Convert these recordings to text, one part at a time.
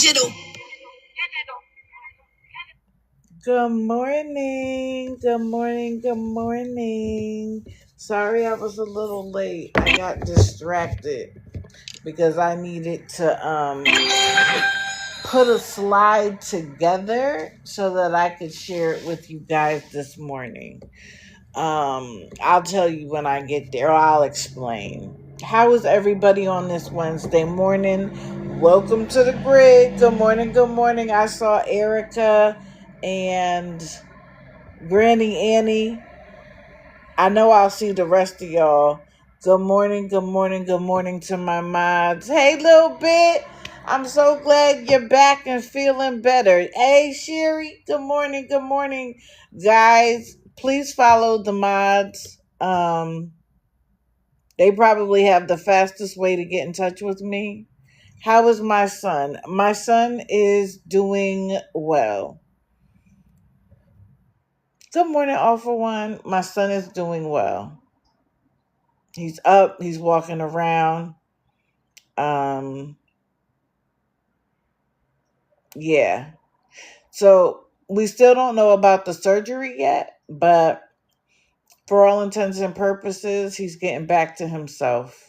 Good morning. Good morning. Good morning. Sorry I was a little late. I got distracted because I needed to put a slide together so that I could share it with you guys this morning. I'll tell you when I get there. I'll explain. How is everybody on this Wednesday morning? Welcome to the grid. Good morning. Good morning. I saw Erica and Granny Annie. I know I'll see the rest of y'all. Good morning, good morning, good morning to my mods. Hey, little bit. I'm so glad you're back and feeling better. Hey, Sherry. Good morning, good morning. Guys, please follow the mods. They probably have the fastest way to get in touch with me. How is my son? My son is doing well. Good morning, all for one. My son is doing well. He's up, he's walking around. Um, yeah. So we still don't know about the surgery yet, but for all intents and purposes, he's getting back to himself.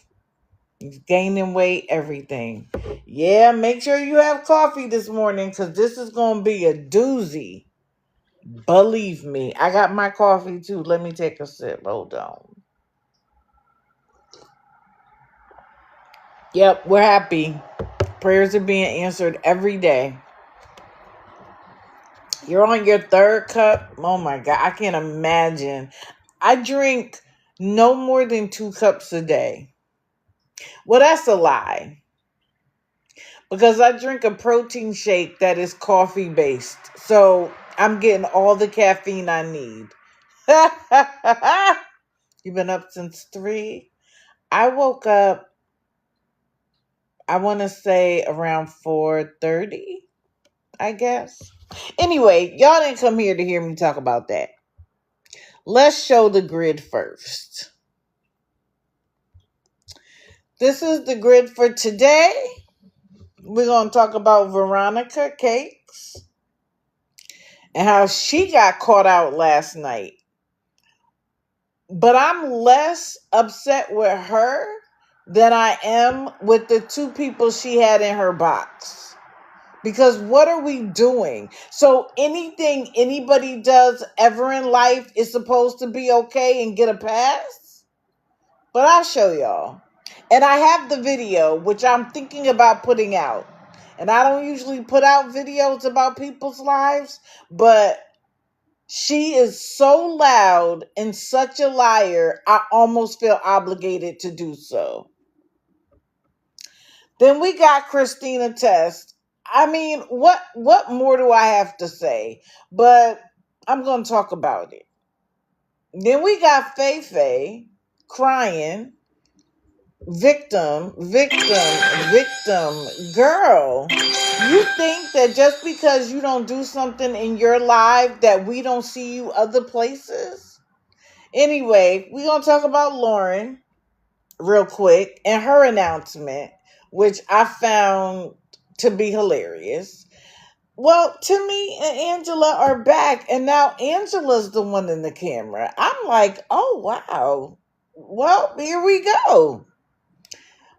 He's gaining weight, everything. Yeah, make sure you have coffee this morning because this is going to be a doozy. Believe me. I got my coffee too. Let me take a sip. Hold on. Yep, we're happy. Prayers are being answered every day. You're on your third cup. Oh my God. I can't imagine. I drink no more than 2 cups a day. Well, that's a lie because I drink a protein shake that is coffee based. So I'm getting all the caffeine I need. You've been up since 3. I woke up, I want to say around 4:30, I guess. Anyway, y'all didn't come here to hear me talk about that. Let's show the grid first. This is the grid for today. We're going to talk about Veronica Cakes and how she got caught out last night. But I'm less upset with her than I am with the 2 people she had in her box. Because what are we doing? So anything anybody does ever in life is supposed to be okay and get a pass? But I'll show y'all. And I have the video, which I'm thinking about putting out. And I don't usually put out videos about people's lives, but she is so loud and such a liar, I almost feel obligated to do so. Then we got Christina Test. I mean, what more do I have to say? But I'm going to talk about it. Then we got Fei Fei crying. Victim. Girl, you think that just because you don't do something in your life that we don't see you other places? Anyway, we're going to talk about Lauren real quick and her announcement, which I found to be hilarious. Well, Timmy and Angela are back, and now Angela's the one in the camera. I'm like, oh, wow. Well, here we go.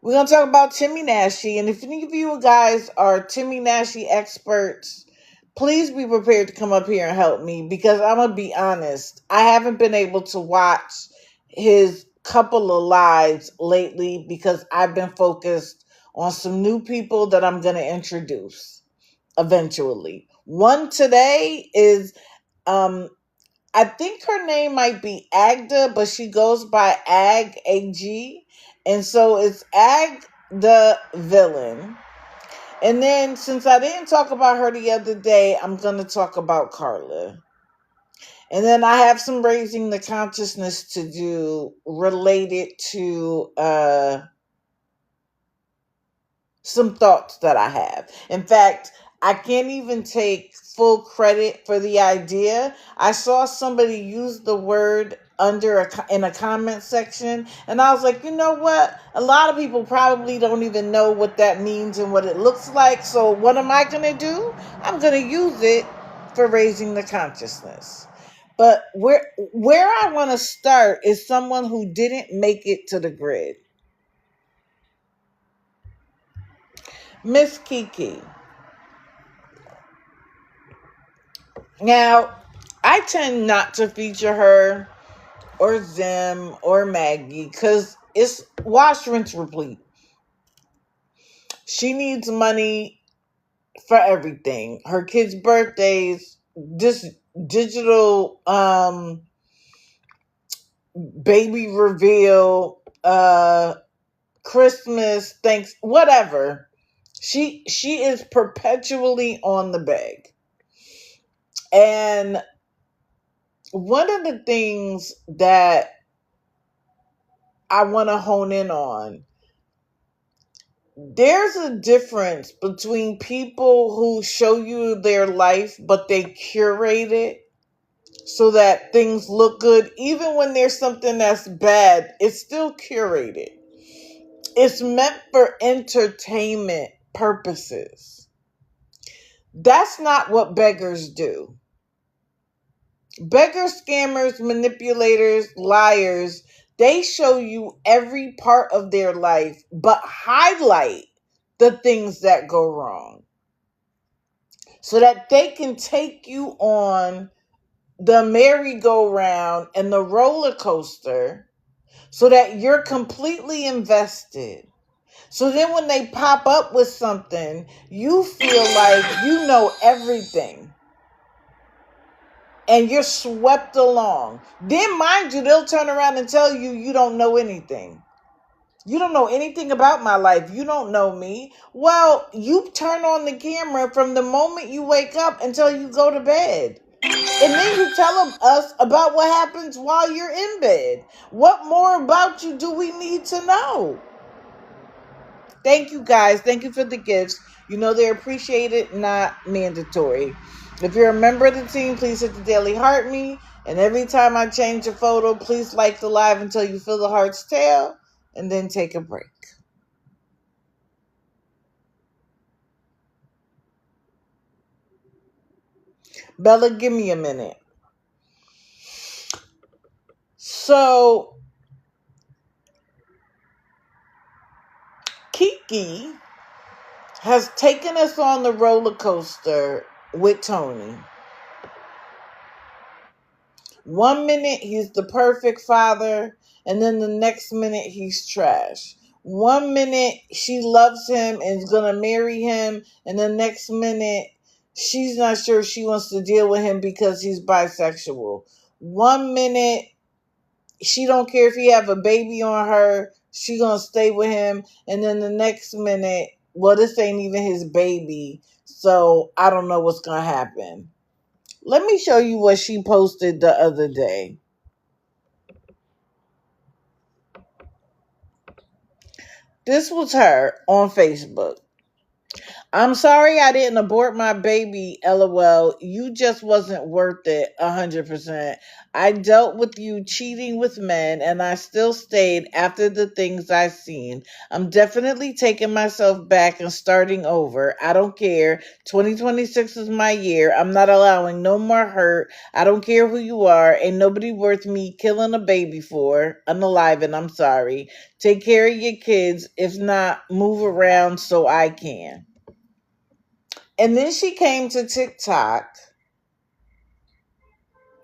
We're going to talk about Timmy Nashi, and if any of you guys are Timmy Nashi experts, please be prepared to come up here and help me, because I'm going to be honest, I haven't been able to watch his couple of lives lately because I've been focused on some new people that I'm going to introduce eventually. One today is, I think her name might be Agda, but she goes by Ag, A-G. And so it's Ag the villain. And then since I didn't talk about her the other day, I'm going to talk about Carla. And then I have some raising the consciousness to do related to some thoughts that I have. In fact, I can't even take full credit for the idea. I saw somebody use the word in a comment section, and I was like, you know what? A lot of people probably don't even know what that means and what it looks like. So what am I going to do? I'm going to use it for raising the consciousness. But where I want to start is someone who didn't make it to the grid. Miss Kiki. Now, I tend not to feature her or Zim or Maggie because it's wash, rinse, repeat. She needs money for everything. Her kids' birthdays, this digital baby reveal, Christmas, thanks, whatever. She is perpetually on the beg. And one of the things that I want to hone in on, there's a difference between people who show you their life, but they curate it so that things look good. Even when there's something that's bad, it's still curated. It's meant for entertainment purposes. That's not what beggars do. Beggars, scammers, manipulators, liars, they show you every part of their life, but highlight the things that go wrong so that they can take you on the merry-go-round and the roller coaster so that you're completely invested. So then when they pop up with something, you feel like you know everything. And you're swept along. Then, mind you, they'll turn around and tell you you don't know anything. You don't know anything about my life. You don't know me. Well, you turn on the camera from the moment you wake up until you go to bed. And then you tell us about what happens while you're in bed. What more about you do we need to know? Thank you, guys. Thank you for the gifts. You know they're appreciated, not mandatory. If you're a member of the team, please hit the daily heart me. And every time I change a photo, please like the live until you feel the heart's tail, and then take a break. Bella, give me a minute. So, Kiki has taken us on the roller coaster with Tony. 1 minute he's the perfect father, and then the next minute he's trash. 1 minute she loves him and is gonna marry him, and the next minute she's not sure she wants to deal with him because he's bisexual. 1 minute she don't care if he have a baby on her, she gonna stay with him, and then the next minute, well, this ain't even his baby, so I don't know what's gonna happen. Let me show you what she posted the other day. This was her on Facebook. I'm sorry I didn't abort my baby, LOL. You just wasn't worth it 100%. I dealt with you cheating with men and I still stayed after the things I seen. I'm definitely taking myself back and starting over. I don't care. 2026 is my year. I'm not allowing no more hurt. I don't care who you are. Ain't nobody worth me killing a baby for. Unalive and I'm sorry. Take care of your kids. If not, move around so I can. And then she came to TikTok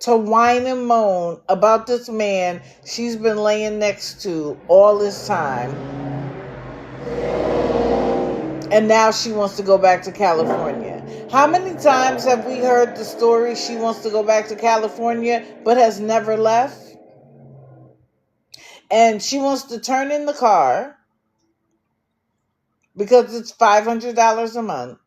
to whine and moan about this man she's been laying next to all this time. And now she wants to go back to California. How many times have we heard the story she wants to go back to California but has never left? And she wants to turn in the car because it's $500 a month.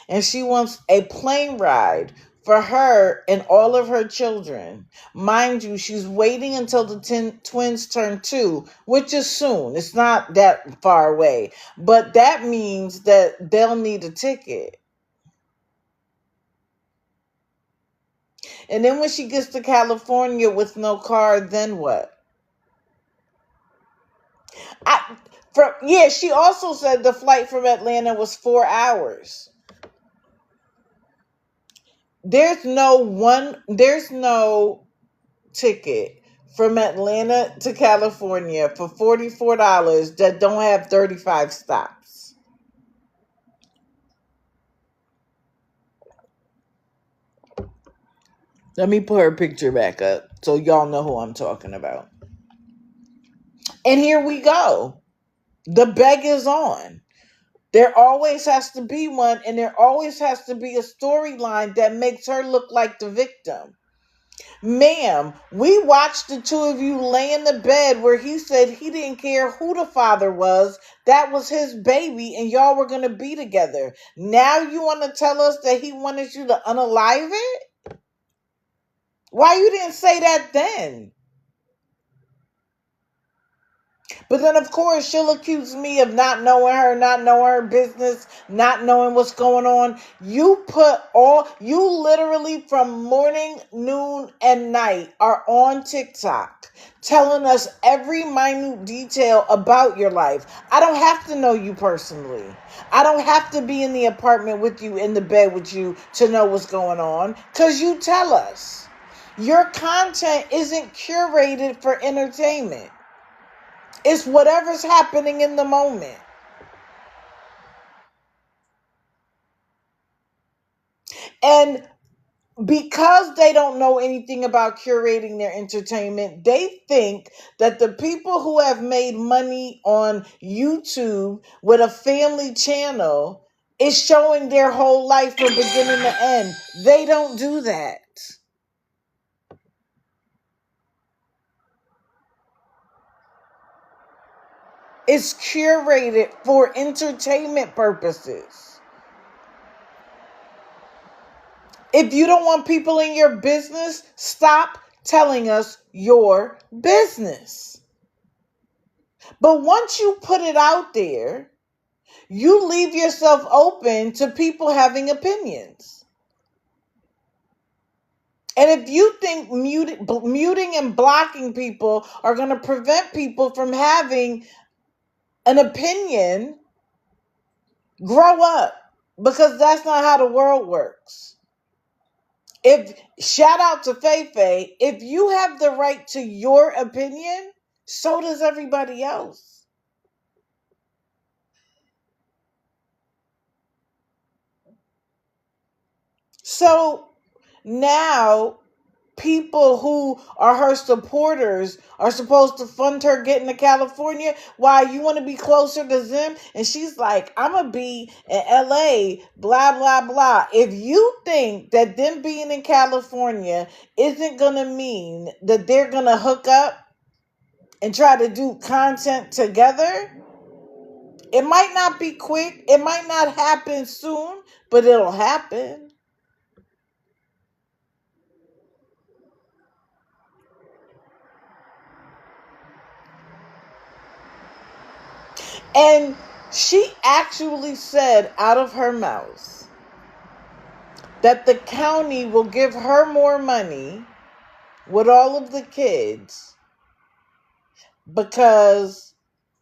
And she wants a plane ride for her and all of her children. Mind you, she's waiting until the twins turn 2, which is soon. It's not that far away. But that means that they'll need a ticket. And then when she gets to California with no car, then what? She also said the flight from Atlanta was 4 hours. There's no ticket from Atlanta to California for $44 that don't have 35 stops. Let me put her picture back up so y'all know who I'm talking about. And here we go. The beg is on. There always has to be one, and there always has to be a storyline that makes her look like the victim. Ma'am, we watched the two of you lay in the bed where he said he didn't care who the father was. That was his baby, and y'all were going to be together. Now you want to tell us that he wanted you to unalive it? Why you didn't say that then? But then, of course, she'll accuse me of not knowing her business, not knowing what's going on. You literally from morning, noon, and night are on TikTok telling us every minute detail about your life. I don't have to know you personally. I don't have to be in the apartment with you, in the bed with you to know what's going on, because you tell us. Your content isn't curated for entertainment. It's whatever's happening in the moment. And because they don't know anything about curating their entertainment, they think that the people who have made money on YouTube with a family channel is showing their whole life from beginning to end. They don't do that. It's curated for entertainment purposes. If you don't want people in your business, stop telling us your business. But once you put it out there, you leave yourself open to people having opinions. And if you think muting and blocking people are going to prevent people from having an opinion, grow up, because that's not how the world works. Shout out to Feifei, if you have the right to your opinion, so does everybody else. So now people who are her supporters are supposed to fund her getting to California. Why? You want to be closer to them? And she's like, I'm going to be in LA, blah, blah, blah. If you think that them being in California isn't going to mean that they're going to hook up and try to do content together, it might not be quick. It might not happen soon, but it'll happen. And she actually said out of her mouth that the county will give her more money with all of the kids because,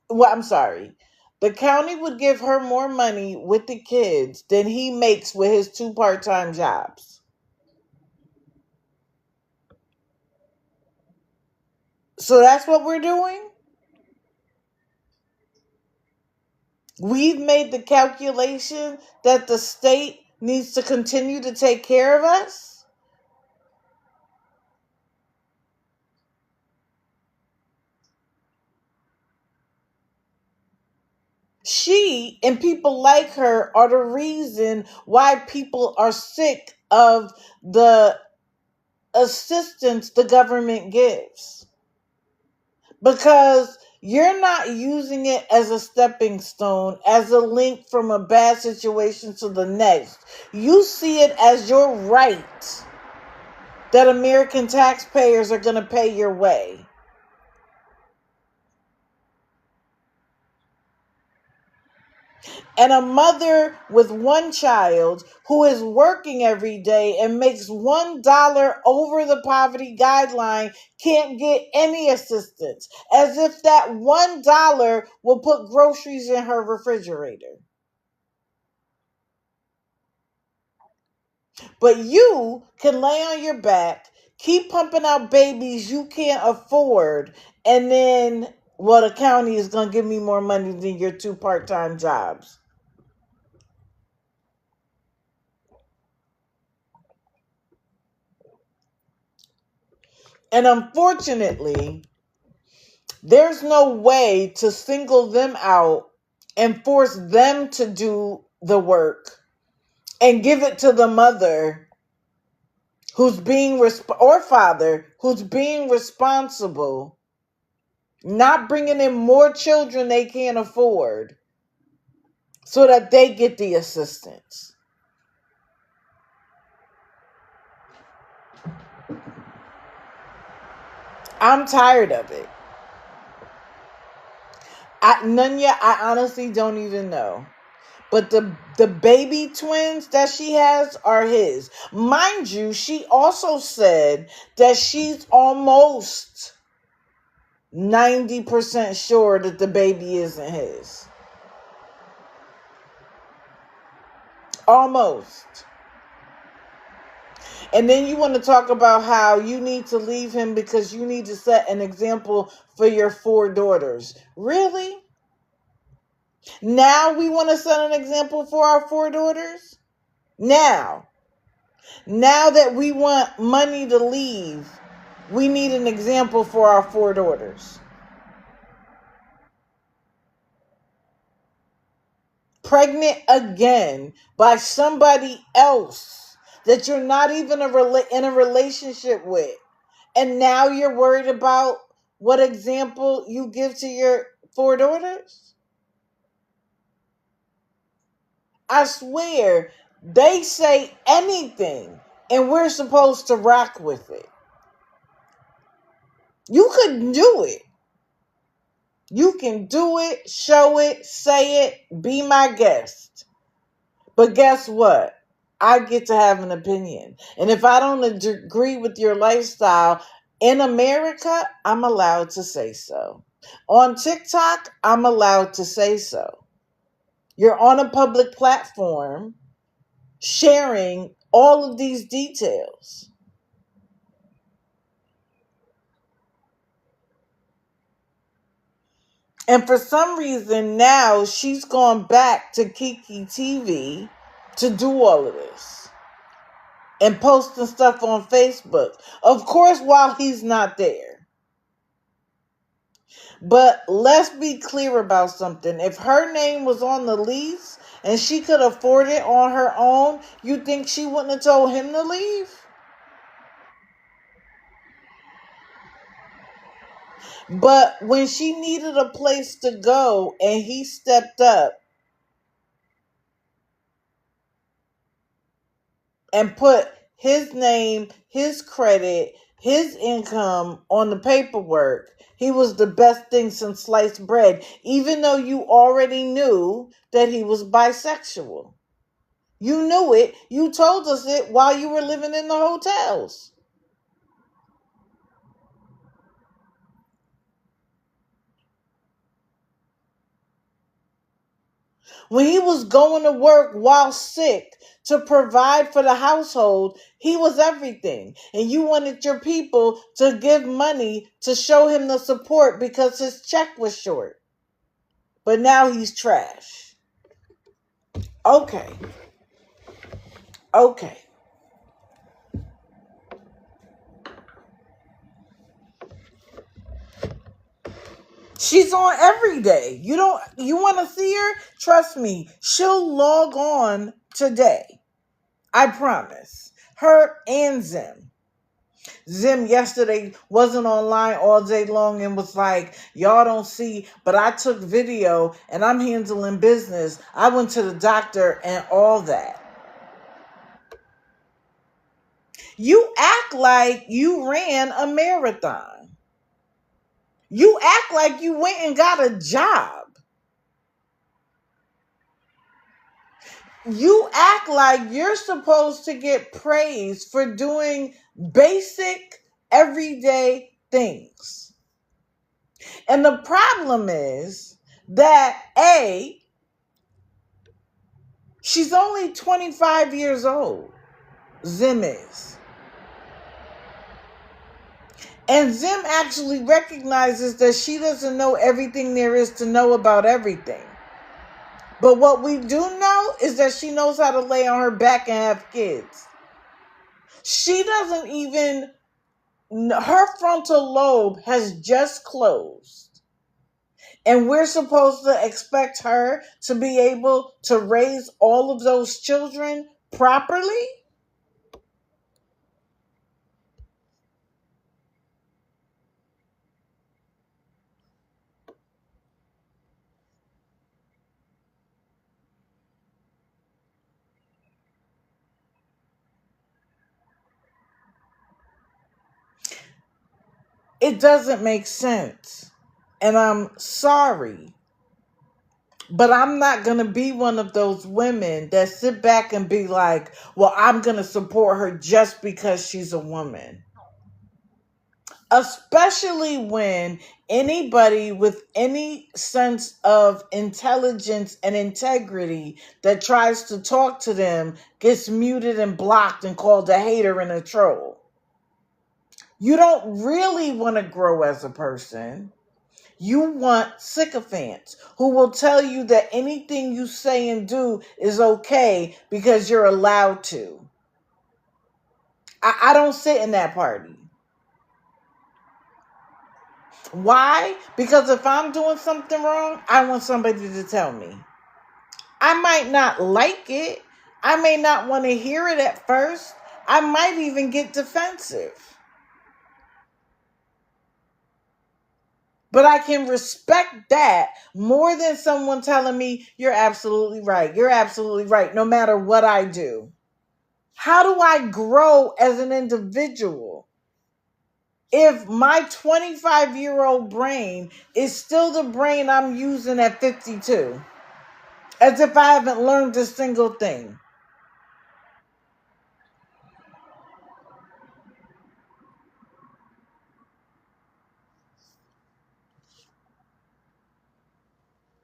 the county would give her more money with the kids than he makes with his 2 part-time jobs. So that's what we're doing? We've made the calculation that the state needs to continue to take care of us? She and people like her are the reason why people are sick of the assistance the government gives. Because you're not using it as a stepping stone, as a link from a bad situation to the next. You see it as your right that American taxpayers are going to pay your way. And a mother with one child who is working every day and makes $1 over the poverty guideline can't get any assistance, as if that $1 will put groceries in her refrigerator. But you can lay on your back, keep pumping out babies you can't afford, and then, well, the county is going to give me more money than your 2 part-time jobs. And unfortunately, there's no way to single them out and force them to do the work and give it to the mother who's being or father who's being responsible, not bringing in more children they can't afford so that they get the assistance. I'm tired of it. Nunya, I honestly don't even know. But the baby twins that she has are his. Mind you, she also said that she's almost 90% sure that the baby isn't his. Almost. And then you want to talk about how you need to leave him because you need to set an example for your 4 daughters. Really? Now we want to set an example for our 4 daughters? Now that we want money to leave, we need an example for our 4 daughters. Pregnant again by somebody else that you're not even in a relationship with. And now you're worried about what example you give to your 4 daughters? I swear, they say anything and we're supposed to rock with it. You couldn't do it. You can do it, show it, say it, be my guest. But guess what? I get to have an opinion. And if I don't agree with your lifestyle in America, I'm allowed to say so. On TikTok, I'm allowed to say so. You're on a public platform sharing all of these details. And for some reason now she's gone back to Kiki TV to do all of this and posting stuff on Facebook. Of course, while he's not there. But let's be clear about something. If her name was on the lease and she could afford it on her own, you think she wouldn't have told him to leave? But when she needed a place to go and he stepped up and put his name, his credit, his income on the paperwork, he was the best thing since sliced bread, even though you already knew that he was bisexual. You knew it. You told us it while you were living in the hotels. When he was going to work while sick to provide for the household, he was everything. And you wanted your people to give money to show him the support because his check was short. But now he's trash. Okay. She's on every day. You want to see her? Trust me, she'll log on today. I promise. Her and Zim. Zim yesterday wasn't online all day long and was like, y'all don't see, but I took video and I'm handling business. I went to the doctor and all that. You act like you ran a marathon. You act like you went and got a job. you act like you're supposed to get praise for doing basic, everyday things. And the problem is that she's only 25 years old. Zim is. And Zim actually recognizes that she doesn't know everything there is to know about everything. But what we do know is that she knows how to lay on her back and have kids. She doesn't even, her frontal lobe has just closed. And we're supposed to expect her to be able to raise all of those children properly? It doesn't make sense. And I'm sorry. But I'm not going to be one of those women that sit back and be like, well, I'm going to support her just because she's a woman. Especially when anybody with any sense of intelligence and integrity that tries to talk to them gets muted and blocked and called a hater and a troll. You don't really want to grow as a person. You want sycophants who will tell you that anything you say and do is okay because you're allowed to. I don't sit in that party. Why? Because if I'm doing something wrong, I want somebody to tell me. I might not like it. I may not want to hear it at first. I might even get defensive. But I can respect that more than someone telling me, you're absolutely right. You're absolutely right, no matter what I do. How do I grow as an individual if my 25-year-old brain is still the brain I'm using at 52? As if I haven't learned a single thing.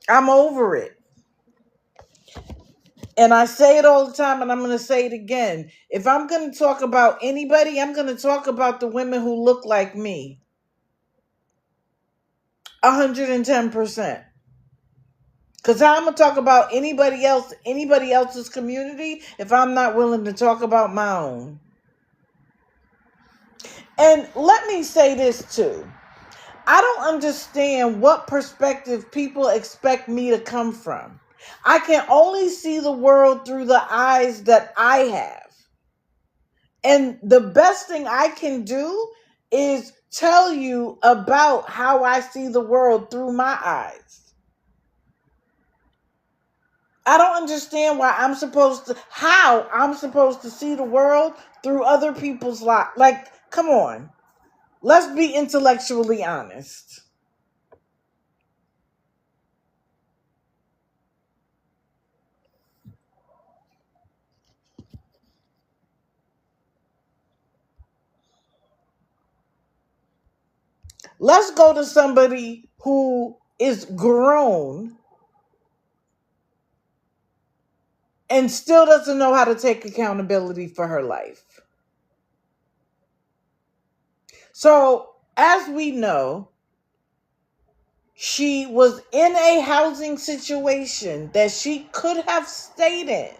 I'm over it. And I say it all the time, and I'm going to say it again. If I'm going to talk about anybody, I'm going to talk about the women who look like me. 110%. Because how I'm going to talk about anybody else's community, if I'm not willing to talk about my own. And let me say this too. I don't understand what perspective people expect me to come from. I can only see the world through the eyes that I have. And the best thing I can do is tell you about how I see the world through my eyes. I don't understand how I'm supposed to see the world through other people's lives. Like, come on. Let's be intellectually honest. Let's go to somebody who is grown and still doesn't know how to take accountability for her life. So, as we know, she was in a housing situation that she could have stayed in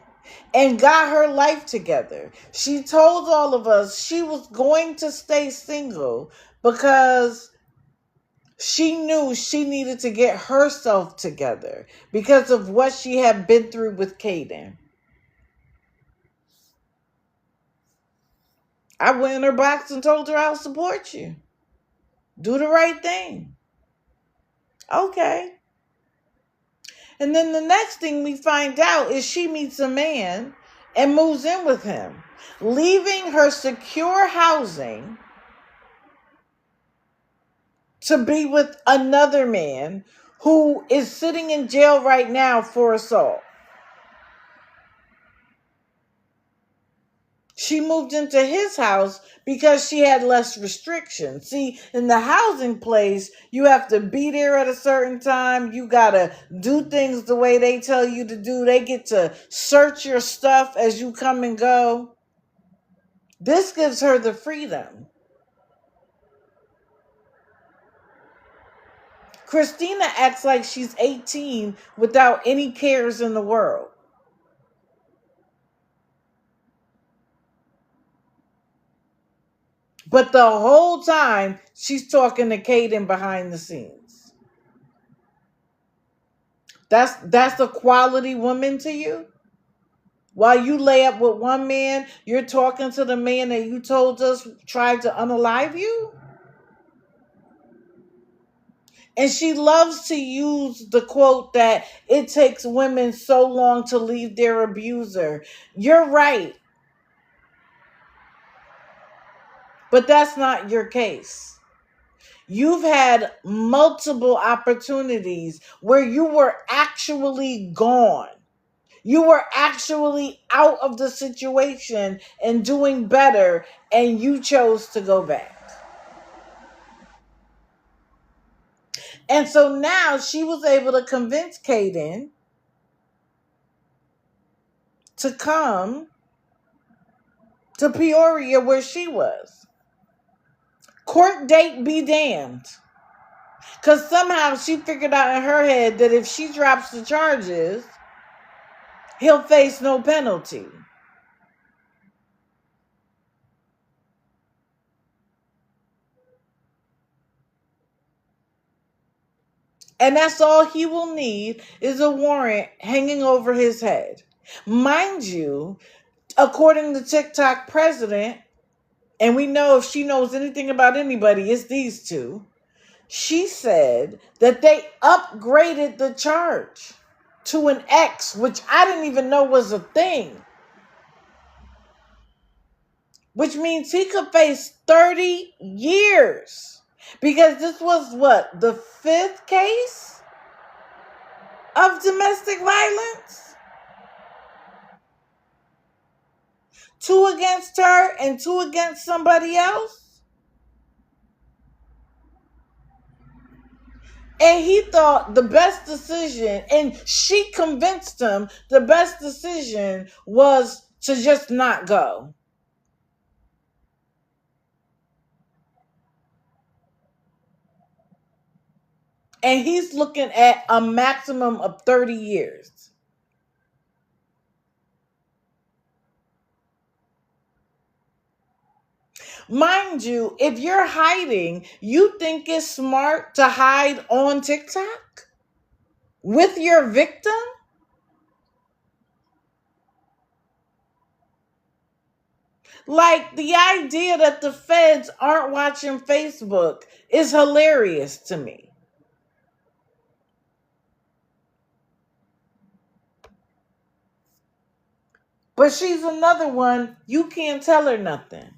and got her life together. She told all of us she was going to stay single because she knew she needed to get herself together because of what she had been through with Caden. I went in her box and told her I'll support you. Do the right thing. Okay. And then the next thing we find out is she meets a man and moves in with him, leaving her secure housing to be with another man who is sitting in jail right now for assault. She moved into his house because she had less restrictions. See, in the housing place, you have to be there at a certain time. You got to do things the way they tell you to do. They get to search your stuff as you come and go. This gives her the freedom. Christina acts like she's 18 without any cares in the world. But the whole time, she's talking to Kaden behind the scenes. That's a quality woman to you? While you lay up with one man, you're talking to the man that you told us tried to unalive you? And she loves to use the quote that it takes women so long to leave their abuser. You're right, but that's not your case. You've had multiple opportunities where you were actually gone. You were actually out of the situation and doing better, and you chose to go back. And so now she was able to convince Kaden to come to Peoria where she was. Court date be damned. Because somehow she figured out in her head that if she drops the charges, he'll face no penalty. And that's all he will need is a warrant hanging over his head. Mind you, according to TikTok president, and we know if she knows anything about anybody, it's these two. She said that they upgraded the charge to an X, which I didn't even know was a thing. Which means he could face 30 years. Because this was what? The 5th case of domestic violence? 2 against her and 2 against somebody else? And he thought the best decision, and she convinced him the best decision was to just not go. And he's looking at a maximum of 30 years. Mind you, if you're hiding, you think it's smart to hide on TikTok with your victim? Like, the idea that the feds aren't watching Facebook is hilarious to me. But she's another one, you can't tell her nothing.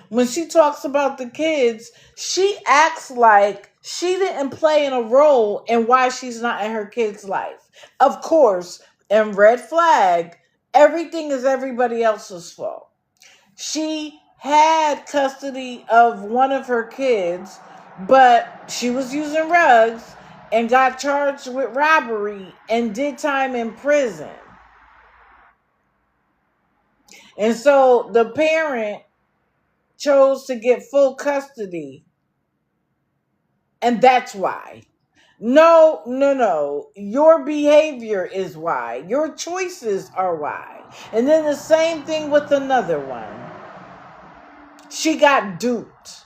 When she talks about the kids, she acts like she didn't play in a role in why she's not in her kid's life. Of course, in Red Flag, everything is everybody else's fault. She had custody of one of her kids, but she was using rugs and got charged with robbery and did time in prison. And so the parent chose to get full custody. And that's why. No, no, no. Your behavior is why. Your choices are why. And then the same thing with another one. She got duped.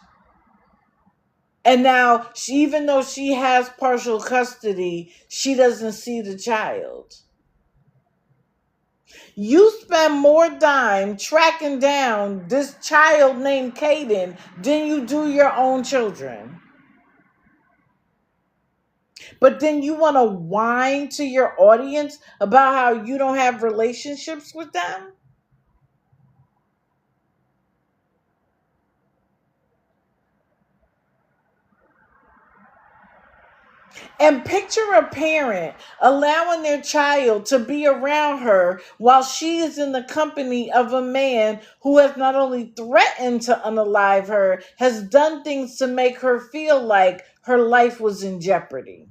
And now, even though she has partial custody, she doesn't see the child. You spend more time tracking down this child named Kaden than you do your own children. But then you want to whine to your audience about how you don't have relationships with them? And picture a parent allowing their child to be around her while she is in the company of a man who has not only threatened to unalive her, has done things to make her feel like her life was in jeopardy.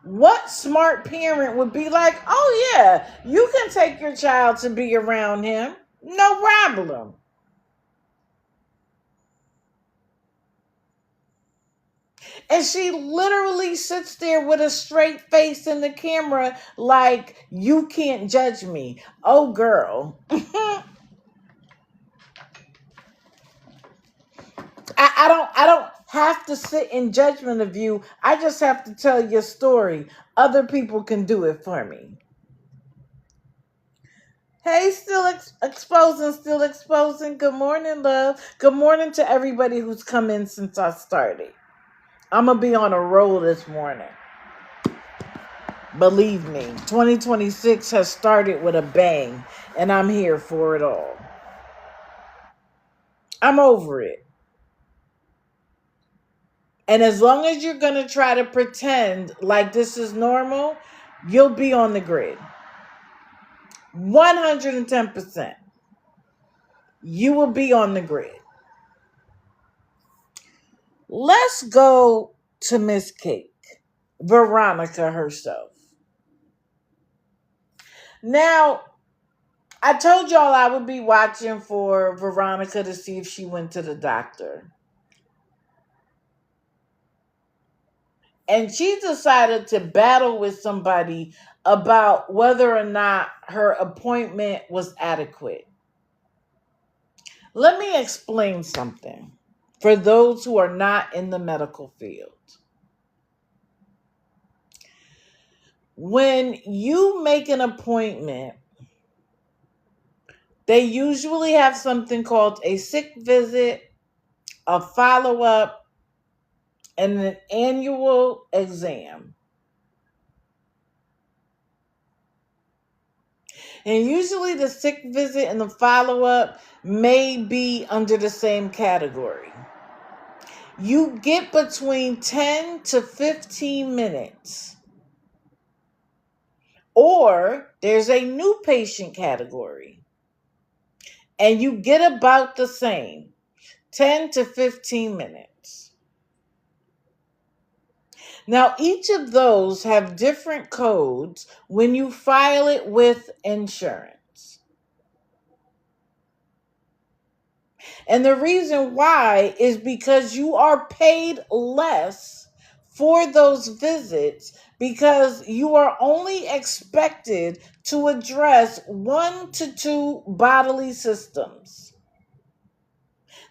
What smart parent would be like, oh yeah, you can take your child to be around him. No problem. And she literally sits there with a straight face in the camera, like, you can't judge me. Oh, girl. I don't have to sit in judgment of you. I just have to tell your story. Other people can do it for me. Hey, still exposing. Good morning, love. Good morning to everybody who's come in since I started. I'm going to be on a roll this morning. Believe me, 2026 has started with a bang, and I'm here for it all. I'm over it. And as long as you're going to try to pretend like this is normal, you'll be on the grid. 110%. You will be on the grid. Let's go to Miss Cake, Veronica herself. Now, I told y'all I would be watching for Veronica to see if she went to the doctor. And she decided to battle with somebody about whether or not her appointment was adequate. Let me explain something for those who are not in the medical field. When you make an appointment, they usually have something called a sick visit, a follow-up, and an annual exam. And usually the sick visit and the follow-up may be under the same category. You get between 10 to 15 minutes. Or there's a new patient category. And you get about the same, 10 to 15 minutes. Now, each of those have different codes when you file it with insurance. And the reason why is because you are paid less for those visits because you are only expected to address 1 to 2 bodily systems.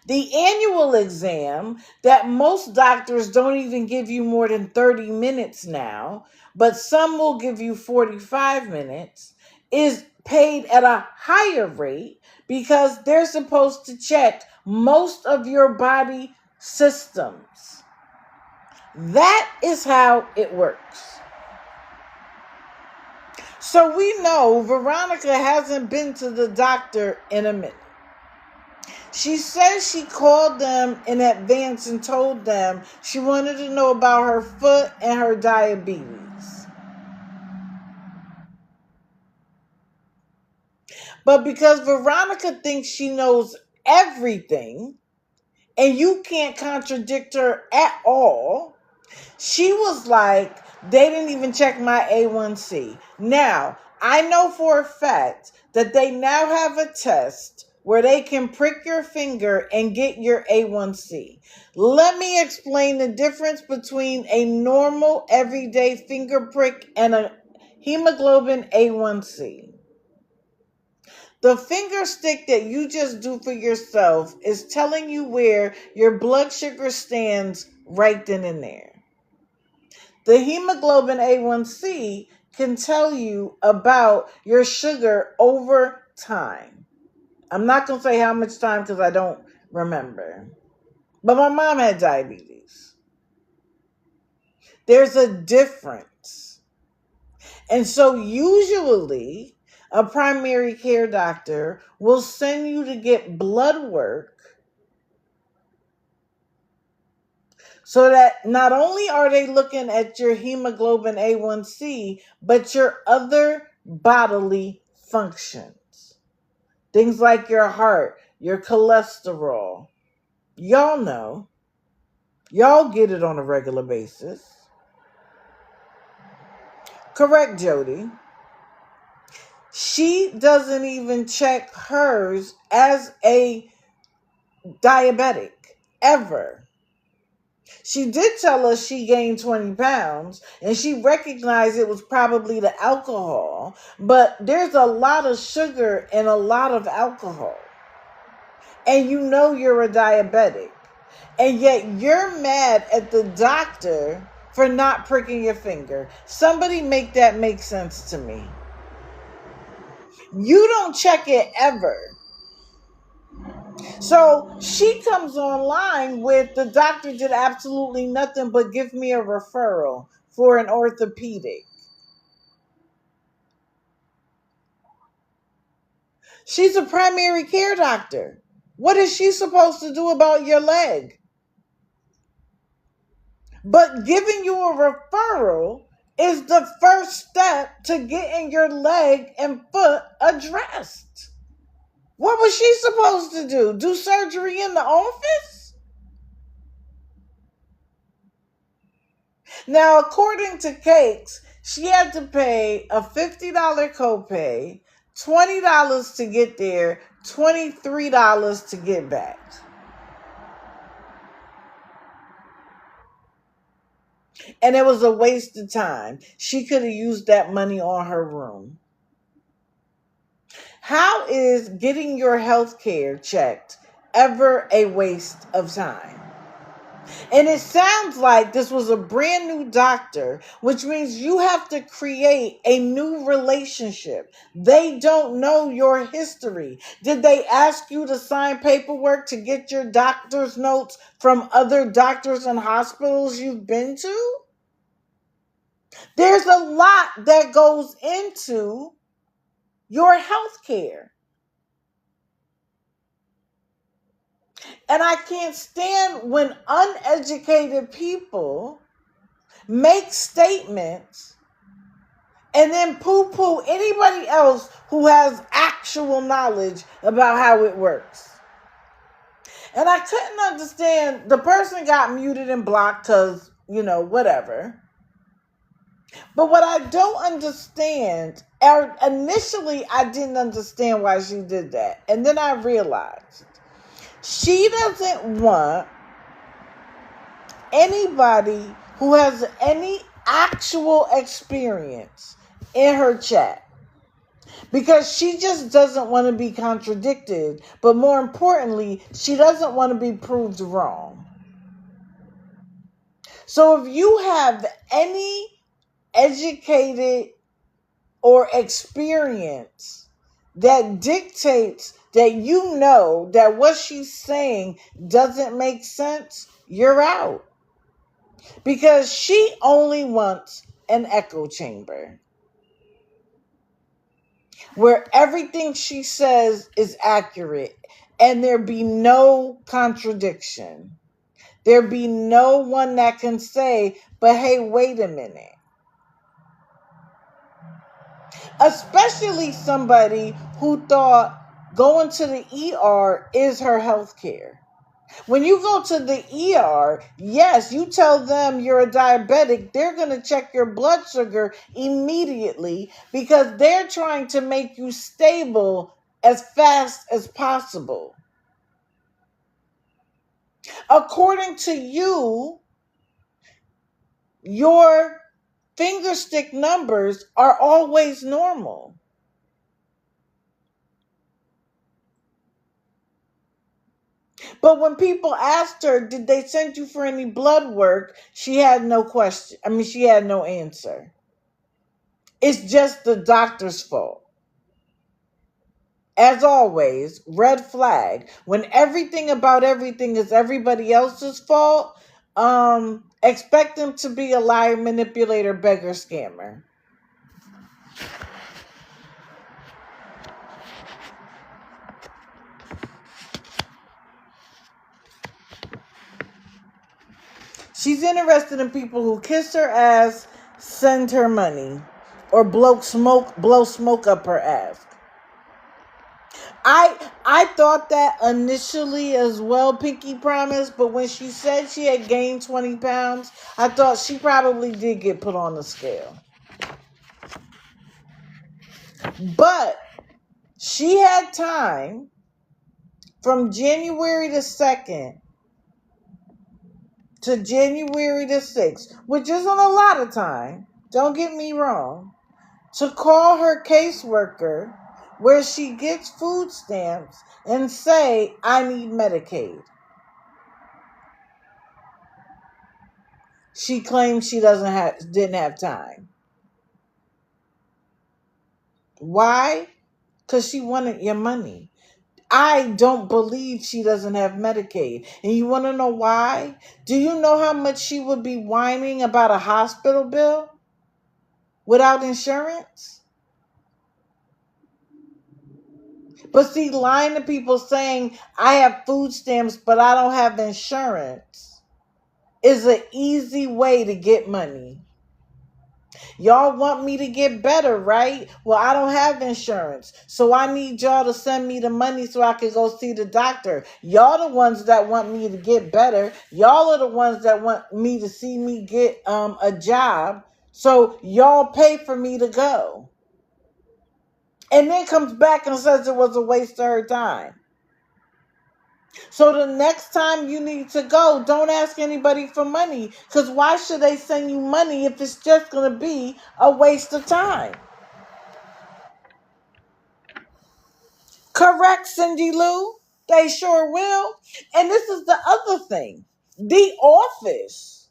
The annual exam that most doctors don't even give you more than 30 minutes now, but some will give you 45 minutes, is paid at a higher rate because they're supposed to check most of your body systems. That is how it works. So we know Veronica hasn't been to the doctor in a minute. She says she called them in advance and told them she wanted to know about her foot and her diabetes. But because Veronica thinks she knows everything and you can't contradict her at all, she was like, they didn't even check my A1C. Now, I know for a fact that they now have a test where they can prick your finger and get your A1C. Let me explain the difference between a normal everyday finger prick and a hemoglobin A1C. The finger stick that you just do for yourself is telling you where your blood sugar stands right then and there. The hemoglobin A1C can tell you about your sugar over time. I'm not going to say how much time because I don't remember. But my mom had diabetes. There's a difference. And so usually a primary care doctor will send you to get blood work So that not only are they looking at your hemoglobin A1C, but your other bodily functions. Things like your heart, your cholesterol. Y'all know. Y'all get it on a regular basis. Correct, Jody. She doesn't even check hers as a diabetic, ever. She did tell us she gained 20 pounds and she recognized it was probably the alcohol, but there's a lot of sugar and a lot of alcohol. And you know you're a diabetic. And yet you're mad at the doctor for not pricking your finger. Somebody make that make sense to me. You don't check it ever. So she comes online with the doctor did absolutely nothing but give me a referral for an orthopedic. She's a primary care doctor. What is she supposed to do about your leg? But giving you a referral is the first step to getting your leg and foot addressed. What was she supposed to do? Do surgery in the office? Now, according to Cakes, she had to pay a $50 copay, $20 to get there, $23 to get back. And it was a waste of time. She could have used that money on her room. How is getting your health care checked ever a waste of time? And it sounds like this was a brand new doctor, which means you have to create a new relationship. They don't know your history. Did they ask you to sign paperwork to get your doctor's notes from other doctors and hospitals you've been to? There's a lot that goes into your health care. And I can't stand when uneducated people make statements and then poo-poo anybody else who has actual knowledge about how it works. And I couldn't understand, the person got muted and blocked because, whatever. But what I don't understand, or initially I didn't understand why she did that. And then I realized she doesn't want anybody who has any actual experience in her chat, because she just doesn't want to be contradicted, but more importantly, she doesn't want to be proved wrong. So if you have any educated or experience that dictates that you know that what she's saying doesn't make sense, you're out. Because she only wants an echo chamber where everything she says is accurate and there be no contradiction. There be no one that can say, but hey, wait a minute. Especially somebody who thought going to the ER is her health care. When you go to the ER, yes, you tell them you're a diabetic, they're going to check your blood sugar immediately because they're trying to make you stable as fast as possible. According to you, your finger stick numbers are always normal. But when people asked her, did they send you for any blood work? She had no question. She had no answer. It's just the doctor's fault. As always, red flag. When everything about everything is everybody else's fault, expect them to be a liar, manipulator, beggar, scammer. She's interested in people who kiss her ass, send her money, or blow smoke up her ass. I thought that initially as well, Pinky Promise, but when she said she had gained 20 pounds, I thought she probably did get put on the scale. But she had time from January the 2nd to January the 6th, which isn't a lot of time, don't get me wrong, to call her caseworker where she gets food stamps and say, I need Medicaid. She claims she didn't have time. Why? Because she wanted your money. I don't believe she doesn't have Medicaid. And you want to know why? Do you know how much she would be whining about a hospital bill without insurance? But see, lying to people saying, I have food stamps, but I don't have insurance is an easy way to get money. Y'all want me to get better, right? Well, I don't have insurance. So I need y'all to send me the money so I can go see the doctor. Y'all the ones that want me to get better. Y'all are the ones that want me to see me get a job. So y'all pay for me to go. And then comes back and says it was a waste of her time. So the next time you need to go, don't ask anybody for money. Because why should they send you money if it's just going to be a waste of time? Correct, Cindy Lou. They sure will. And this is the other thing. The office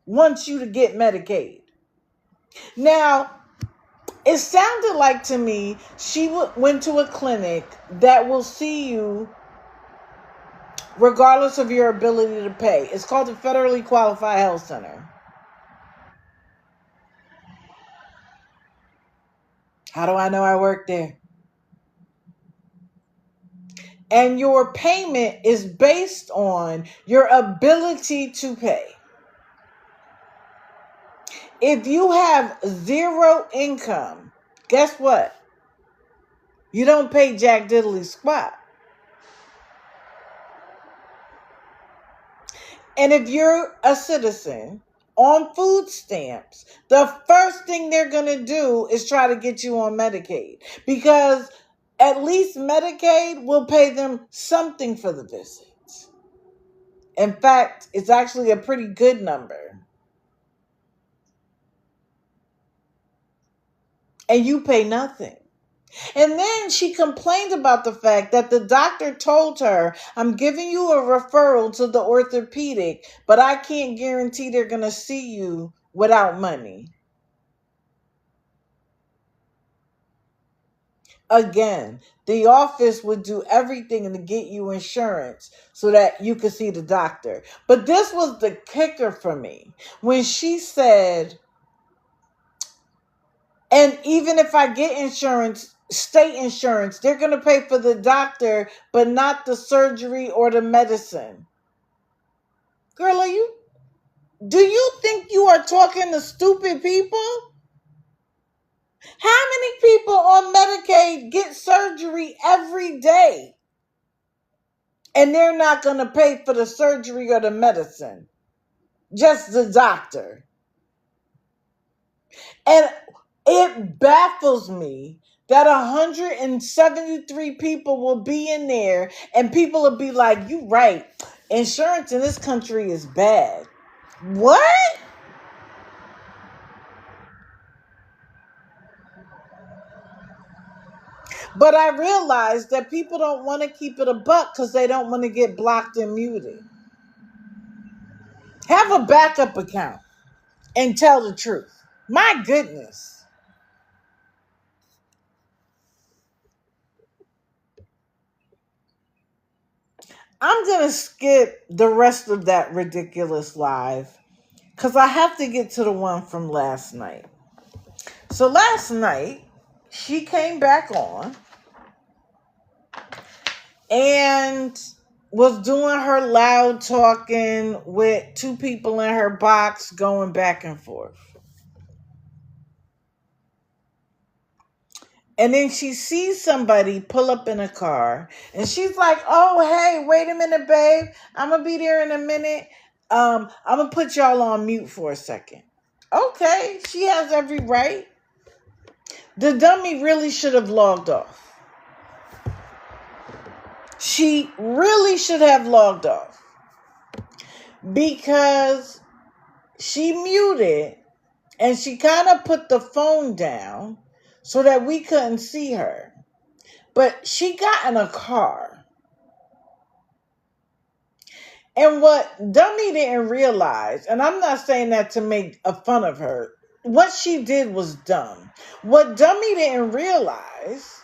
wants you to get Medicaid. Now, it sounded like to me she went to a clinic that will see you regardless of your ability to pay. It's called the Federally Qualified Health Center. How do I know I work there? And your payment is based on your ability to pay. If you have zero income, guess what? You don't pay jack diddly squat. And if you're a citizen on food stamps, the first thing they're going to do is try to get you on Medicaid. Because at least Medicaid will pay them something for the visits. In fact, it's actually a pretty good number. And you pay nothing. And then she complained about the fact that the doctor told her, I'm giving you a referral to the orthopedic, but I can't guarantee they're going to see you without money. Again, the office would do everything to get you insurance so that you could see the doctor. But this was the kicker for me. When she said, and even if I get insurance, state insurance, they're going to pay for the doctor, but not the surgery or the medicine. Girl, do you think you are talking to stupid people? How many people on Medicaid get surgery every day? And they're not going to pay for the surgery or the medicine. Just the doctor. And it baffles me that 173 people will be in there and people will be like, you right, insurance in this country is bad. What? But I realize that people don't want to keep it a buck because they don't want to get blocked and muted. Have a backup account and tell the truth. My goodness. I'm going to skip the rest of that ridiculous live because I have to get to the one from last night. So last night, she came back on and was doing her loud talking with two people in her box going back and forth. And then she sees somebody pull up in a car and she's like, oh, hey, wait a minute, babe. I'm going to be there in a minute. I'm going to put y'all on mute for a second. Okay, she has every right. The dummy really should have logged off. She really should have logged off because she muted and she kind of put the phone down so that we couldn't see her. But she got in a car. And what Dummy didn't realize, and I'm not saying that to make a fun of her, what she did was dumb. What Dummy didn't realize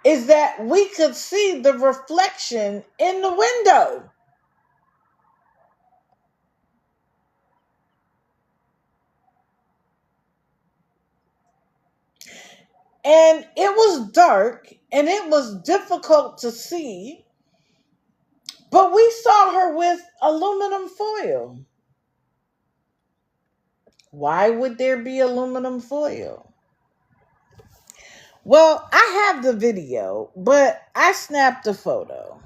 is that we could see the reflection in the window. And it was dark and it was difficult to see, but we saw her with aluminum foil. Why would there be aluminum foil? Well, I have the video, but I snapped a photo.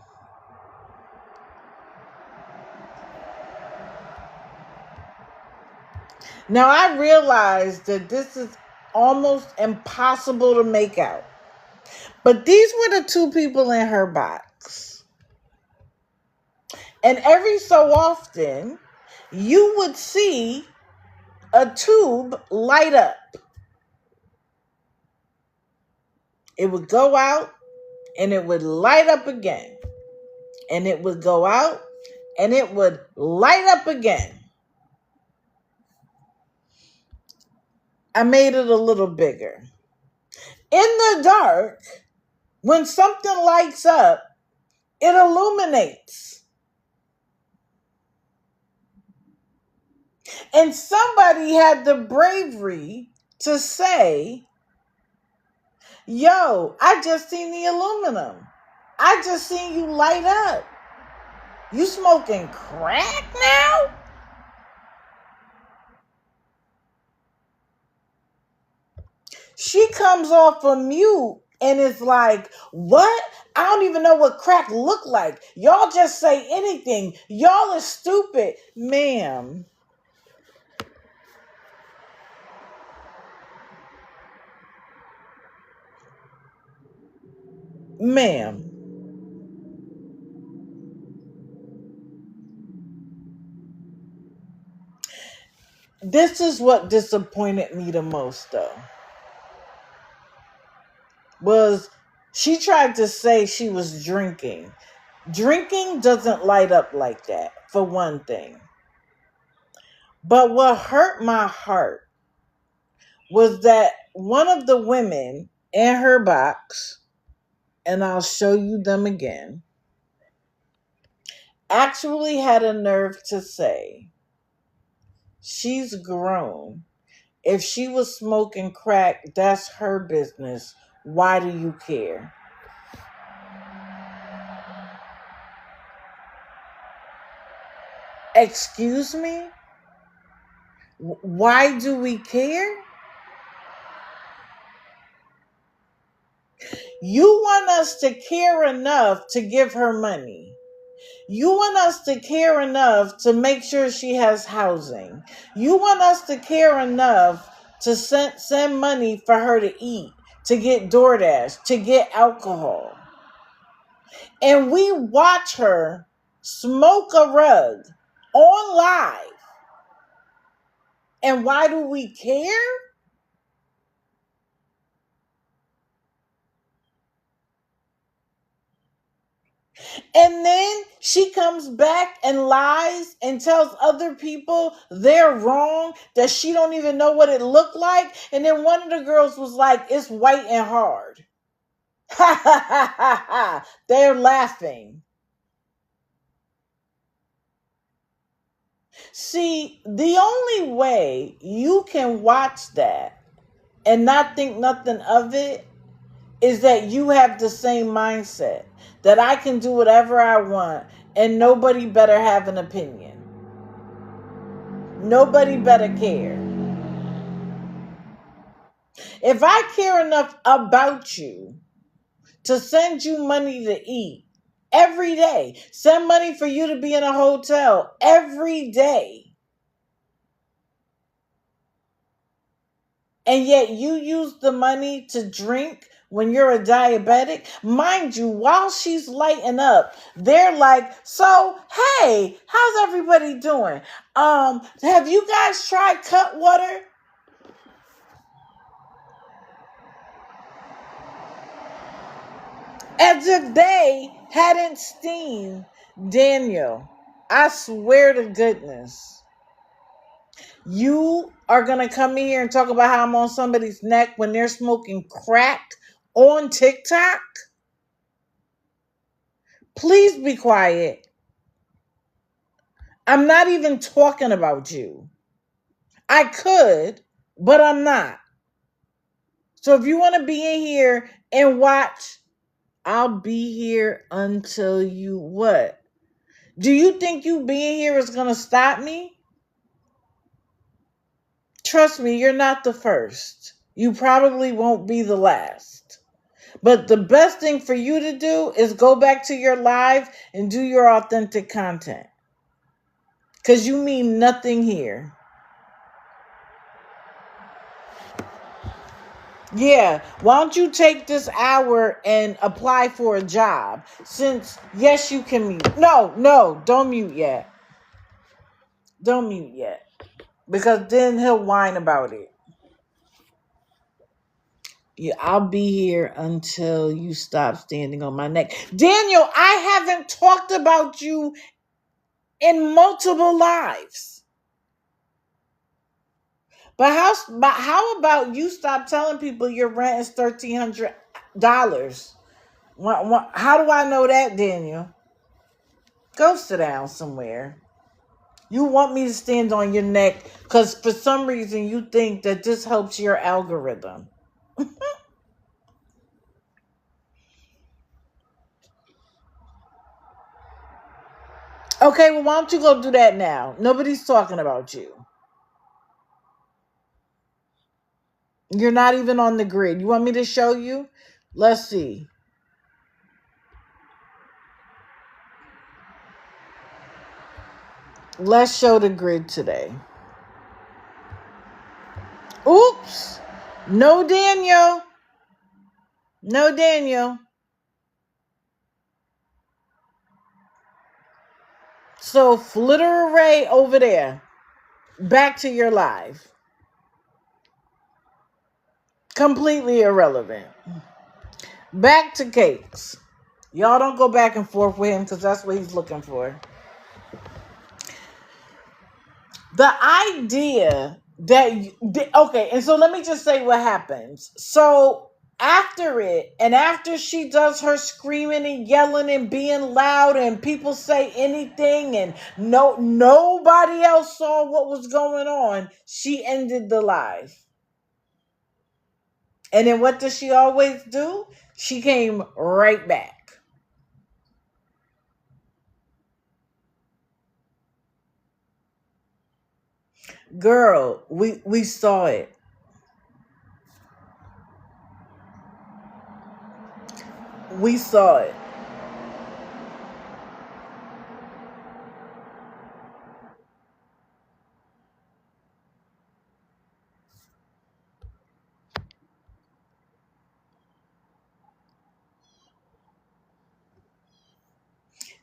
Now, I realize that this is almost impossible to make out. But these were the two people in her box. And every so often, you would see a tube light up. It would go out and it would light up again. And it would go out and it would light up again. I made it a little bigger. In the dark, when something lights up, it illuminates. And somebody had the bravery to say, yo, I just seen the aluminum. I just seen you light up. You smoking crack now? She comes off a mute and is like, what? I don't even know what crack look like. Y'all just say anything. Y'all are stupid. Ma'am. Ma'am. This is what disappointed me the most, though. Was she tried to say she was drinking. Drinking doesn't light up like that, for one thing. But what hurt my heart was that one of the women in her box, and I'll show you them again, actually had a nerve to say, she's grown. If she was smoking crack, that's her business. Why do you care? Excuse me? Why do we care? You want us to care enough to give her money. You want us to care enough to make sure she has housing. You want us to care enough to send money for her to eat, to get DoorDash, to get alcohol. And we watch her smoke a rug on live. And why do we care? And then she comes back and lies and tells other people they're wrong, that she don't even know what it looked like. And then one of the girls was like, it's white and hard. Ha ha ha ha ha. They're laughing. See, the only way you can watch that and not think nothing of it is that you have the same mindset that I can do whatever I want and nobody better have an opinion. Nobody better care. If I care enough about you to send you money to eat every day, send money for you to be in a hotel every day, and yet you use the money to drink when you're a diabetic, mind you, while she's lighting up, they're like, so, hey, how's everybody doing? Have you guys tried Cutwater? As if they hadn't seen Daniel. I swear to goodness. You are going to come in here and talk about how I'm on somebody's neck when they're smoking crack on TikTok? Please be quiet. I'm not even talking about you. I could, but I'm not. So if you want to be in here and watch, I'll be here until you what? Do you think you being here is going to stop me? Trust me, you're not the first. You probably won't be the last. But the best thing for you to do is go back to your live and do your authentic content. Because you mean nothing here. Yeah, why don't you take this hour and apply for a job? Since, yes, you can mute. No, don't mute yet. Don't mute yet. Because then he'll whine about it. Yeah, I'll be here until you stop standing on my neck. Daniel, I haven't talked about you in multiple lives. But how about you stop telling people your rent is $1,300? How do I know that, Daniel? Go sit down somewhere. You want me to stand on your neck because for some reason you think that this helps your algorithm. Okay, well, why don't you go do that now? Nobody's talking about you. You're not even on the grid. You want me to show you? Let's see. Let's show the grid today. Oops. No Daniel. No Daniel. So flitter array over there. Back to your live. Completely irrelevant. Back to Cakes. Y'all don't go back and forth with him because that's what he's looking for. The idea that okay, and so let me just say what happens. So after it, and after she does her screaming and yelling and being loud, and people say anything, and nobody else saw what was going on, she ended the live. And then what does she always do? She came right back. Girl, we saw it. We saw it.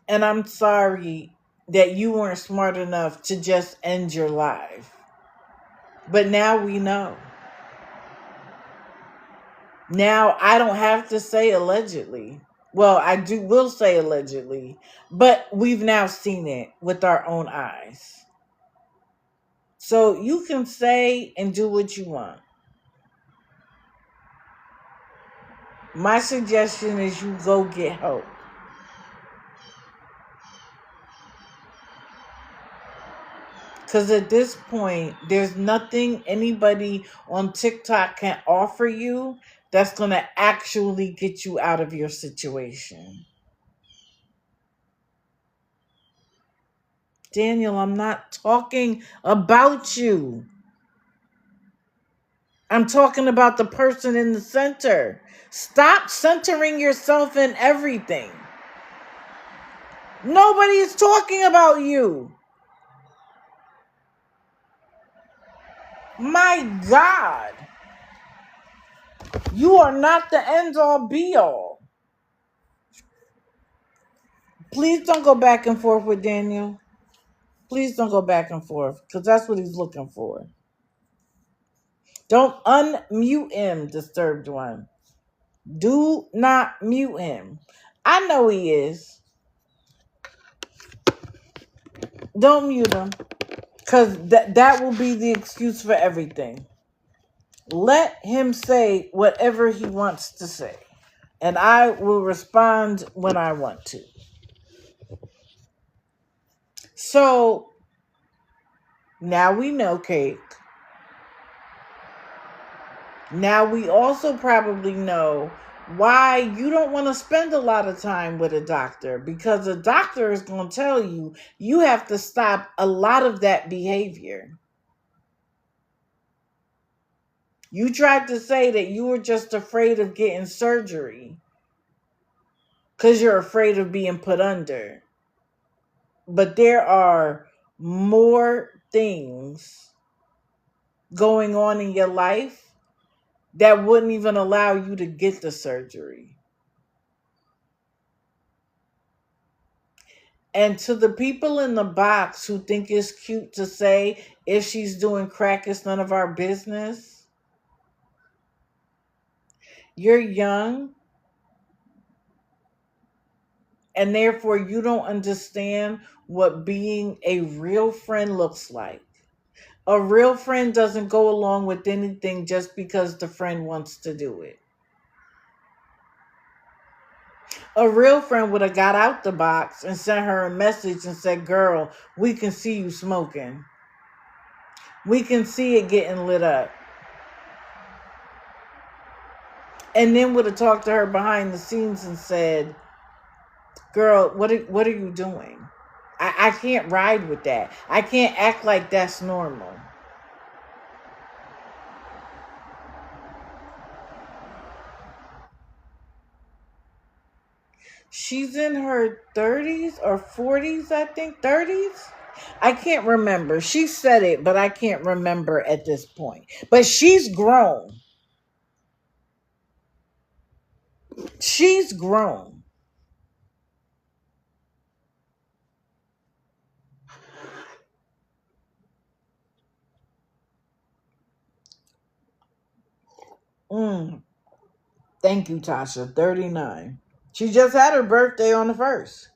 And I'm sorry that you weren't smart enough to just end your life. But now we know. Now I don't have to say allegedly. Well, will say allegedly, but we've now seen it with our own eyes. So you can say and do what you want. My suggestion is you go get help. Because at this point, there's nothing anybody on TikTok can offer you that's going to actually get you out of your situation. Daniel, I'm not talking about you. I'm talking about the person in the center. Stop centering yourself in everything. Nobody is talking about you. My God. You are not the end all be all. Please don't go back and forth with Daniel. Please don't go back and forth, because that's what he's looking for. Don't unmute him, disturbed one. Do not mute him. I know he is. Don't mute him, because that will be the excuse for everything. Let him say whatever he wants to say, and I will respond when I want to. So now we know, Cake. Now we also probably know why you don't want to spend a lot of time with a doctor, because a doctor is going to tell you you have to stop a lot of that behavior. You tried to say that you were just afraid of getting surgery because you're afraid of being put under. But there are more things going on in your life that wouldn't even allow you to get the surgery. And to the people in the box who think it's cute to say, if she's doing crack, it's none of our business. You're young, and therefore you don't understand what being a real friend looks like. A real friend doesn't go along with anything just because the friend wants to do it. A real friend would have got out the box and sent her a message and said, girl, we can see you smoking. We can see it getting lit up. And then would have talked to her behind the scenes and said, girl, what are you doing? I can't ride with that. I can't act like that's normal. She's in her 30s or 40s, I think. 30s? I can't remember. She said it, but I can't remember at this point. But she's grown. She's grown. Thank you, Tasha. 39. She just had her birthday on the 1st.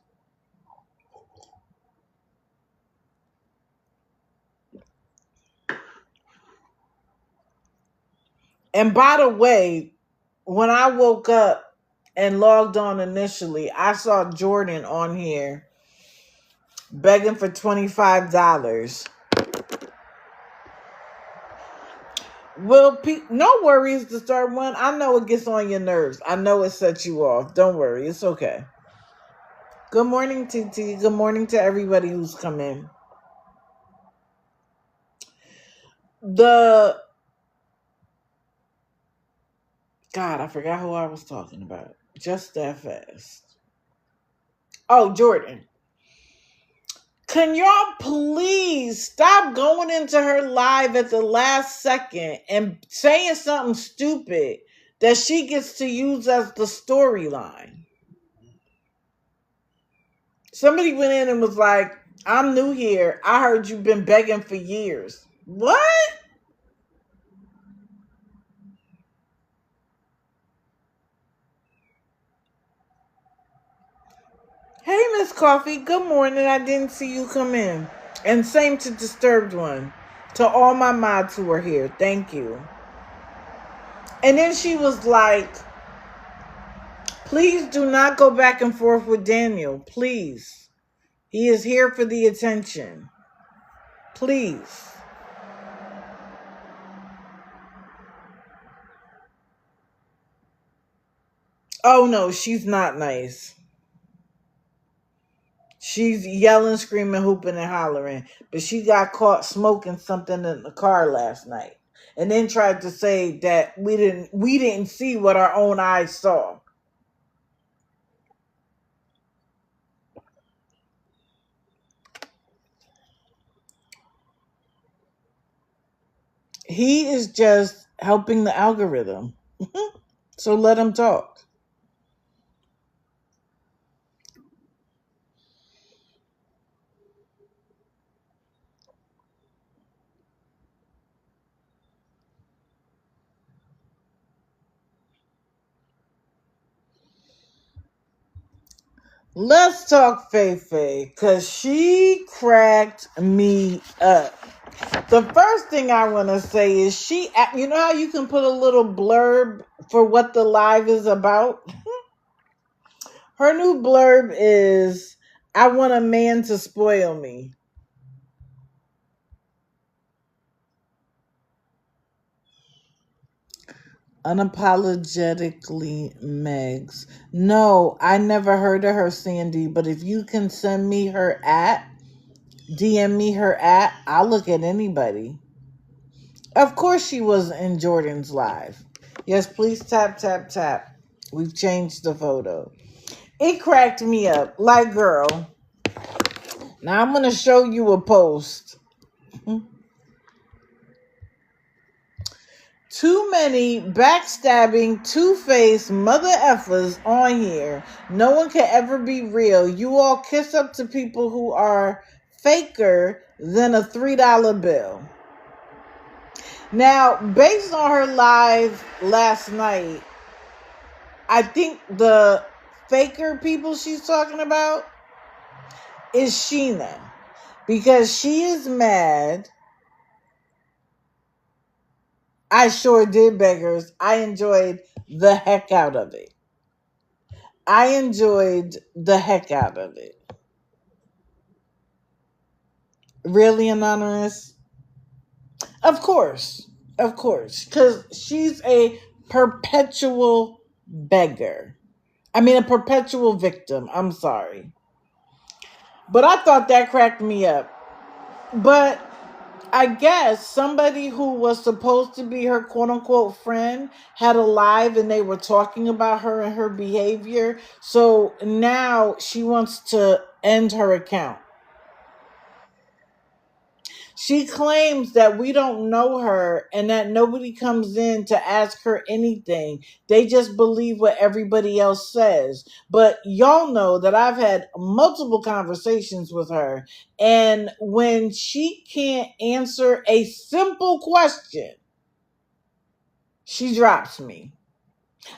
And by the way, when I woke up and logged on initially, I saw Jordan on here begging for $25. Well, no worries, the third one. I know it gets on your nerves. I know it sets you off. Don't worry. It's okay. Good morning, TT. Good morning to everybody who's come in. God, I forgot who I was talking about. Just that fast. Oh, Jordan. Can y'all please stop going into her live at the last second and saying something stupid that she gets to use as the storyline? Somebody went in and was like, I'm new here. I heard you've been begging for years. What? Hey, Miss Coffee. Good morning. I didn't see you come in. And same to Disturbed One. To all my mods who are here. Thank you. And then she was like, please do not go back and forth with Daniel. Please. He is here for the attention. Please. Oh no, she's not nice. She's yelling, screaming, hooping, and hollering. But she got caught smoking something in the car last night. And then tried to say that we didn't see what our own eyes saw. He is just helping the algorithm. So let him talk. Let's talk Fei Fei, because she cracked me up. The first thing I want to say is you know how you can put a little blurb for what the live is about? Her new blurb is, I want a man to spoil me. Unapologetically Megs. No, I never heard of her, Sandy, but if you can send me her DM me her I'll look at anybody. Of course she was in Jordan's live. Yes, please tap, tap, tap. We've changed the photo. It cracked me up. Like, girl. Now I'm going to show you a post. Too many backstabbing, two-faced mother effers on here. No one can ever be real. You all kiss up to people who are faker than a $3 bill. Now, based on her live last night, I think the faker people she's talking about is Sheena. Because she is mad. I sure did, Beggars. I enjoyed the heck out of it. I enjoyed the heck out of it. Really, Anonymous? Of course. Of course. Because she's a perpetual beggar. I mean, a perpetual victim. I'm sorry. But I thought that cracked me up. But I guess somebody who was supposed to be her quote unquote friend had a live and they were talking about her and her behavior. So now she wants to end her account. She claims that we don't know her and that nobody comes in to ask her anything. They just believe what everybody else says. But y'all know that I've had multiple conversations with her. And when she can't answer a simple question, she drops me.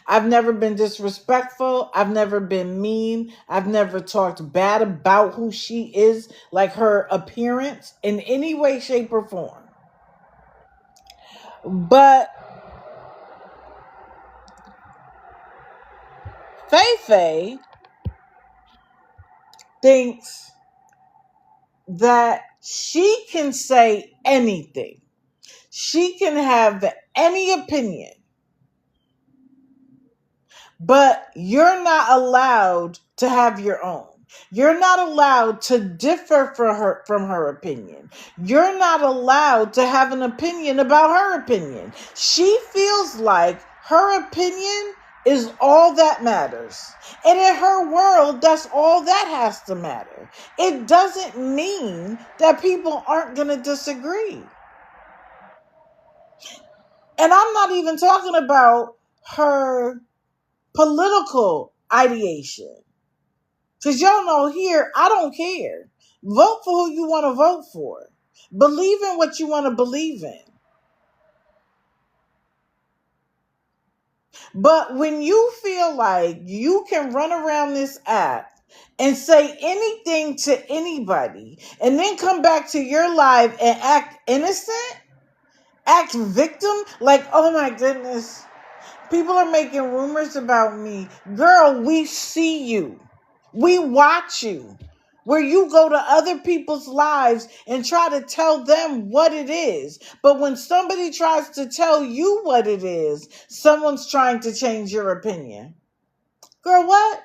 I've never been disrespectful. I've never been mean. I've never talked bad about who she is, like her appearance, in any way, shape, or form. But Fei Fei thinks that she can say anything. She can have any opinion. But you're not allowed to have your own. You're not allowed to differ from her opinion. You're not allowed to have an opinion about her opinion. She feels like her opinion is all that matters. And in her world, that's all that has to matter. It doesn't mean that people aren't going to disagree. And I'm not even talking about her political ideation. Because y'all know here, I don't care. Vote for who you want to vote for. Believe in what you want to believe in. But when you feel like you can run around this app and say anything to anybody and then come back to your life and act innocent, act victim, like, oh my goodness, people are making rumors about me. Girl, we see you. We watch you. Where you go to other people's lives and try to tell them what it is. But when somebody tries to tell you what it is, someone's trying to change your opinion. Girl, what?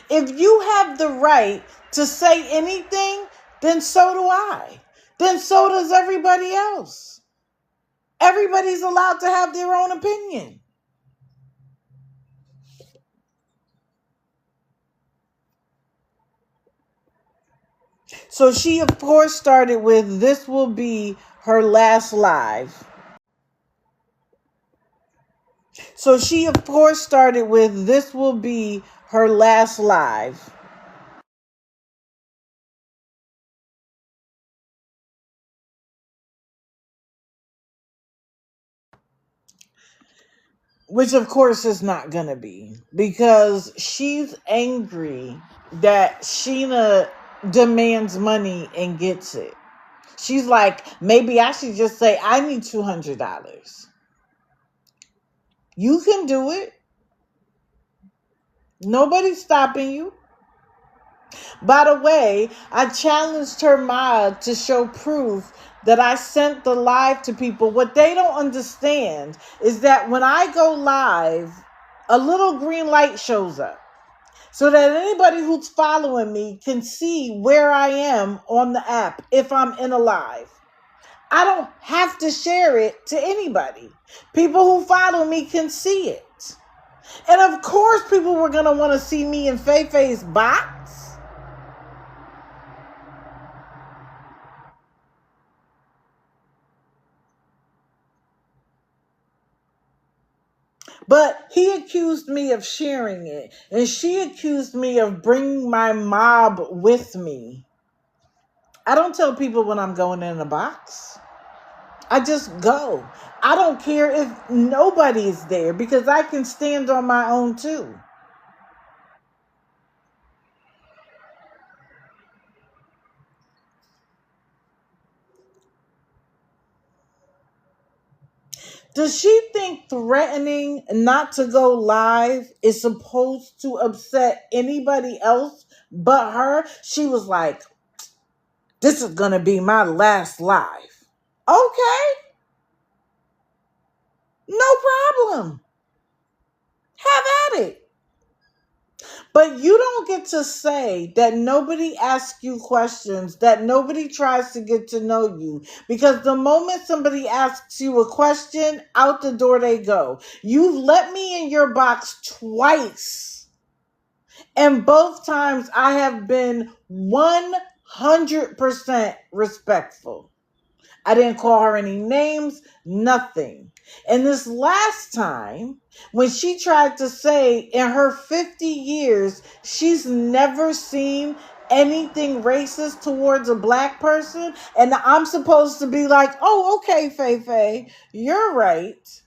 If you have the right to say anything, then so do I. Then so does everybody else. Everybody's allowed to have their own opinion. So she, of course, started with, "This will be her last live." So she, of course, started with, "This will be her last live." Which, of course, is not going to be, because she's angry that Sheena demands money and gets it. She's like, maybe I should just say, "I need $200. You can do it. Nobody's stopping you. By the way, I challenged her mod to show proof that I sent the live to people. What they don't understand is that when I go live, a little green light shows up so that anybody who's following me can see where I am on the app if I'm in a live. I don't have to share it to anybody. People who follow me can see it. And of course, people were going to want to see me in Feifei's box. But he accused me of sharing it. And she accused me of bringing my mob with me. I don't tell people when I'm going in a box. I just go. I don't care if nobody's there, because I can stand on my own too. Does she think threatening not to go live is supposed to upset anybody else but her? She was like, "This is going to be my last live." Okay, no problem. Have at it. But you don't get to say that nobody asks you questions, that nobody tries to get to know you. Because the moment somebody asks you a question, out the door they go. You've let me in your box twice. And both times I have been 100% respectful. I didn't call her any names, nothing. And this last time, when she tried to say in her 50 years, she's never seen anything racist towards a black person, and I'm supposed to be like, "Oh, okay, Feifei, you're right."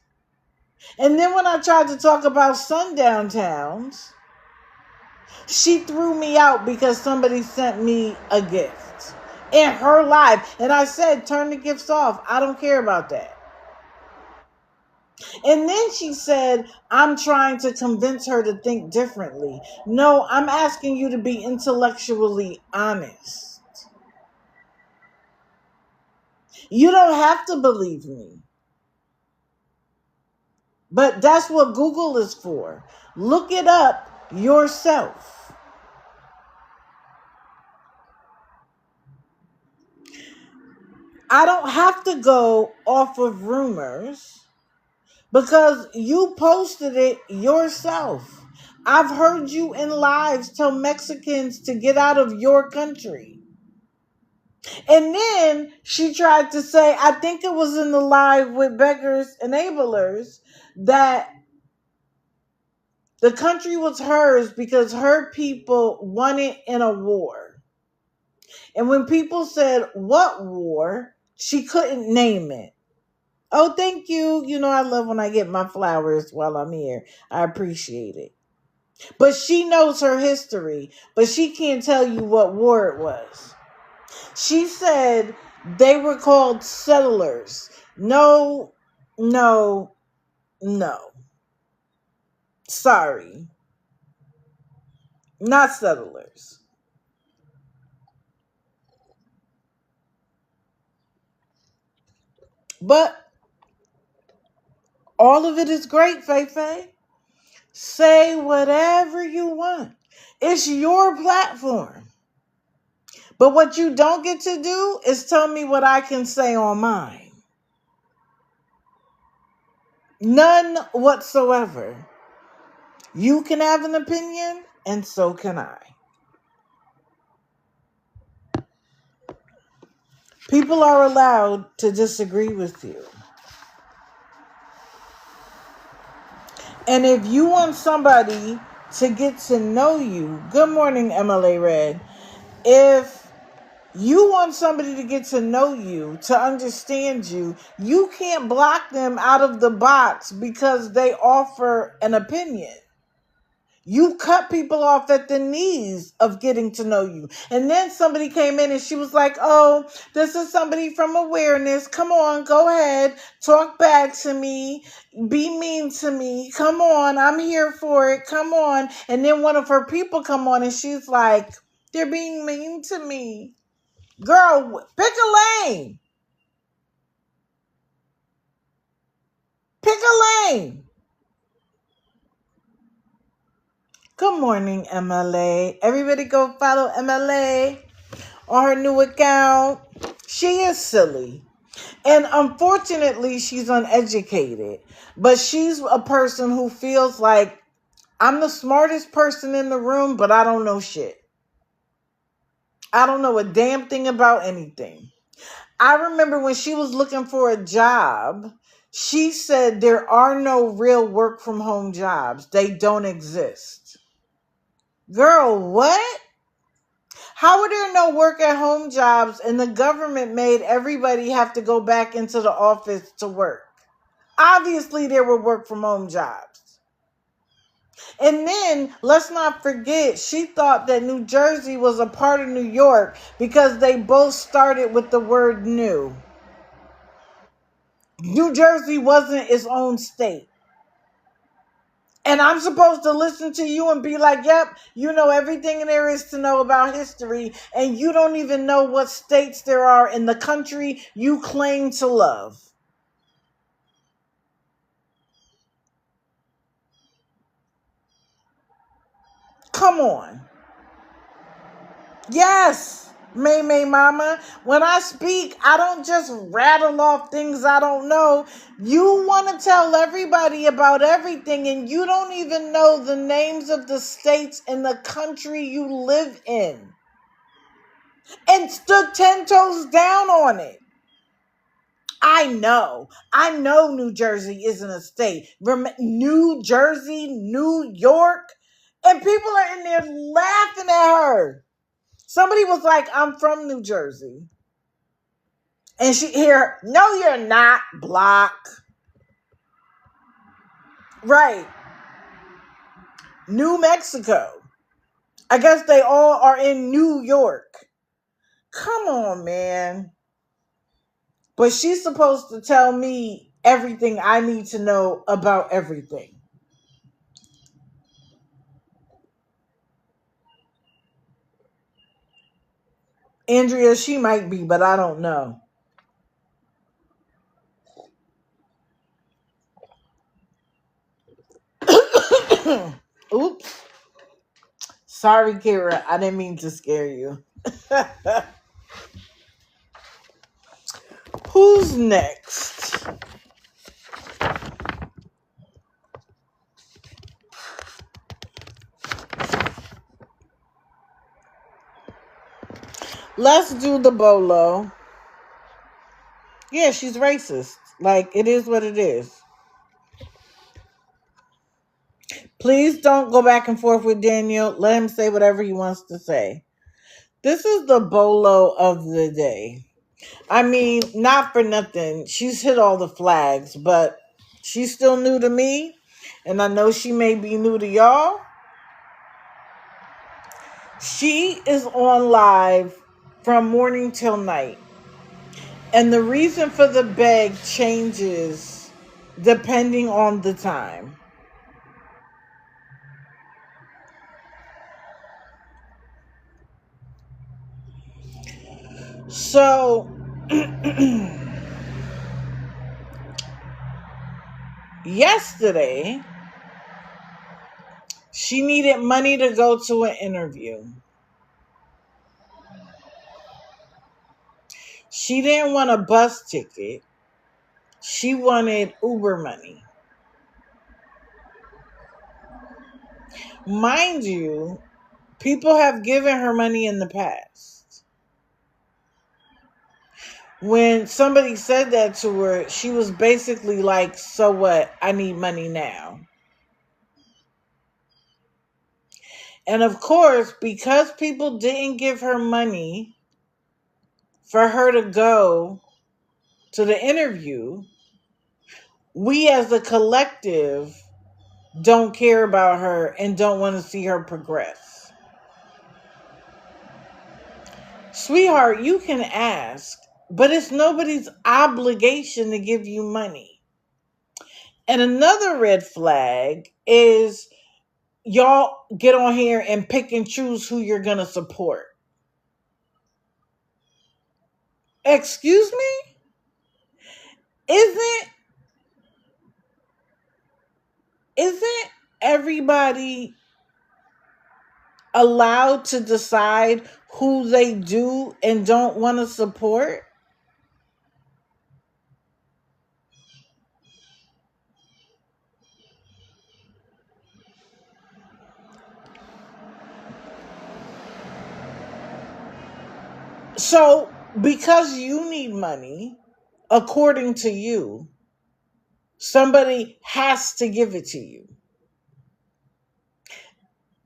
And then when I tried to talk about sundown towns, she threw me out because somebody sent me a gift in her life. And I said, "Turn the gifts off. I don't care about that." And then she said, "I'm trying to convince her to think differently." No, I'm asking you to be intellectually honest. You don't have to believe me. But that's what Google is for. Look it up yourself. I don't have to go off of rumors, because you posted it yourself. I've heard you in lives tell Mexicans to get out of your country. And then she tried to say, I think it was in the live with Beggars Enablers, that the country was hers because her people won it in a war. And when people said, "What war?" she couldn't name it. Oh, thank you. You know, I love when I get my flowers while I'm here. I appreciate it. But she knows her history, but she can't tell you what war it was. She said they were called settlers. No, no, no. Sorry. Not settlers. But All of it is great, Faye. Say whatever you want. It's your platform. But what you don't get to do is tell me what I can say on mine. None whatsoever. You can have an opinion, and so can I. People are allowed to disagree with you. And if you want somebody to get to know you, good morning, MLA Red. If you want somebody to get to know you, to understand you, you can't block them out of the box because they offer an opinion. You cut people off at the knees of getting to know you. And then somebody came in and she was like, oh, this is somebody from awareness. Come on, go ahead. Talk back to me. Be mean to me. Come on, I'm here for it. Come on. And then one of her people come on and she's like, they're being mean to me. Girl, pick a lane. Pick a lane. Good morning, MLA. Everybody go follow MLA on her new account. She is silly. And unfortunately, she's uneducated. But she's a person who feels like, I'm the smartest person in the room, but I don't know shit. I don't know a damn thing about anything. I remember when she was looking for a job, she said there are no real work from home jobs. They don't exist. Girl, what? How are there no work at home jobs and the government made everybody have to go back into the office to work? Obviously, there were work from home jobs. And then, let's not forget, she thought that New Jersey was a part of New York because they both started with the word new. New Jersey wasn't its own state. And I'm supposed to listen to you and be like, yep, you know everything there is to know about history, and you don't even know what states there are in the country you claim to love. Come on. Yes, May Mama. When I speak, I don't just rattle off things I don't know. You want to tell everybody about everything, and you don't even know the names of the states in the country you live in. And stood 10 toes down on it. I know New Jersey isn't a state. New Jersey, New York, and people are in there laughing at her. Somebody was like, I'm from New Jersey. And she hear, no, you're not, block. Right. New Mexico. I guess they all are in New York. Come on, man. But she's supposed to tell me everything I need to know about everything. Andrea, she might be, but I don't know. Oops. Sorry, Kira. I didn't mean to scare you. Who's next? Let's do the bolo. Yeah, she's racist. Like, it is what it is. Please don't go back and forth with Daniel. Let him say whatever he wants to say. This is the bolo of the day. I mean, not for nothing. She's hit all the flags, but she's still new to me. And I know she may be new to y'all. She is on live from morning till night. And the reason for the beg changes depending on the time. So, Yesterday, she needed money to go to an interview. She didn't want a bus ticket. She wanted Uber money. Mind you, people have given her money in the past. When somebody said that to her, she was basically like, so what? I need money now. And of course, because people didn't give her money for her to go to the interview, we as a collective don't care about her and don't want to see her progress. Sweetheart, you can ask, but it's nobody's obligation to give you money. And another red flag is y'all get on here and pick and choose who you're going to support. Excuse me? Isn't everybody allowed to decide who they do and don't want to support? So, because you need money, according to you, somebody has to give it to you.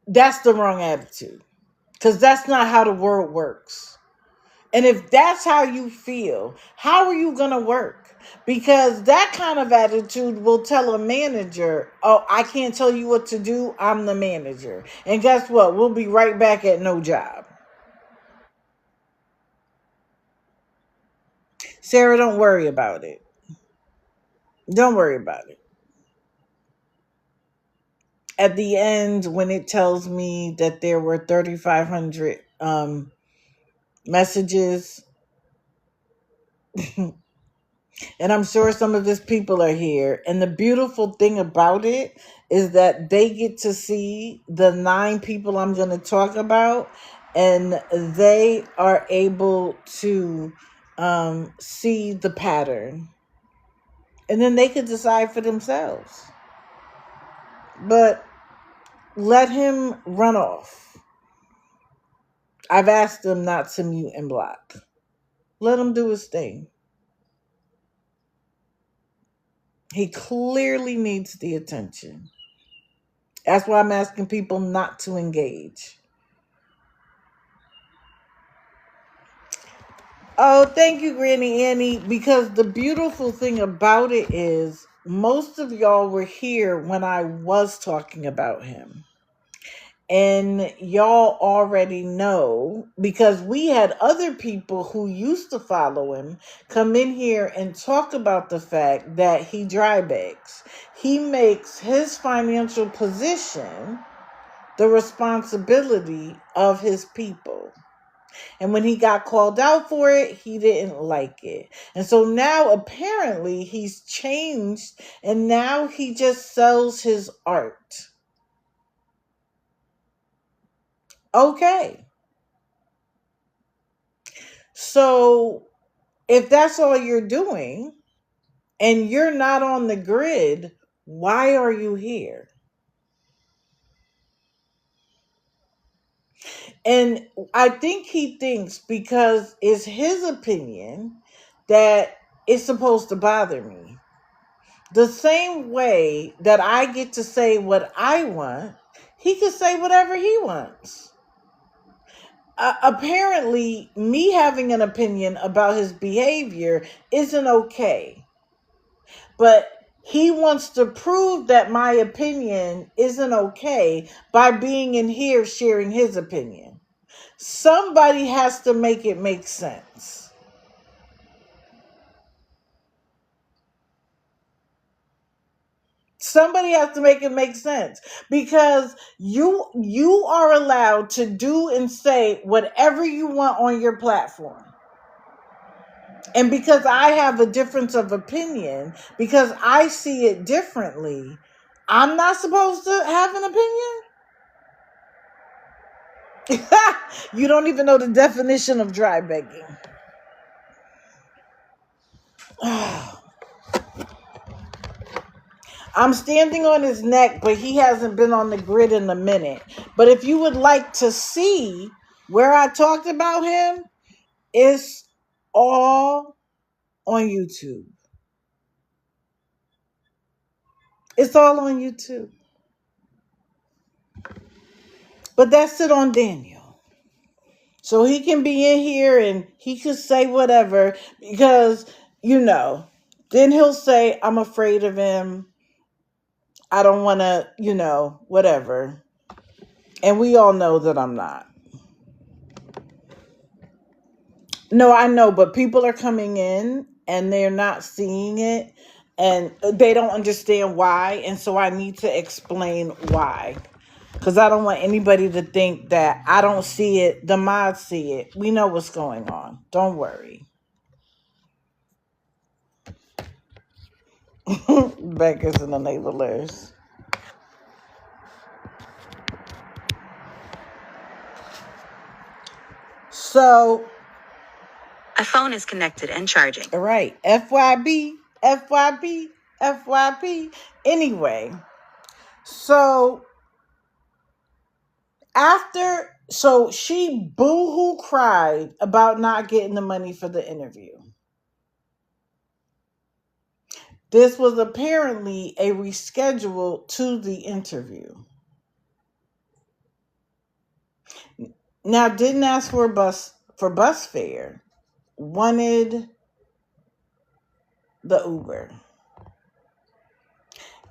That's the wrong attitude. Because that's not how the world works. And if that's how you feel, how are you going to work? Because that kind of attitude will tell a manager, oh, I can't tell you what to do. I'm the manager. And guess what? We'll be right back at no job. Sarah, don't worry about it. Don't worry about it. At the end, when it tells me that there were 3,500 messages, and I'm sure some of his people are here. And the beautiful thing about it is that they get to see the 9 people I'm going to talk about, and they are able to see the pattern. And then they could decide for themselves. But let him run off. I've asked him not to mute and block. Let him do his thing. He clearly needs the attention. That's why I'm asking people not to engage. Oh, thank you, Granny Annie, because the beautiful thing about it is most of y'all were here when I was talking about him. And y'all already know, because we had other people who used to follow him come in here and talk about the fact that he dry begs. He makes his financial position the responsibility of his people. And when he got called out for it, he didn't like it. And so now apparently he's changed, and now he just sells his art. Okay. So if that's all you're doing and you're not on the grid, why are you here? And I think he thinks because it's his opinion that it's supposed to bother me. The same way that I get to say what I want, he can say whatever he wants. Apparently, me having an opinion about his behavior isn't okay. But he wants to prove that my opinion isn't okay by being in here sharing his opinion. Somebody has to make it make sense. Somebody has to make it make sense, because you are allowed to do and say whatever you want on your platform. And because I have a difference of opinion, because I see it differently, I'm not supposed to have an opinion? You don't even know the definition of dry begging. I'm standing on his neck, but he hasn't been on the grid in a minute. But if you would like to see where I talked about him, it's all on YouTube. It's all on YouTube. But that's it on Daniel. So he can be in here and he could say whatever because, then he'll say, I'm afraid of him. I don't want to, whatever. And we all know that I'm not. No, I know, but people are coming in and they're not seeing it and they don't understand why. And so I need to explain why. Because I don't want anybody to think that I don't see it. The mods see it. We know what's going on. Don't worry. Beggars and enablers. So, a phone is connected and charging. All right. FYB, FYB, FYB. Anyway, so she boo-hoo cried about not getting the money for the interview. This was apparently a reschedule to the interview. Now, didn't ask for bus fare. Wanted the Uber.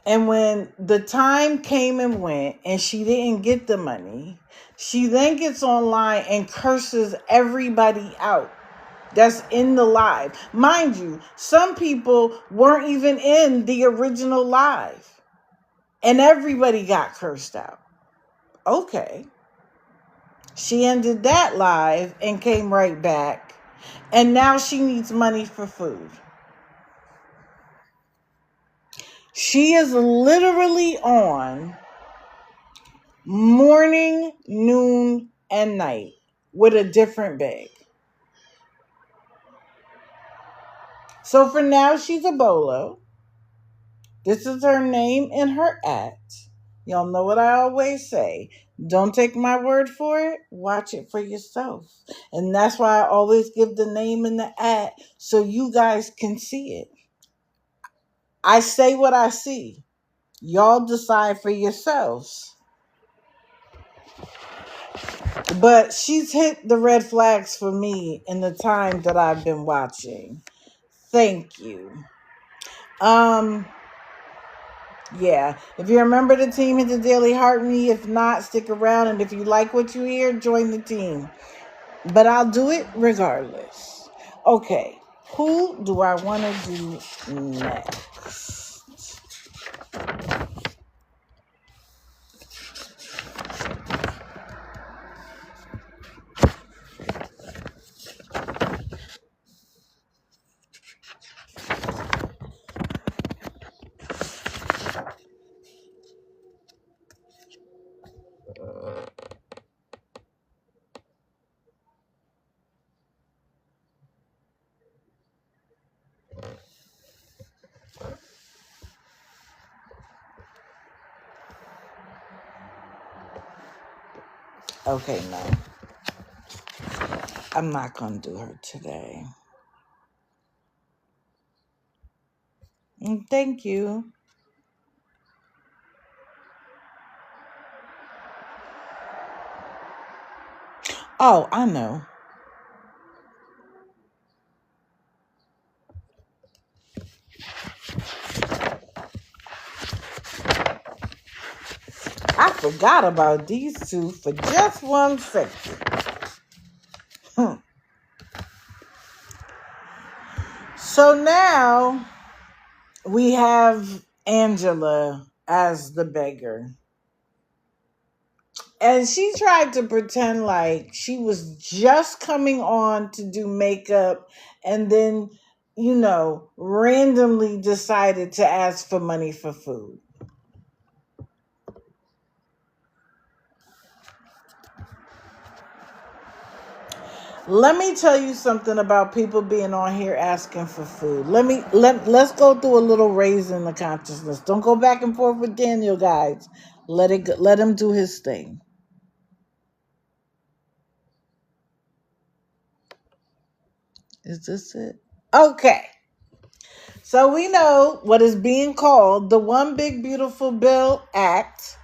And when the time came and went and she didn't get the money, she then gets online and curses everybody out that's in the live. Mind you, some people weren't even in the original live. And everybody got cursed out. Okay. She ended that live and came right back. And now she needs money for food. She is literally on morning, noon, and night with a different bag. So for now, she's a bolo. This is her name and her at. Y'all know what I always say. Don't take my word for it. Watch it for yourself. And that's why I always give the name and the at so you guys can see it. I say what I see. Y'all decide for yourselves. But she's hit the red flags for me in the time that I've been watching. Thank you. Yeah. If you're a member of the team, hit the daily heart me. If not, stick around. And if you like what you hear, join the team. But I'll do it regardless. Okay. Who do I want to do next? Okay, no. I'm not going to do her today. Thank you. Oh, I know. I forgot about these two for just 1 second. So now we have Angela as the beggar. And she tried to pretend like she was just coming on to do makeup and then, randomly decided to ask for money for food. Let me tell you something about people being on here asking for food. Let's go through a little raise in the consciousness. Don't go back and forth with Daniel, guys. Let him do his thing. Is this it? Okay. So we know what is being called the One Big Beautiful Bill Act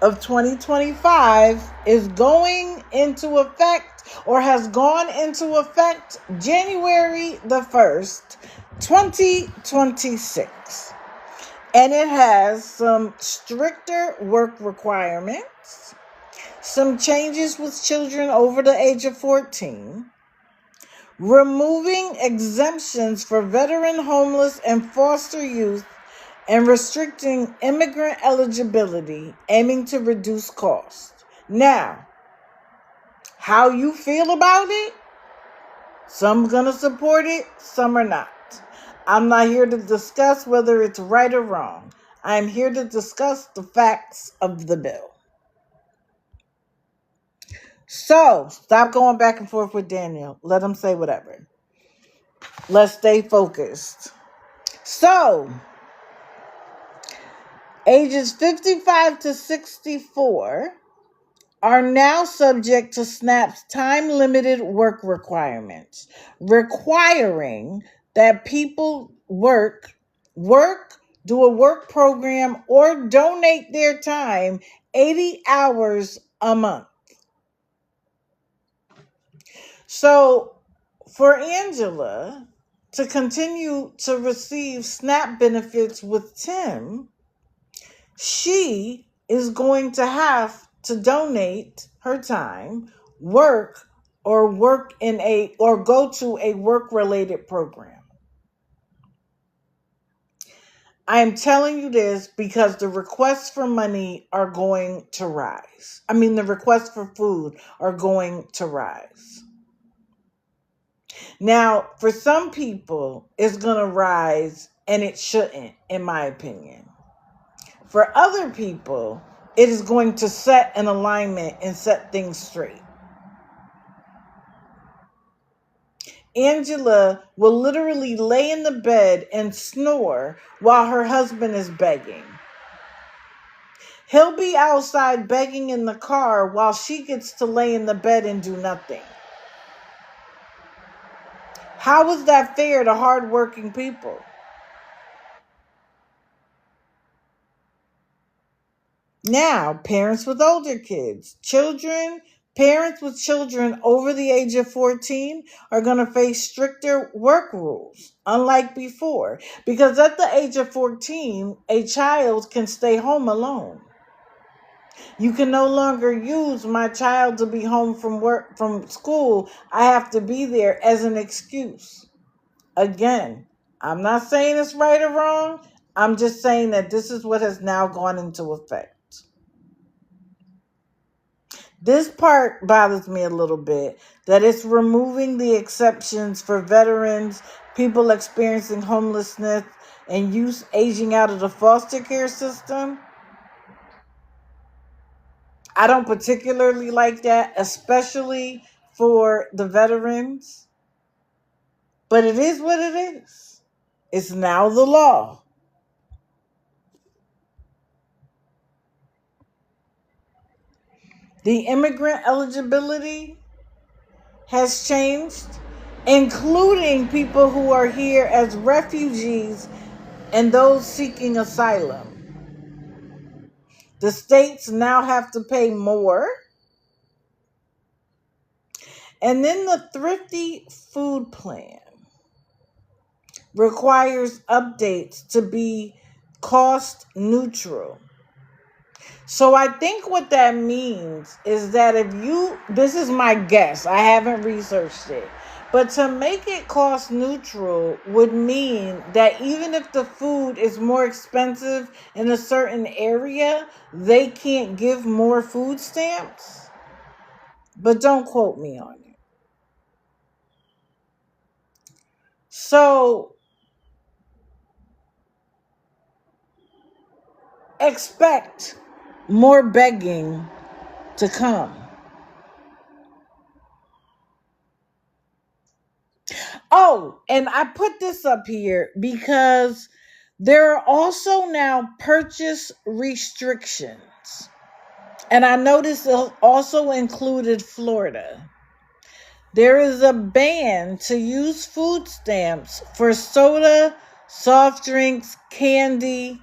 of 2025 is going into effect, or has gone into effect, January the 1st, 2026. And it has some stricter work requirements, some changes with children over the age of 14, removing exemptions for veteran, homeless, and foster youth, and restricting immigrant eligibility, aiming to reduce costs. Now, how you feel about it? Some gonna support it, some are not. I'm not here to discuss whether it's right or wrong. I'm here to discuss the facts of the bill. So, stop going back and forth with Daniel. Let him say whatever. Let's stay focused. So, ages 55 to 64 are now subject to SNAP's time-limited work requirements, requiring that people work, do a work program, or donate their time 80 hours a month. So for Angela to continue to receive SNAP benefits with Tim, she is going to have to donate her time, work, or go to a work-related program. I'm telling you this because the requests for money are going to rise. The requests for food are going to rise. Now, for some people, it's going to rise, and it shouldn't, in my opinion. For other people, it is going to set an alignment and set things straight. Angela will literally lay in the bed and snore while her husband is begging. He'll be outside begging in the car while she gets to lay in the bed and do nothing. How is that fair to hardworking people? Now, parents with older kids, parents with children over the age of 14 are going to face stricter work rules, unlike before, because at the age of 14, a child can stay home alone. You can no longer use my child to be home from school. I have to be there as an excuse. Again, I'm not saying it's right or wrong. I'm just saying that this is what has now gone into effect. This part bothers me a little bit, that it's removing the exceptions for veterans, people experiencing homelessness, and youth aging out of the foster care system. I don't particularly like that, especially for the veterans. But it is what it is. It's now the law. The immigrant eligibility has changed, including people who are here as refugees and those seeking asylum. The states now have to pay more. And then the Thrifty Food Plan requires updates to be cost neutral. So I think what that means is that this is my guess, I haven't researched it, But to make it cost neutral would mean that even if the food is more expensive in a certain area, they can't give more food stamps. But don't quote me on it. So expect more begging to come. Oh, and I put this up here because there are also now purchase restrictions. And I noticed it also included Florida. There is a ban to use food stamps for soda, soft drinks, candy,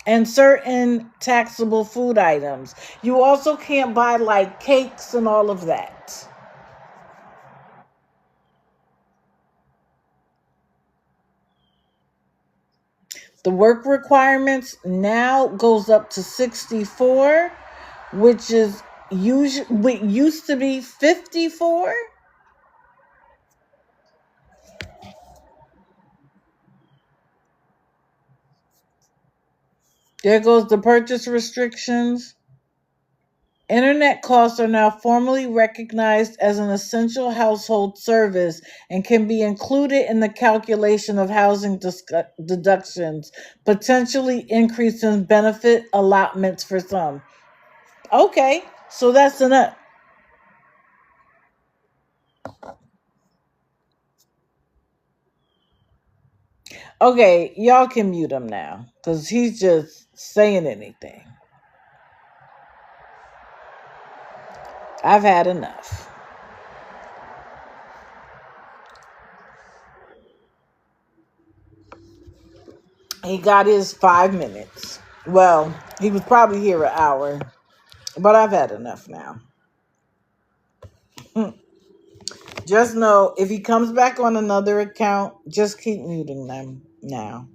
and certain taxable food items. You also can't buy like cakes and all of that. The work requirements now goes up to 64, which is usually what used to be 54. There goes the purchase restrictions. Internet costs are now formally recognized as an essential household service and can be included in the calculation of housing deductions, potentially increasing benefit allotments for some. Okay, so that's enough. Okay, y'all can mute him now because he's just saying anything. I've had enough. He got his 5 minutes. Well, he was probably here an hour, but I've had enough now. Just know if he comes back on another account, just keep muting them now.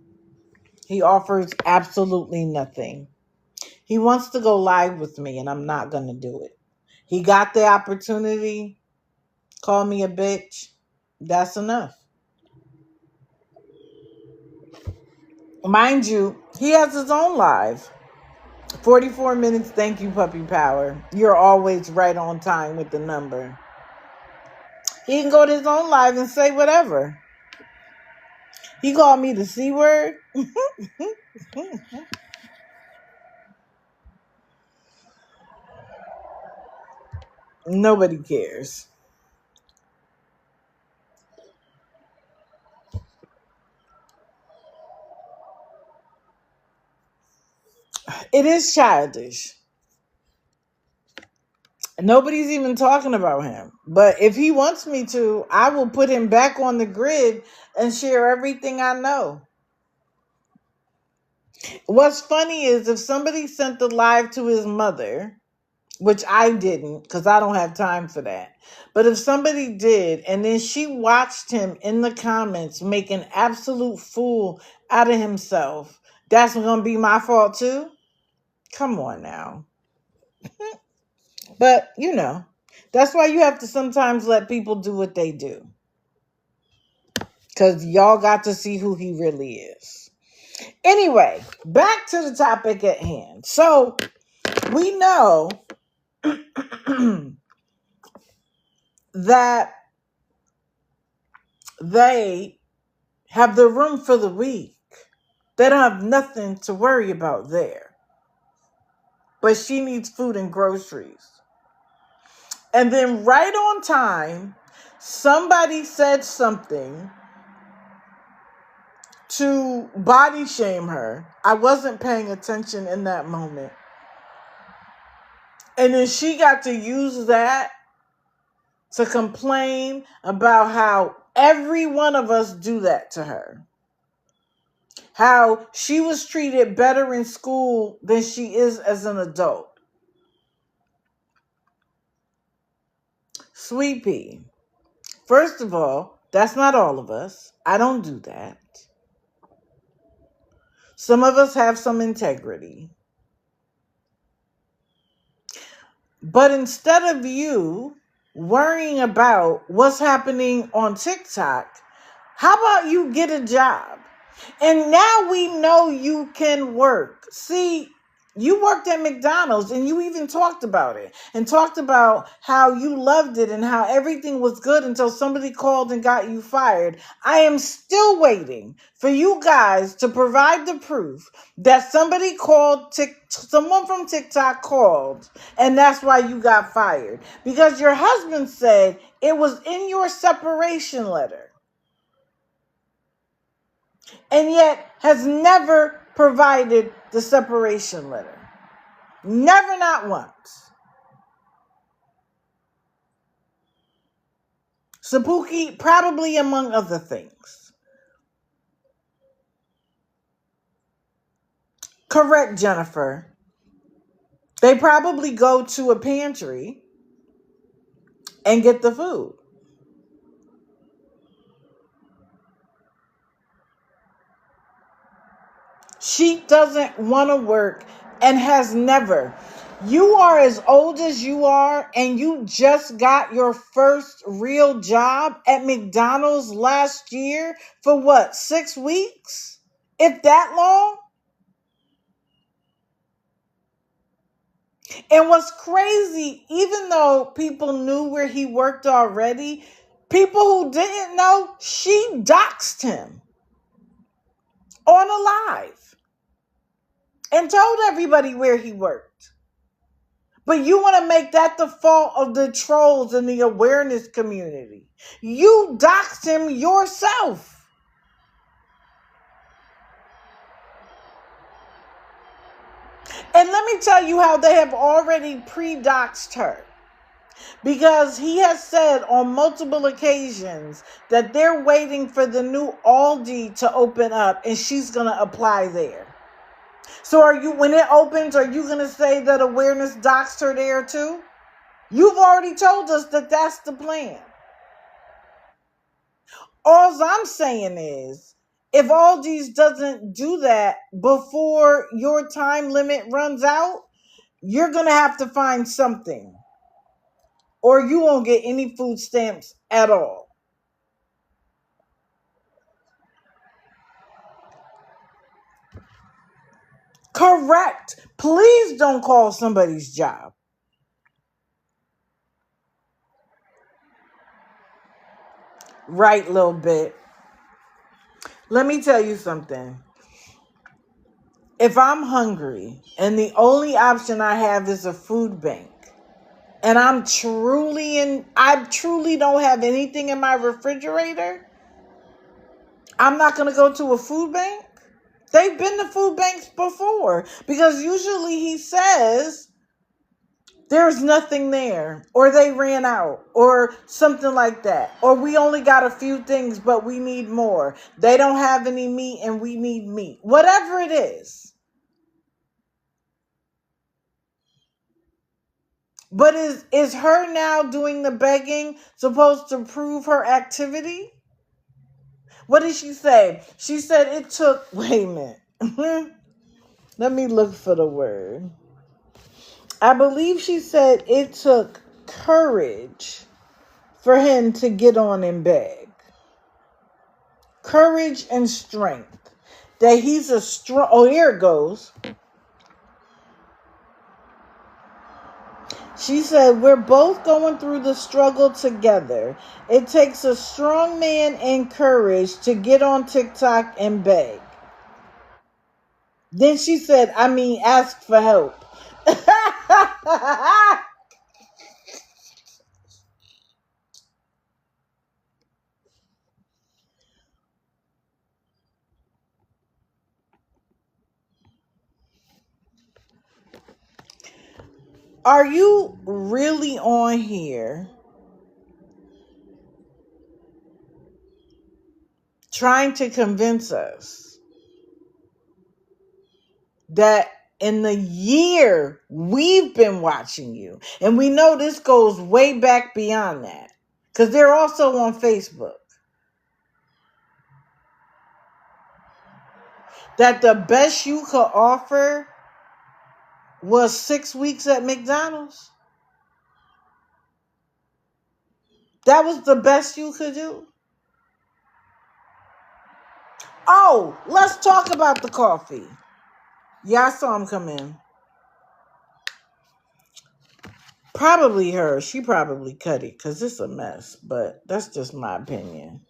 He offers absolutely nothing. He wants to go live with me, and I'm not going to do it. He got the opportunity, call me a bitch. That's enough. Mind you, he has his own live. 44 minutes. Thank you, Puppy Power. You're always right on time with the number. He can go to his own live and say whatever. He called me the C word. Nobody cares. It is childish. Nobody's even talking about him. But if he wants me to, I will put him back on the grid and share everything I know. What's funny is if somebody sent the live to his mother, which I didn't because I don't have time for that. But if somebody did, and then she watched him in the comments make an absolute fool out of himself, that's going to be my fault too? Come on now. But, that's why you have to sometimes let people do what they do. Because y'all got to see who he really is. Anyway, back to the topic at hand. So, we know that they have the room for the week. They don't have nothing to worry about there. But she needs food and groceries. And then right on time, somebody said something to body shame her. I wasn't paying attention in that moment. And then she got to use that to complain about how every one of us do that to her. How she was treated better in school than she is as an adult. Sweet pea. First of all, that's not all of us. I don't do that. Some of us have some integrity. But instead of you worrying about what's happening on TikTok, how about you get a job? And now we know you can work. See, you worked at McDonald's and you even talked about it and talked about how you loved it and how everything was good until somebody called and got you fired. I am still waiting for you guys to provide the proof that somebody called, someone from TikTok called, and that's why you got fired. Because your husband said it was in your separation letter. And yet has never provided the separation letter. Never, not once. Sapuki, probably among other things. Correct, Jennifer. They probably go to a pantry and get the food. She doesn't want to work and has never. You are as old as you are, and you just got your first real job at McDonald's last year for what, 6 weeks? If that long? And what's crazy, even though people knew where he worked already, people who didn't know, she doxed him on a live and told everybody where he worked. But you want to make that the fault of the trolls in the awareness community. You doxed him yourself. And let me tell you how they have already pre-doxed her. Because he has said on multiple occasions that they're waiting for the new Aldi to open up and she's going to apply there. So when it opens, are you going to say that awareness doxed her there too? You've already told us that that's the plan. All I'm saying is, if Aldi's doesn't do that before your time limit runs out, you're going to have to find something. Or you won't get any food stamps at all. Correct. Please don't call somebody's job. Right, little bit. Let me tell you something. If I'm hungry and the only option I have is a food bank, and I truly don't have anything in my refrigerator, I'm not going to go to a food bank. They've been to food banks before because usually he says there's nothing there, or they ran out, or something like that. Or we only got a few things, but we need more. They don't have any meat and we need meat. Whatever it is. But is her now doing the begging supposed to prove her activity? What did she say? She said it took, wait a minute. Let me look for the word. I believe she said it took courage for him to get on and beg. Courage and strength. That he's a strong... Oh, here it goes. She said, we're both going through the struggle together. It takes a strong man and courage to get on TikTok and beg. Then she said, ask for help. Are you really on here trying to convince us that in the year we've been watching you, and we know this goes way back beyond that, because they're also on Facebook, that the best you could offer was 6 weeks at McDonald's? That was the best you could do? Oh, let's talk about the coffee. Yeah, I saw him come in. Probably her. She probably cut it because it's a mess, but that's just my opinion.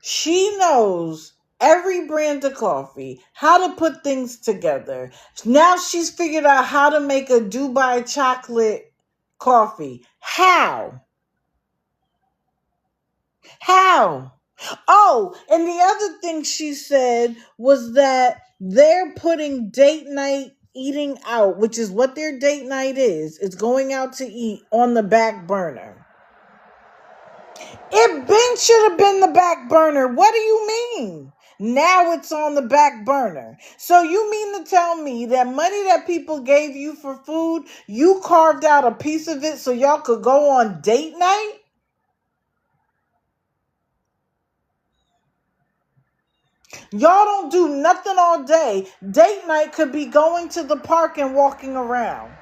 She knows every brand of coffee, how to put things together. Now she's figured out how to make a Dubai chocolate coffee. How? How? Oh, and the other thing she said was that they're putting date night eating out, which is what their date night is. It's going out to eat on the back burner. It been should have been the back burner. What do you mean? Now it's on the back burner. So you mean to tell me that money that people gave you for food, you carved out a piece of it so y'all could go on date night? Y'all don't do nothing all day. Date night could be going to the park and walking around.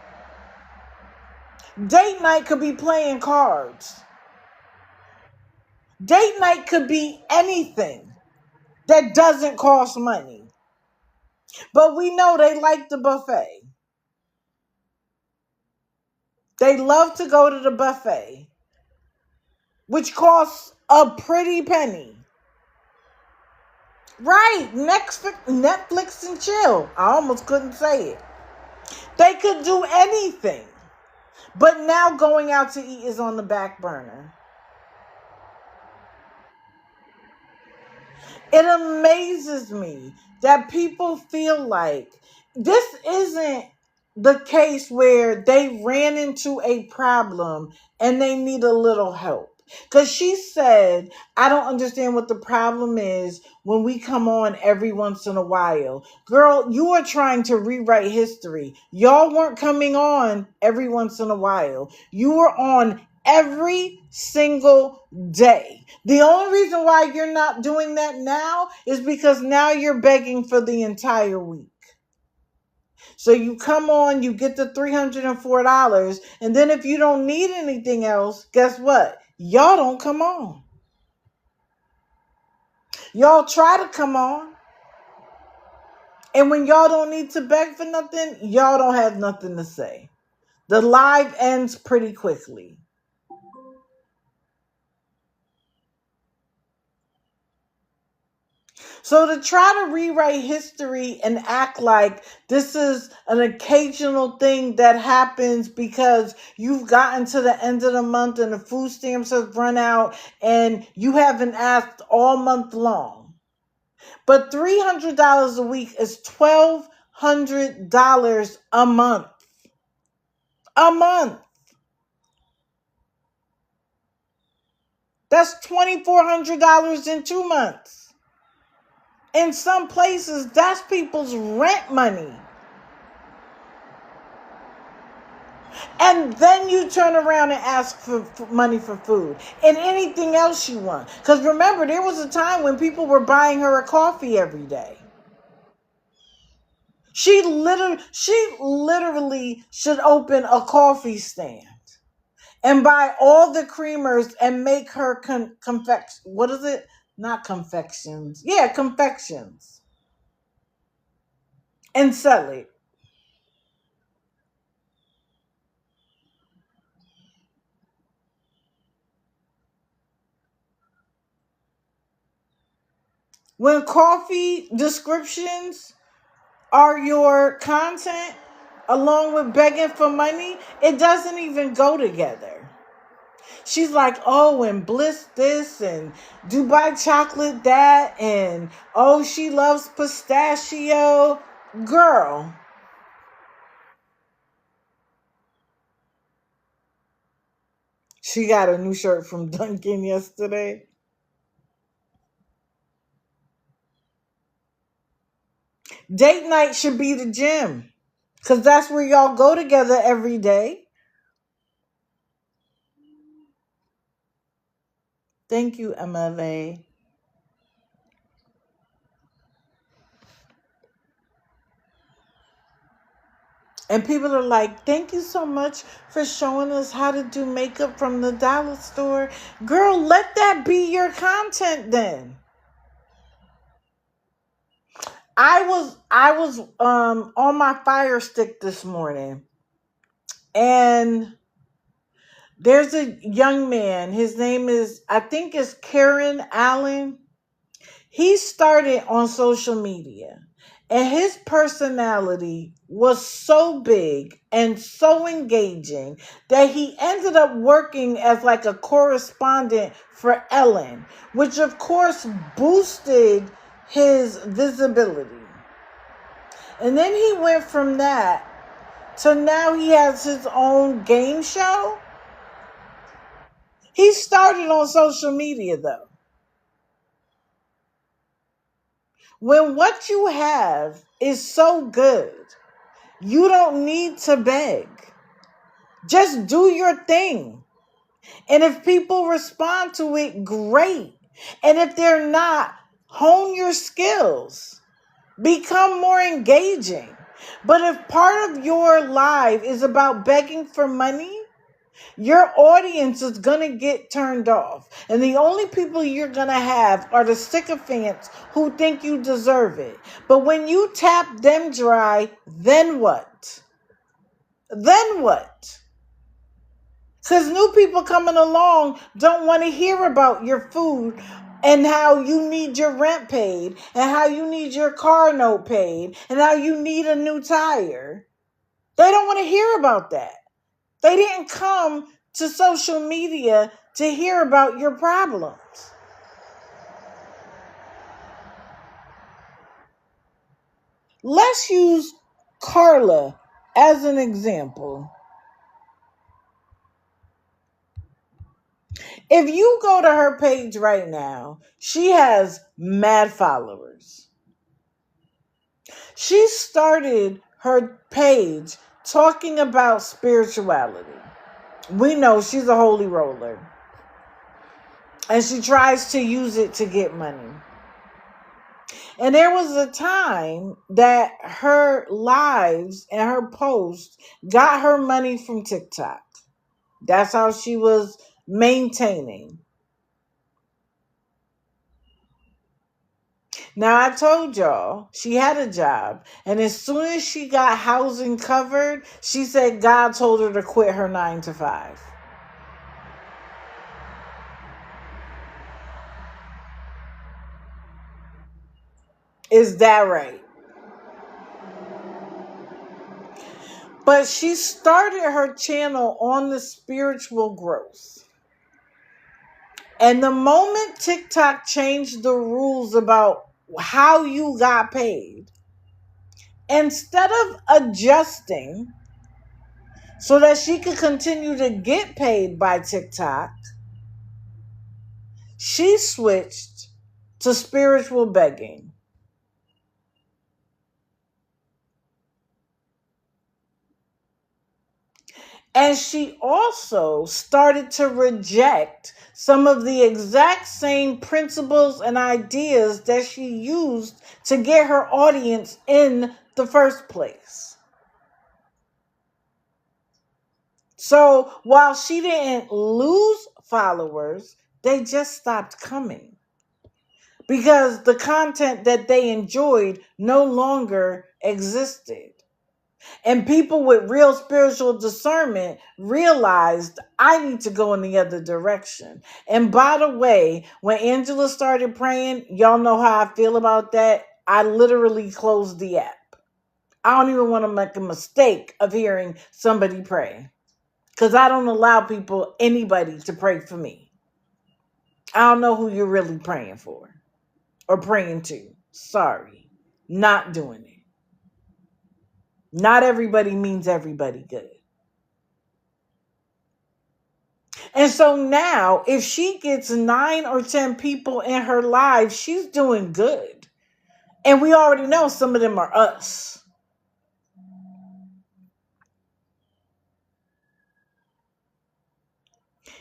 Date night could be playing cards. Date night could be anything that doesn't cost money. But we know they like the buffet. They love to go to the buffet, which costs a pretty penny. Right, Netflix and chill. I almost couldn't say it. They could do anything. But now going out to eat is on the back burner. It amazes me that people feel like this isn't the case where they ran into a problem and they need a little help. Because she said, I don't understand what the problem is when we come on every once in a while. Girl, you are trying to rewrite history. Y'all weren't coming on every once in a while. You were on every single day. The only reason why you're not doing that now is because now you're begging for the entire week. So you come on, you get the $304, and then if you don't need anything else, guess what? Y'all don't come on. Y'all try to come on, and when y'all don't need to beg for nothing, y'all don't have nothing to say. The live ends pretty quickly. So to try to rewrite history and act like this is an occasional thing that happens because you've gotten to the end of the month and the food stamps have run out and you haven't asked all month long. But $300 a week is $1,200 a month. A month. That's $2,400 in 2 months. In some places, that's people's rent money. And then you turn around and ask for money for food and anything else you want. Because remember, there was a time when people were buying her a coffee every day. She literally should open a coffee stand and buy all the creamers and make her confection. What is it? Not confections. Yeah, confections. And sell it. When coffee descriptions are your content along with begging for money, it doesn't even go together. She's like, oh, and Bliss this and Dubai chocolate that, and oh, she loves pistachio. Girl, she got a new shirt from Dunkin' yesterday. Date night should be the gym because that's where y'all go together every day. Thank you, MLA. And people are like, thank you so much for showing us how to do makeup from the dollar store. Girl, let that be your content then. I was on my Fire Stick this morning, and there's a young man. His name is, I think it's Karen Allen. He started on social media, and his personality was so big and so engaging that he ended up working as like a correspondent for Ellen, which of course boosted his visibility. And then he went from that to now he has his own game show. He started on social media though. When what you have is so good, you don't need to beg. Just do your thing. And if people respond to it, great. And if they're not, hone your skills. Become more engaging. But if part of your life is about begging for money, your audience is going to get turned off. And the only people you're going to have are the sycophants who think you deserve it. But when you tap them dry, then what? Then what? Because new people coming along don't want to hear about your food and how you need your rent paid and how you need your car note paid and how you need a new tire. They don't want to hear about that. They didn't come to social media to hear about your problems. Let's use Carla as an example. If you go to her page right now, she has mad followers. She started her page talking about spirituality. We know she's a holy roller. And she tries to use it to get money. And there was a time that her lives and her posts got her money from TikTok. That's how she was maintaining. Now, I told y'all she had a job, and as soon as she got housing covered, she said God told her to quit her 9-to-5. Is that right? But she started her channel on the spiritual growth. And the moment TikTok changed the rules about how you got paid, instead of adjusting so that she could continue to get paid by TikTok, she switched to spiritual begging. And she also started to reject some of the exact same principles and ideas that she used to get her audience in the first place. So while she didn't lose followers, they just stopped coming because the content that they enjoyed no longer existed. And people with real spiritual discernment realized I need to go in the other direction. And by the way, when Angela started praying, y'all know how I feel about that. I literally closed the app. I don't even want to make a mistake of hearing somebody pray, because I don't allow anybody to pray for me. I don't know who you're really praying for or praying to. Sorry, not doing it. Not everybody means everybody good. And so now, if she gets 9 or 10 people in her live, she's doing good. And we already know some of them are us.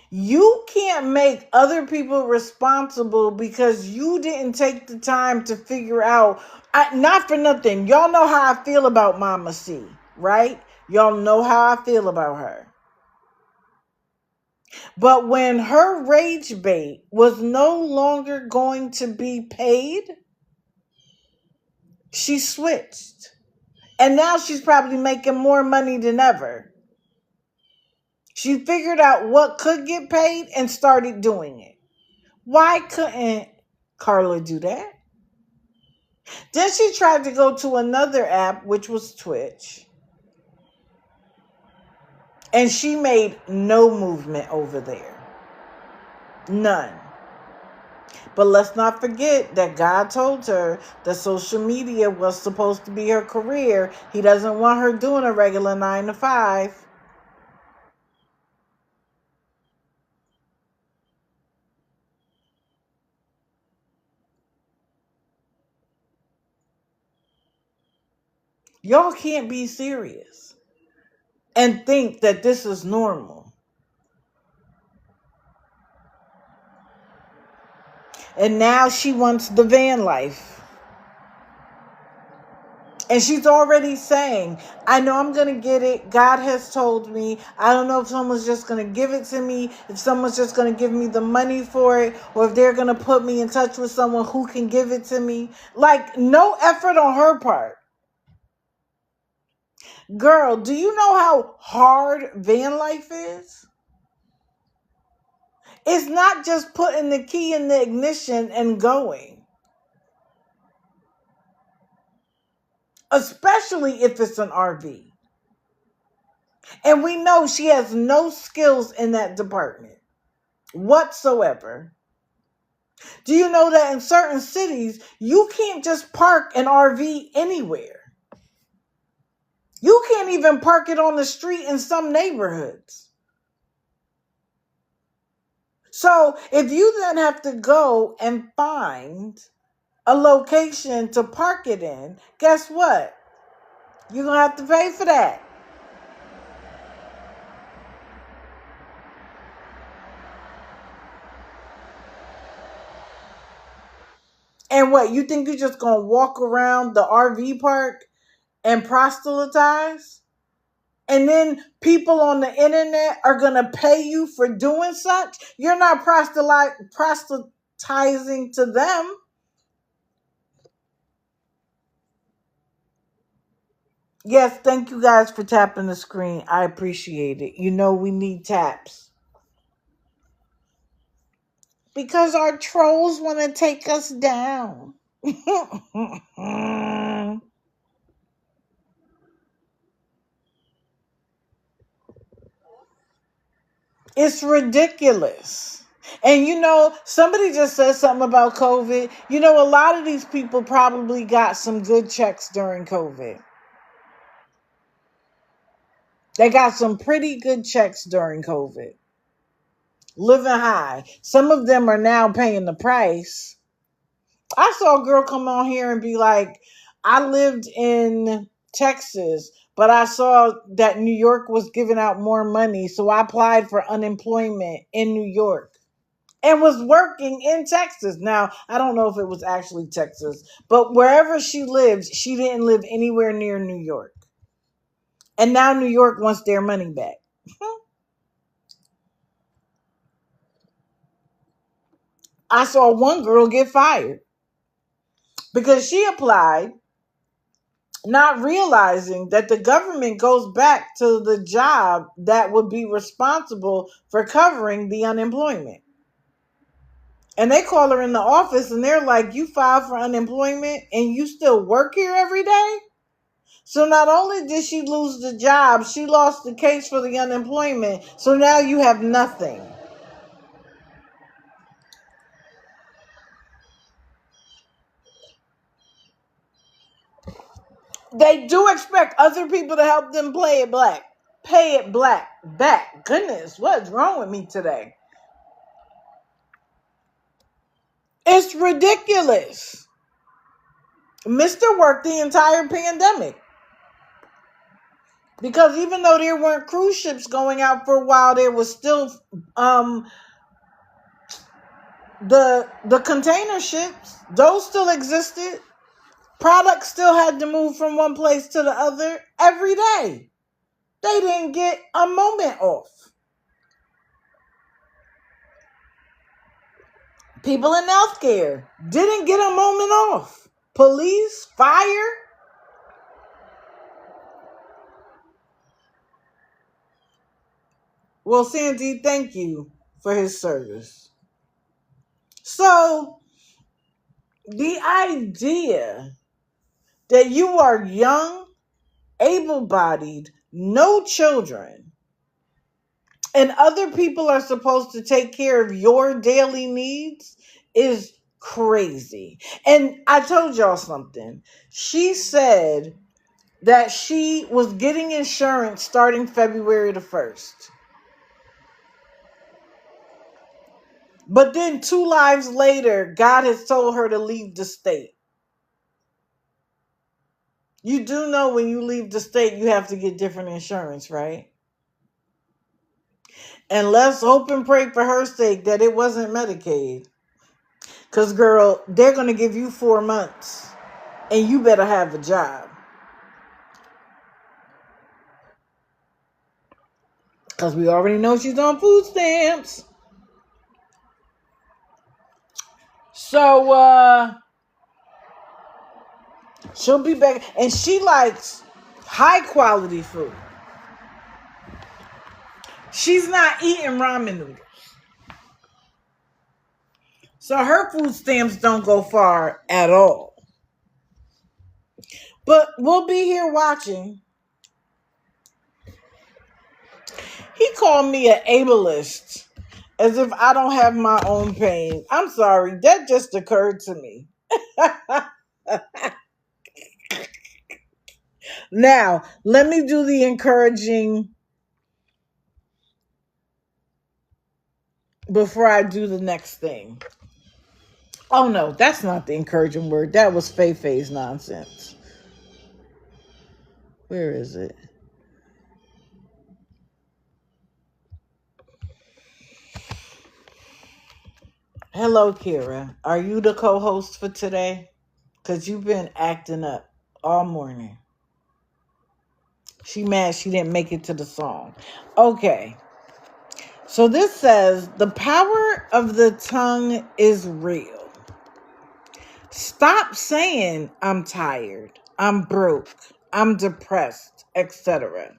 You can't make other people responsible because you didn't take the time to figure out. Not for nothing. Y'all know how I feel about Mama C, right? Y'all know how I feel about her. But when her rage bait was no longer going to be paid, she switched. And now she's probably making more money than ever. She figured out what could get paid and started doing it. Why couldn't Carla do that? Then she tried to go to another app, which was Twitch. And she made no movement over there. None. But let's not forget that God told her that social media was supposed to be her career. He doesn't want her doing a regular 9 to 5. Y'all can't be serious and think that this is normal. And now she wants the van life. And she's already saying, I know I'm going to get it. God has told me. I don't know if someone's just going to give it to me, if someone's just going to give me the money for it, or if they're going to put me in touch with someone who can give it to me. Like, no effort on her part. Girl, do you know how hard van life is? It's not just putting the key in the ignition and going. Especially if it's an RV. And we know she has no skills in that department whatsoever. Do you know that in certain cities, you can't just park an RV anywhere? You can't even park it on the street in some neighborhoods. So if you then have to go and find a location to park it in, guess what? You're going to have to pay for that. And what, you think you're just going to walk around the RV park and proselytize? And then people on the internet are going to pay you for doing such? You're not proselytizing to them. Yes, thank you guys for tapping the screen. I appreciate it. You know we need taps. Because our trolls want to take us down. It's ridiculous. And you know, somebody just said something about COVID. You know, a lot of these people probably got some good checks during COVID. They got some pretty good checks during COVID. Living high. Some of them are now paying the price. I saw a girl come on here and be like, I lived in Texas, but I saw that New York was giving out more money, so I applied for unemployment in New York and was working in Texas. Now, I don't know if it was actually Texas, but wherever she lives, she didn't live anywhere near New York. And now New York wants their money back. I saw one girl get fired because she applied, not realizing that the government goes back to the job that would be responsible for covering the unemployment. And they call her in the office and they're like, you filed for unemployment and you still work here every day? So not only did she lose the job, she lost the case for the unemployment. So now you have nothing. They do expect other people to help them pay it black back. Goodness, what's wrong with me today? It's ridiculous. Mr. worked the entire pandemic. Because even though there weren't cruise ships going out for a while, there was still the container ships. Those still existed. Products still had to move from one place to the other every day. They didn't get a moment off. People in healthcare didn't get a moment off. Police, fire. Well, Sandy, thank you for his service. So, the idea that you are young, able-bodied, no children, and other people are supposed to take care of your daily needs is crazy. And I told y'all something. She said that she was getting insurance starting February the 1st. But then 2 lives later, God has told her to leave the state. You do know when you leave the state, you have to get different insurance, right? And let's hope and pray for her sake that it wasn't Medicaid. Because, girl, they're going to give you 4 months. And you better have a job. Because we already know she's on food stamps. So, she'll be back. And she likes high quality food. She's not eating ramen noodles. So her food stamps don't go far at all. But we'll be here watching. He called me an ableist, as if I don't have my own pain. I'm sorry, that just occurred to me. Now, let me do the encouraging before I do the next thing. Oh no, that's not the encouraging word. That was Fei-Fei's nonsense. Where is it? Hello, Kira. Are you the co-host for today? Because you've been acting up all morning. She mad she didn't make it to the song. Okay. So this says, the power of the tongue is real. Stop saying I'm tired, I'm broke, I'm depressed, etc.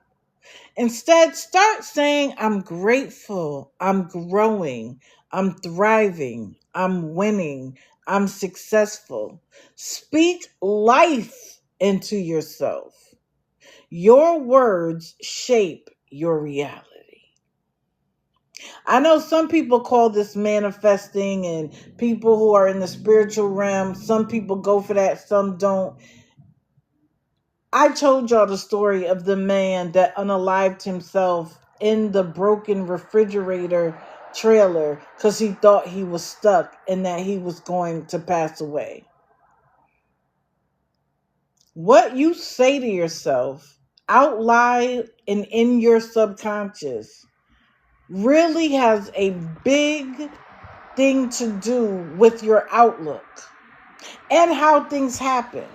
Instead, start saying I'm grateful, I'm growing, I'm thriving, I'm winning, I'm successful. Speak life into yourself. Your words shape your reality. I know some people call this manifesting, and people who are in the spiritual realm, some people go for that, some don't. I told y'all the story of the man that unalived himself in the broken refrigerator trailer because he thought he was stuck and that he was going to pass away. What you say to yourself out loud and in your subconscious really has a big thing to do with your outlook and how things happen.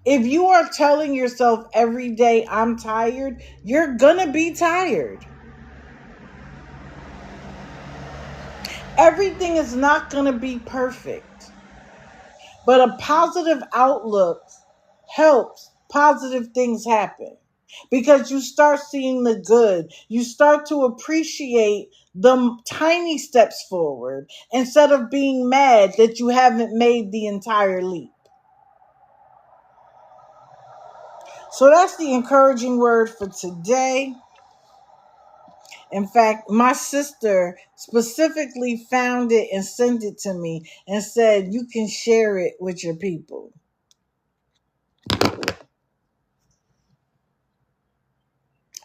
If you are telling yourself every day, I'm tired, you're gonna be tired. Everything is not gonna be perfect, but a positive outlook helps positive things happen because you start seeing the good. You start to appreciate the tiny steps forward instead of being mad that you haven't made the entire leap. So that's the encouraging word for today. In fact, my sister specifically found it and sent it to me and said, you can share it with your people.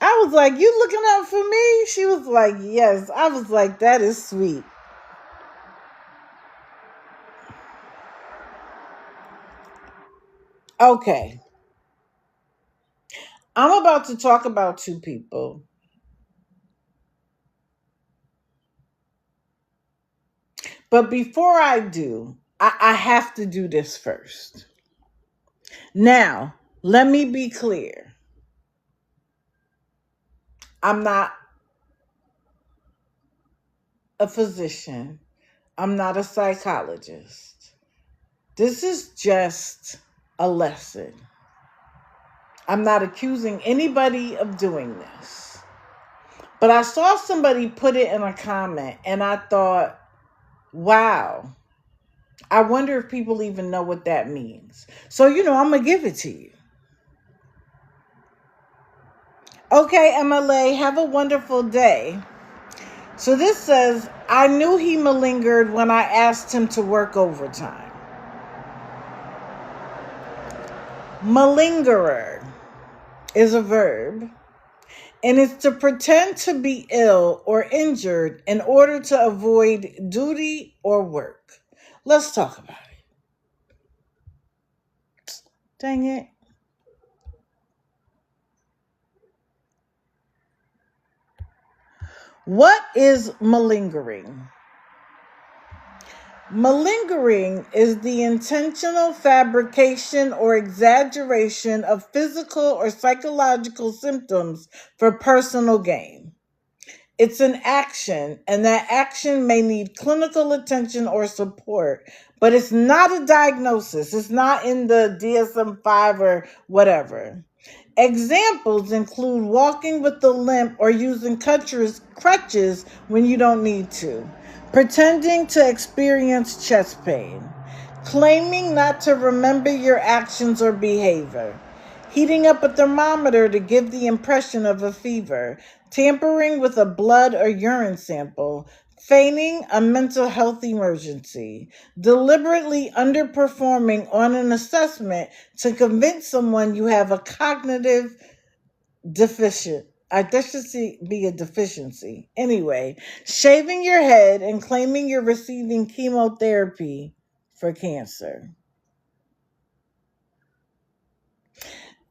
I was like, you looking out for me? She was like, yes. I was like, that is sweet. Okay. I'm about to talk about 2 people. But before I do, I have to do this first. Now, let me be clear. I'm not a physician. I'm not a psychologist. This is just a lesson. I'm not accusing anybody of doing this. But I saw somebody put it in a comment and I thought, wow, I wonder if people even know what that means. So, I'm going to give it to you. Okay, MLA, have a wonderful day. So this says, I knew he malingered when I asked him to work overtime. Malingerer is a verb, and it's to pretend to be ill or injured in order to avoid duty or work. Let's talk about it. Dang it. What is malingering? Malingering is the intentional fabrication or exaggeration of physical or psychological symptoms for personal gain. It's an action, and that action may need clinical attention or support, but it's not a diagnosis. It's not in the DSM-5 or whatever. Examples include walking with a limp or using crutches when you don't need to, pretending to experience chest pain, claiming not to remember your actions or behavior, heating up a thermometer to give the impression of a fever, tampering with a blood or urine sample, feigning a mental health emergency, deliberately underperforming on an assessment to convince someone you have a cognitive deficient. That should be a deficiency. Anyway, shaving your head and claiming you're receiving chemotherapy for cancer.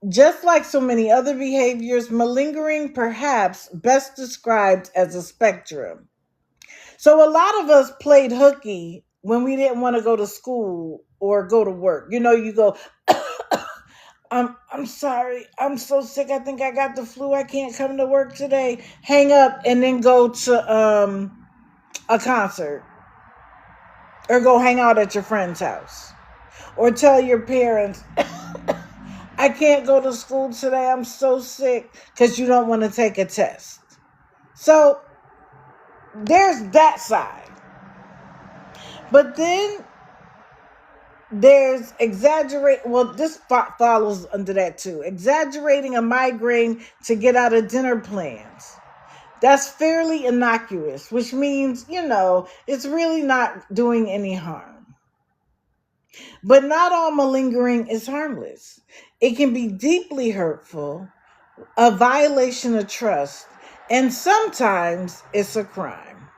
Just like so many other behaviors, malingering perhaps best described as a spectrum. So a lot of us played hooky when we didn't want to go to school or go to work. You go, I'm sorry, I'm so sick, I think I got the flu, I can't come to work today. Hang up and then go to a concert. Or go hang out at your friend's house. Or tell your parents, I can't go to school today, I'm so sick, because you don't want to take a test. So there's that side. But then there's this follows under that too. Exaggerating a migraine to get out of dinner plans. That's fairly innocuous, which means, it's really not doing any harm. But not all malingering is harmless. It can be deeply hurtful, a violation of trust, and sometimes it's a crime.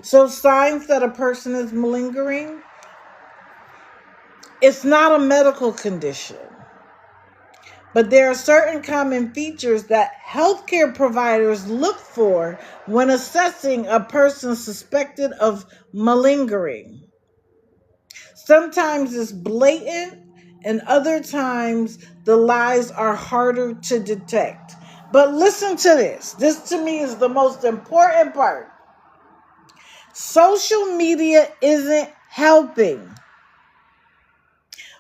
So signs that a person is malingering, it's not a medical condition, but there are certain common features that healthcare providers look for when assessing a person suspected of malingering. Sometimes it's blatant, and other times the lies are harder to detect. But listen to this. This to me is the most important part. Social media isn't helping.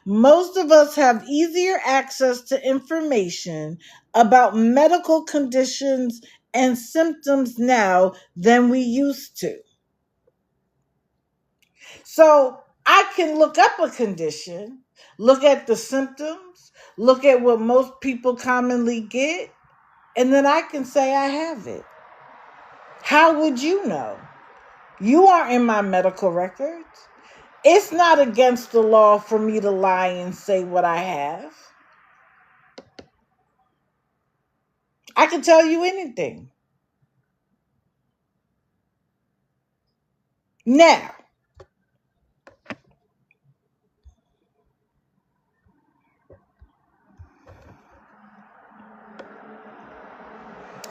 Most of us have easier access to information about medical conditions and symptoms now than we used to. So I can look up a condition, look at the symptoms, look at what most people commonly get, and then I can say I have it. How would you know? You aren't in my medical records. It's not against the law for me to lie and say what I have. I can tell you anything. Now,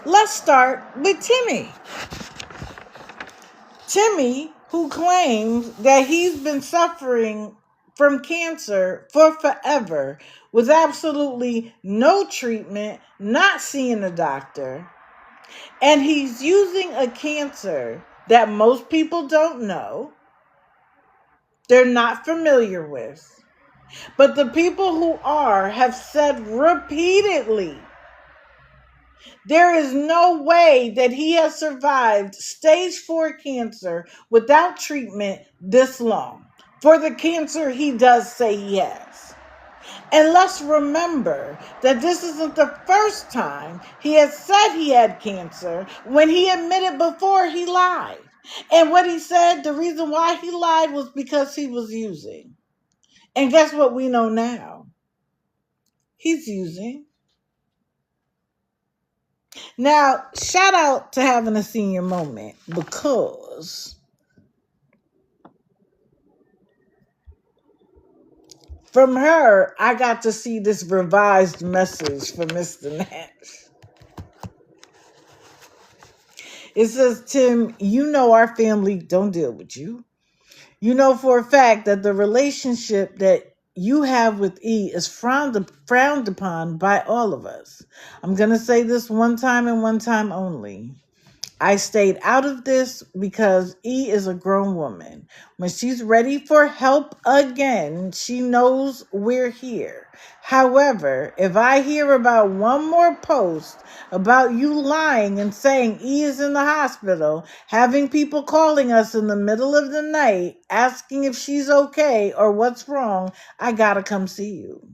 let's start with Timmy. Timmy, who claims that he's been suffering from cancer for forever with absolutely no treatment, not seeing a doctor. And he's using a cancer that most people don't know, they're not familiar with. But the people who are have said repeatedly there is no way that he has survived stage 4 cancer without treatment this long for the cancer he does say he has. And let's remember that this isn't the first time he has said he had cancer. When he admitted before, he lied. And what he said, the reason why he lied was because he was using. And guess what we know now? He's using. Now, shout out to having a senior moment because from her, I got to see this revised message from Mr. Nash. It says, Tim, you know our family don't deal with you. You know for a fact that the relationship that you have with E is frowned upon by all of us. I'm going to say this one time and one time only. I stayed out of this because E is a grown woman. When she's ready for help again, she knows we're here. However, if I hear about one more post about you lying and saying E is in the hospital, having people calling us in the middle of the night, asking if she's okay or what's wrong, I gotta come see you.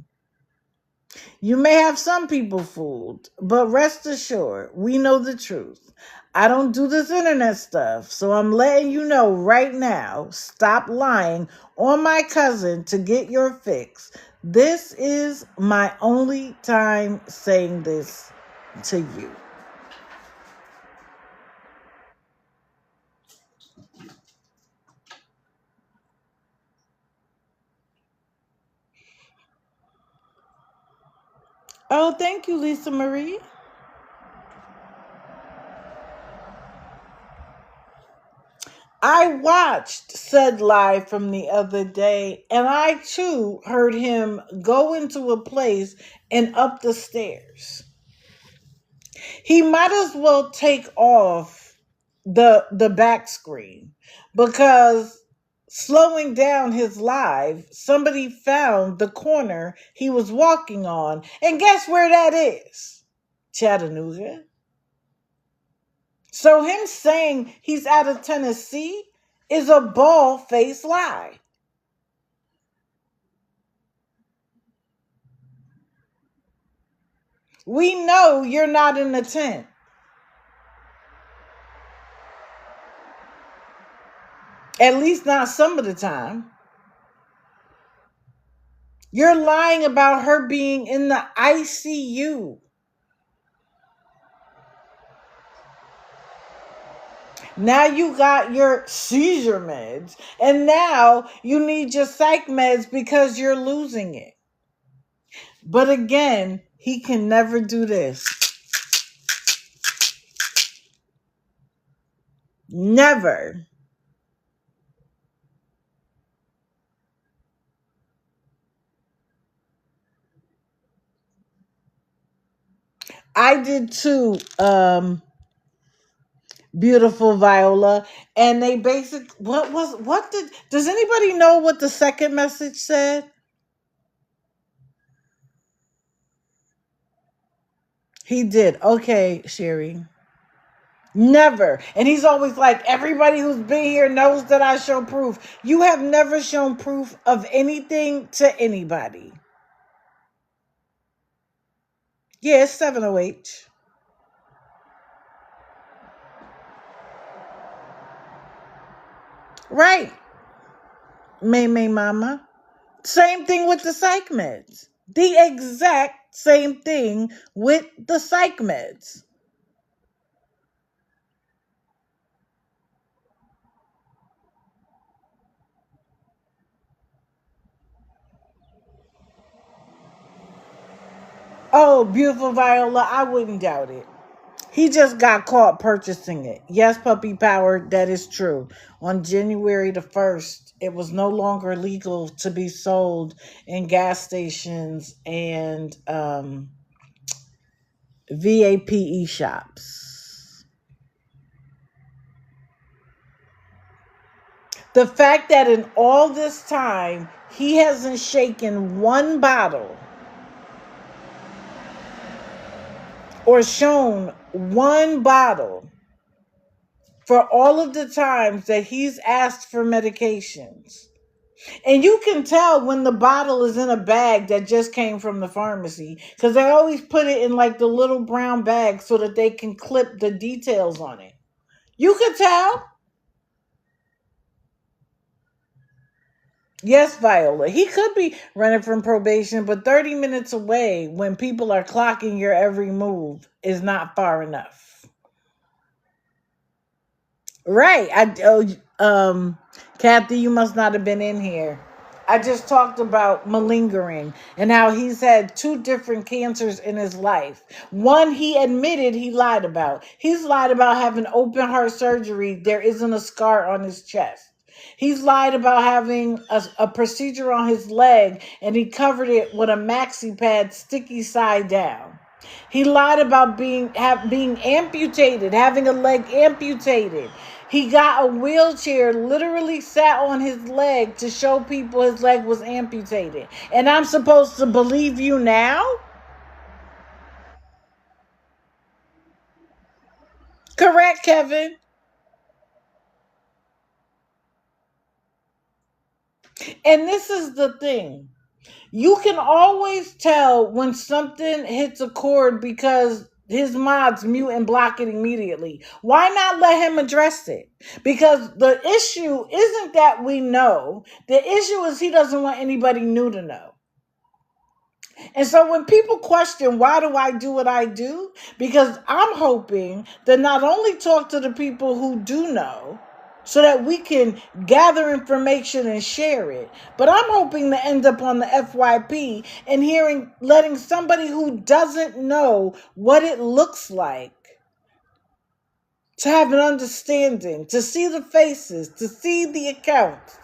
You may have some people fooled, but rest assured, we know the truth. I don't do this internet stuff, so I'm letting you know right now, stop lying on my cousin to get your fix. This is my only time saying this to you. Oh, thank you, Lisa Marie. I watched said live from the other day, and I too heard him go into a place and up the stairs. He might as well take off the back screen because slowing down his live, somebody found the corner he was walking on, and guess where that is? Chattanooga. So him saying he's out of Tennessee is a bald-faced lie. We know you're not in the tent. At least not some of the time. You're lying about her being in the ICU. Now you got your seizure meds, and now you need your psych meds because you're losing it. But again, he can never do this. Never. I did too, beautiful Viola. And they does anybody know what the second message said? He did. Okay, Sherry. Never. And he's always like, everybody who's been here knows that I show proof. You have never shown proof of anything to anybody. Yeah, it's 708. Right. May Mama. Same thing with the psych meds. The exact same thing with the psych meds. Oh, beautiful Viola, I wouldn't doubt it. He just got caught purchasing it. Yes, Puppy Power, that is true. On January the 1st, it was no longer legal to be sold in gas stations and VAPE shops. The fact that in all this time, he hasn't shaken one bottle or shown one bottle for all of the times that he's asked for medications. And you can tell when the bottle is in a bag that just came from the pharmacy, because they always put it in like the little brown bag so that they can clip the details on it. You could tell. Yes, Viola. He could be running from probation, but 30 minutes away when people are clocking your every move is not far enough. Right. Kathy, you must not have been in here. I just talked about malingering and how he's had 2 different cancers in his life. One he admitted he lied about. He's lied about having open heart surgery. There isn't a scar on his chest. He's lied about having a procedure on his leg and he covered it with a maxi pad sticky side down. He lied about being amputated, having a leg amputated. He got a wheelchair, literally sat on his leg to show people his leg was amputated. And I'm supposed to believe you now? Correct, Kevin. And this is the thing. You can always tell when something hits a chord because his mods mute and block it immediately. Why not let him address it? Because the issue isn't that we know. The issue is he doesn't want anybody new to know. And so when people question, why do I do what I do? Because I'm hoping to not only talk to the people who do know, so that we can gather information and share it. But I'm hoping to end up on the FYP and letting somebody who doesn't know what it looks like to have an understanding, to see the faces, to see the accounts.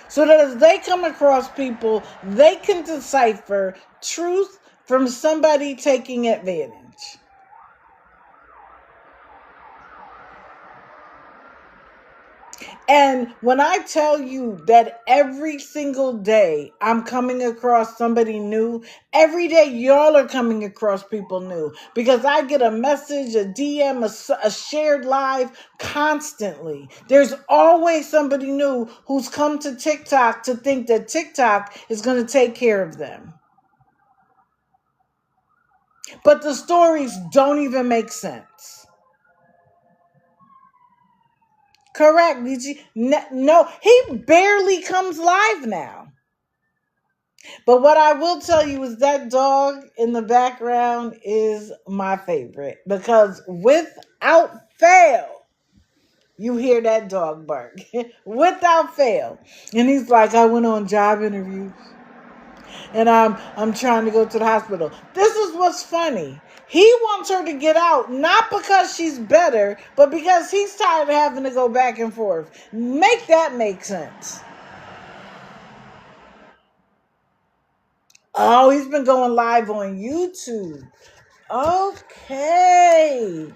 So that as they come across people, they can decipher truth from somebody taking advantage. And when I tell you that every single day I'm coming across somebody new, every day y'all are coming across people new. Because I get a message, a DM, a shared live constantly. There's always somebody new who's come to TikTok to think that TikTok is going to take care of them. But the stories don't even make sense. Correct, BG. No, he barely comes live now. But what I will tell you is that dog in the background is my favorite. Because without fail, you hear that dog bark. Without fail. And he's like, I went on job interviews. And I'm trying to go to the hospital. This is what's funny. He wants her to get out, not because she's better, but because he's tired of having to go back and forth. Make that make sense. Oh, he's been going live on YouTube. Okay.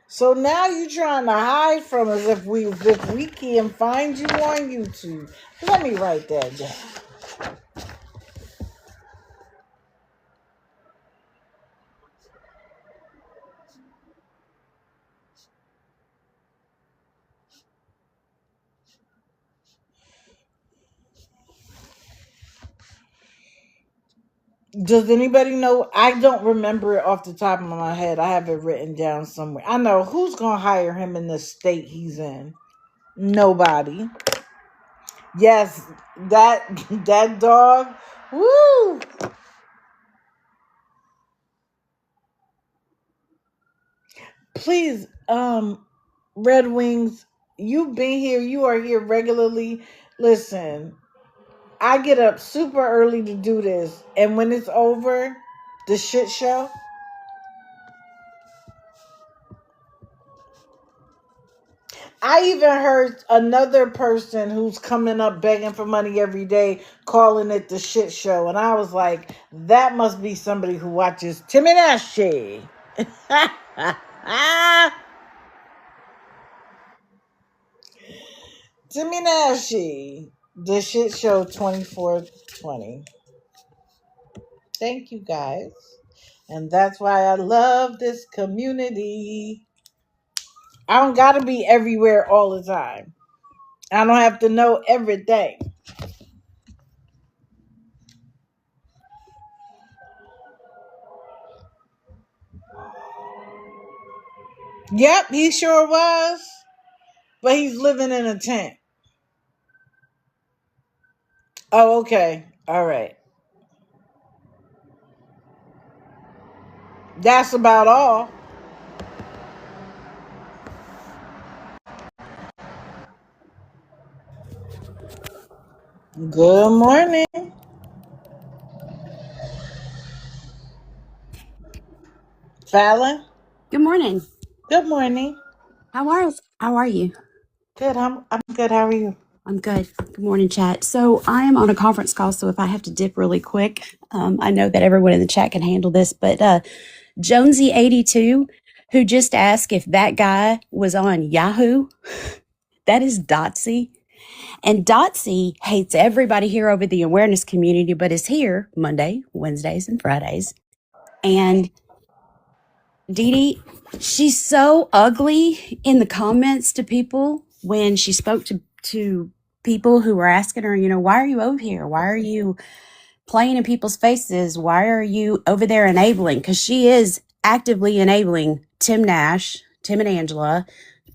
So now you're trying to hide from us if we can find you on YouTube. Let me write that down. Does anybody know? I don't remember it off the top of my head. I have it written down somewhere. I know who's going to hire him in the state he's in. Nobody. Yes, that dog. Woo! Please, Red Wings, you've been here. You are here regularly. Listen, I get up super early to do this, and when it's over, the shit show. I even heard another person who's coming up begging for money every day, calling it the shit show. And I was like, that must be somebody who watches Timmy Nashi. Timmy Nashi, the shit show 24/20. Thank you guys. And that's why I love this community. I don't got to be everywhere all the time. I don't have to know everything. Yep, he sure was. But he's living in a tent. Oh, okay. All right. That's about all. Good morning, Fallon. Good morning. Good morning. How are you? Good. I'm good. How are you? I'm good. Good morning, chat. So I am on a conference call, so if I have to dip really quick, I know that everyone in the chat can handle this, but Jonesy82, who just asked if that guy was on Yahoo, that is Dotsy. And Dotsy hates everybody here over the awareness community, but is here Monday, Wednesdays, and Fridays. And Dee Dee, she's so ugly in the comments to people when she spoke to people who were asking her, why are you over here? Why are you playing in people's faces? Why are you over there enabling? Because she is actively enabling Tim and Angela,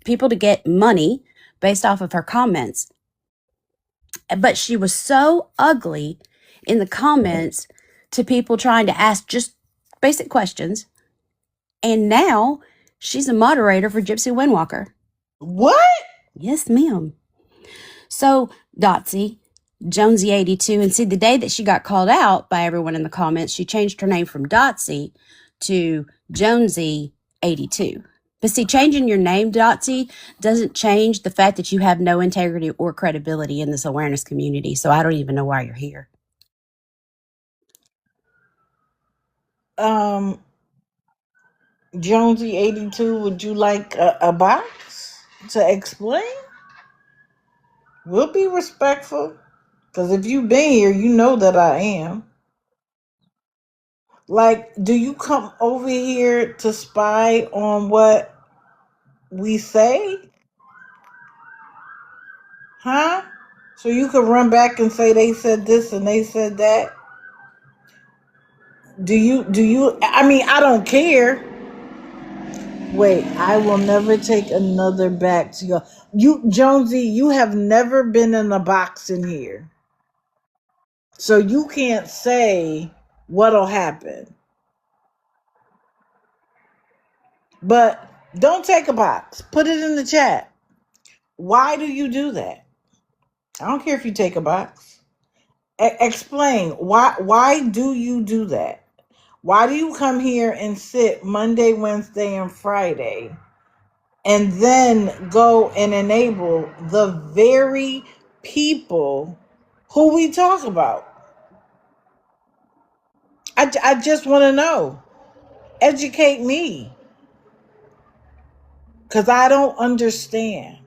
people to get money based off of her comments. But she was so ugly in the comments to people trying to ask just basic questions. And now she's a moderator for Gypsy Windwalker. What? Yes, ma'am. So, Dotsy, Jonesy82, and see, the day that she got called out by everyone in the comments, she changed her name from Dotsy to Jonesy82. But see, changing your name, Dotsy, doesn't change the fact that you have no integrity or credibility in this awareness community. So I don't even know why you're here. Jonesy82, would you like a box to explain? We'll be respectful. Because if you've been here, you know that I am. Like, do you come over here to spy on what we say? Huh? So you could run back and say they said this and they said that? I mean, I don't care. Wait, I will never take another back to you, Jonesy, you have never been in a box in here. So you can't say what'll happen. But don't take a box. Put it in the chat. Why do you do that? I don't care if you take a box. Explain why do you do that? Why do you come here and sit Monday, Wednesday, and Friday and then go and enable the very people who we talk about? I just want to know. Educate me. Because I don't understand.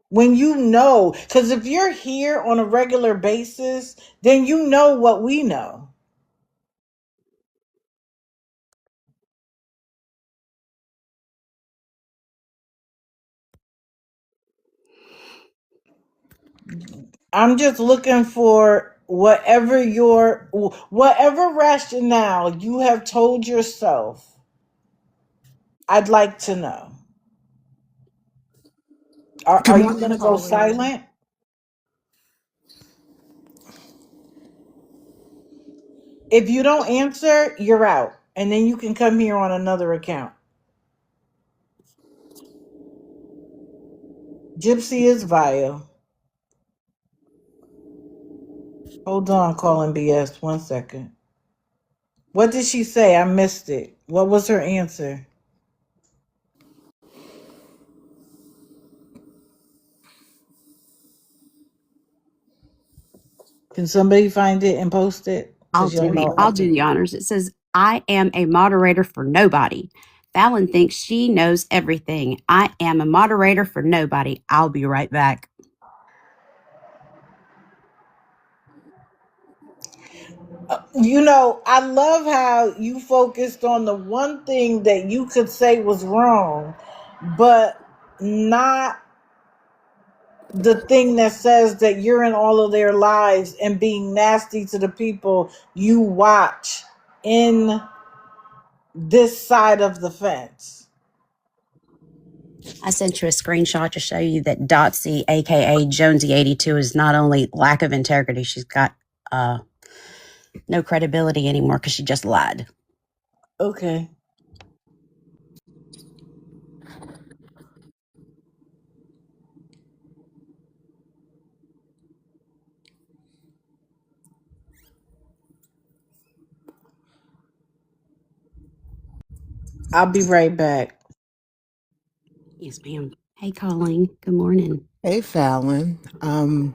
When you know, because if you're here on a regular basis, then you know what we know. I'm just looking for whatever rationale you have told yourself. I'd like to know. Good Are you morning, going to go caller. silent? If you don't answer, you're out. And then you can come here on another account. Gypsy is vile. Hold on, calling BS. 1 second. What did she say? I missed it. What was her answer? Can somebody find it and post it? Because y'all know I I'll do do. the honors. It says, I am a moderator for nobody. Fallon thinks she knows everything. I am a moderator for nobody. I'll be right back. You know, I love how you focused on the one thing that you could say was wrong, but not the thing that says that you're in all of their lives and being nasty to the people you watch in this side of the fence. I sent you a screenshot to show you that Dotsy, aka Jonesy82, is not only lack of integrity, she's got no credibility anymore because she just lied. Okay. I'll be right back. Yes, ma'am. Hey, Colleen. Good morning. Hey, Fallon. I'm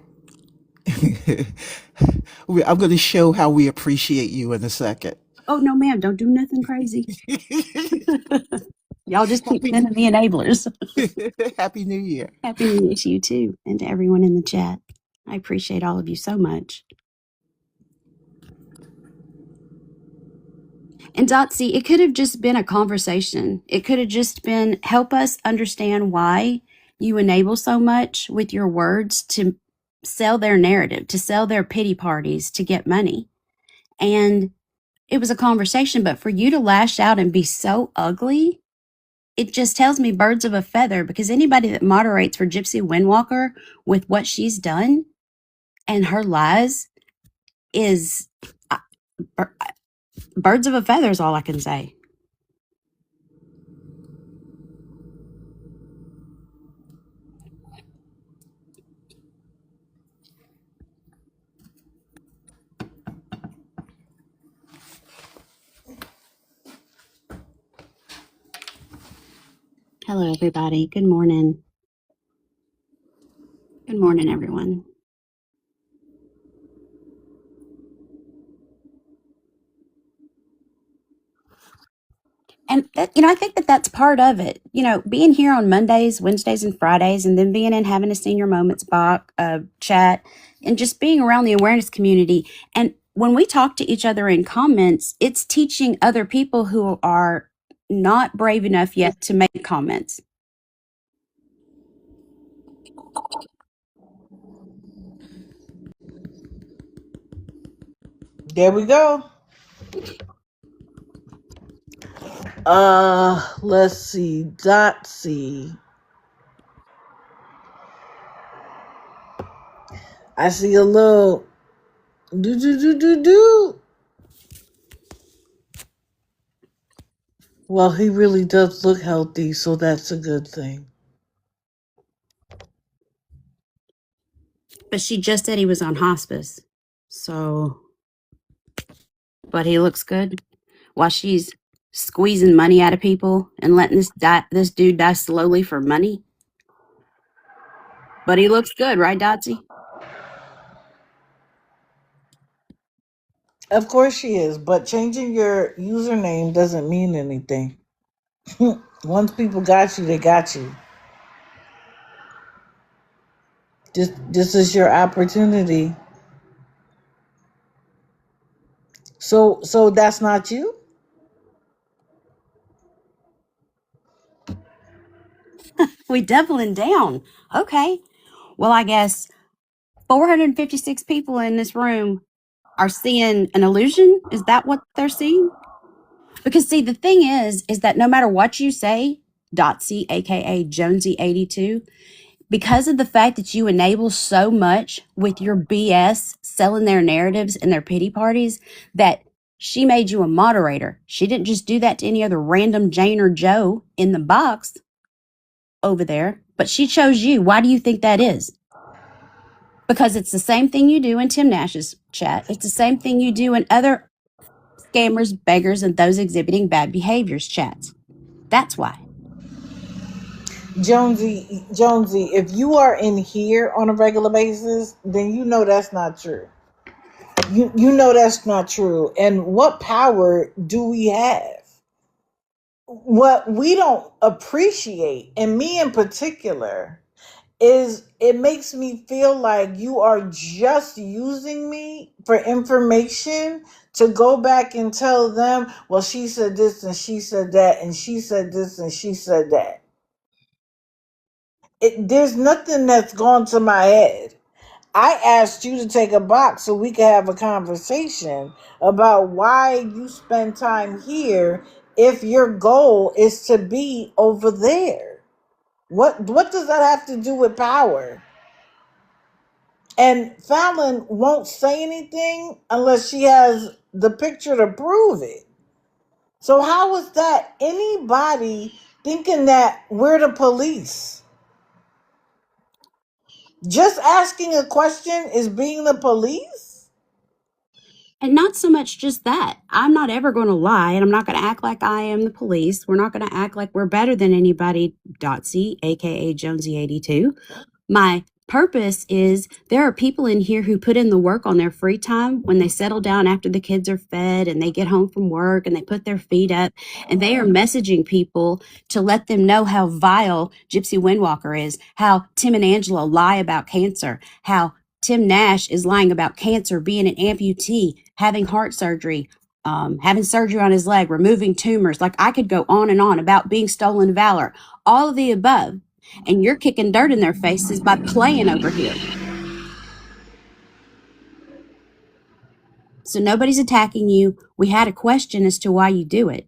going to show how we appreciate you in a second. Oh, no, ma'am. Don't do nothing crazy. Y'all just keep Happy, sending the enablers. Happy New Year. Happy New Year to you, too, and to everyone in the chat. I appreciate all of you so much. And Dotsy, it could have just been a conversation. It could have just been help us understand why you enable so much with your words to sell their narrative, to sell their pity parties, to get money. And it was a conversation, but for you to lash out and be so ugly, it just tells me birds of a feather, because anybody that moderates for Gypsy Windwalker with what she's done and her lies is birds of a feather is all I can say. Hello, everybody. Good morning. Good morning, everyone. And that, I think that that's part of it. Being here on Mondays, Wednesdays, and Fridays, and then being in having a senior moments chat, and just being around the awareness community. And when we talk to each other in comments, it's teaching other people who are not brave enough yet to make comments. There we go. Let's see. Dotsy. I see a little do. Well, he really does look healthy, so that's a good thing. But she just said he was on hospice. So, but he looks good. While she's squeezing money out of people and letting this dude die slowly for money. But he looks good, right, Dotsy? Of course she is, but changing your username doesn't mean anything. Once people got you, they got you. This is your opportunity. So that's not you? We doubling down. Okay. Well, I guess 456 people in this room are seeing an illusion. Is that what they're seeing? Because see, the thing is that no matter what you say, Dotsy, aka Jonesy82, because of the fact that you enable so much with your BS, selling their narratives and their pity parties, that she made you a moderator. She didn't just do that to any other random Jane or Joe in the box over there, but she chose you. Why do you think that is? Because it's the same thing you do in Tim Nash's chat. It's the same thing you do in other scammers, beggars, and those exhibiting bad behaviors chats. That's why. Jonesy, if you are in here on a regular basis, then you know that's not true. You know that's not true. And what power do we have? What we don't appreciate, and me in particular, is it makes me feel like you are just using me for information to go back and tell them, well, she said this and she said that and she said this and she said that. There's nothing that's gone to my head. I asked you to take a box so we could have a conversation about why you spend time here if your goal is to be over there. What does that have to do with power? And Fallon won't say anything unless she has the picture to prove it. So how is that anybody thinking that we're the police? Just asking a question is being the police? And not so much just that. I'm not ever going to lie, and I'm not going to act like I am the police. We're not going to act like we're better than anybody, Dotsy, aka Jonesy82. My purpose is there are people in here who put in the work on their free time when they settle down after the kids are fed and they get home from work and they put their feet up and they are messaging people to let them know how vile Gypsy Windwalker is, how Tim and Angela lie about cancer, how Tim Nash is lying about cancer, being an amputee, having heart surgery, having surgery on his leg, removing tumors. Like I could go on and on about being stolen valor, all of the above. And you're kicking dirt in their faces by playing over here. So nobody's attacking you. We had a question as to why you do it.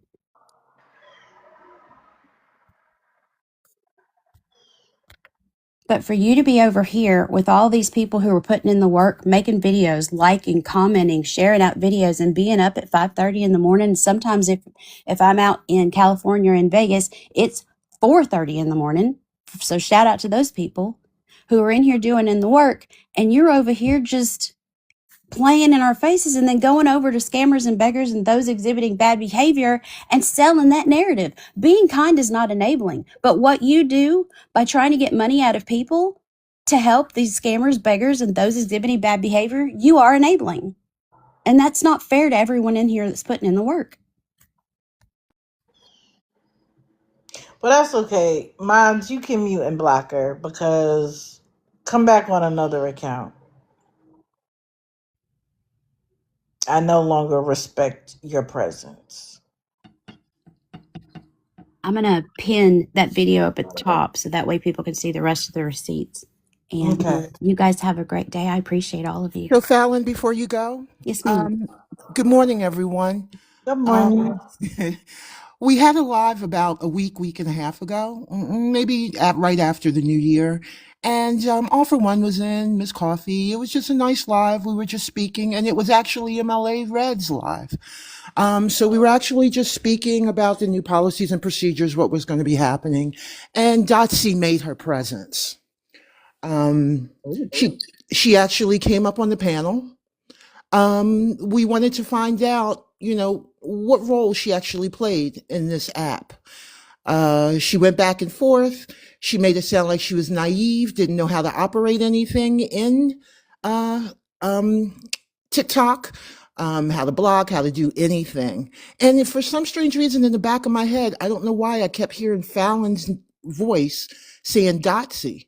But for you to be over here with all these people who are putting in the work, making videos, liking, commenting, sharing out videos, and being up at 5:30 in the morning. And sometimes if I'm out in California or in Vegas, it's 4:30 in the morning. So shout out to those people who are in here doing in the work, and you're over here just playing in our faces and then going over to scammers and beggars and those exhibiting bad behavior and selling that narrative. Being kind is not enabling, but what you do by trying to get money out of people to help these scammers, beggars, and those exhibiting bad behavior, you are enabling. And that's not fair to everyone in here that's putting in the work. But that's okay. Mons, you can mute and block her because come back on another account. I no longer respect your presence. I'm going to pin that video up at the top so that way people can see the rest of the receipts. And Okay. you guys have a great day. I appreciate all of you. So, Fallon, before you go, Yes, ma'am. good morning, everyone. Good morning. We had a live about a week and a half ago, maybe right after the new year. And All for One was in, Miss Coffee. It was just a nice live. We were just speaking, and it was actually MLA Red's live. So we were actually just speaking about the new policies and procedures, what was going to be happening. And Dotsy made her presence. She actually came up on the panel. We wanted to find out, what role she actually played in this app. She went back and forth. She made it sound like she was naive, didn't know how to operate anything in uh, TikTok, how to blog, how to do anything. And for some strange reason in the back of my head, I don't know why I kept hearing Fallon's voice saying Dotsy.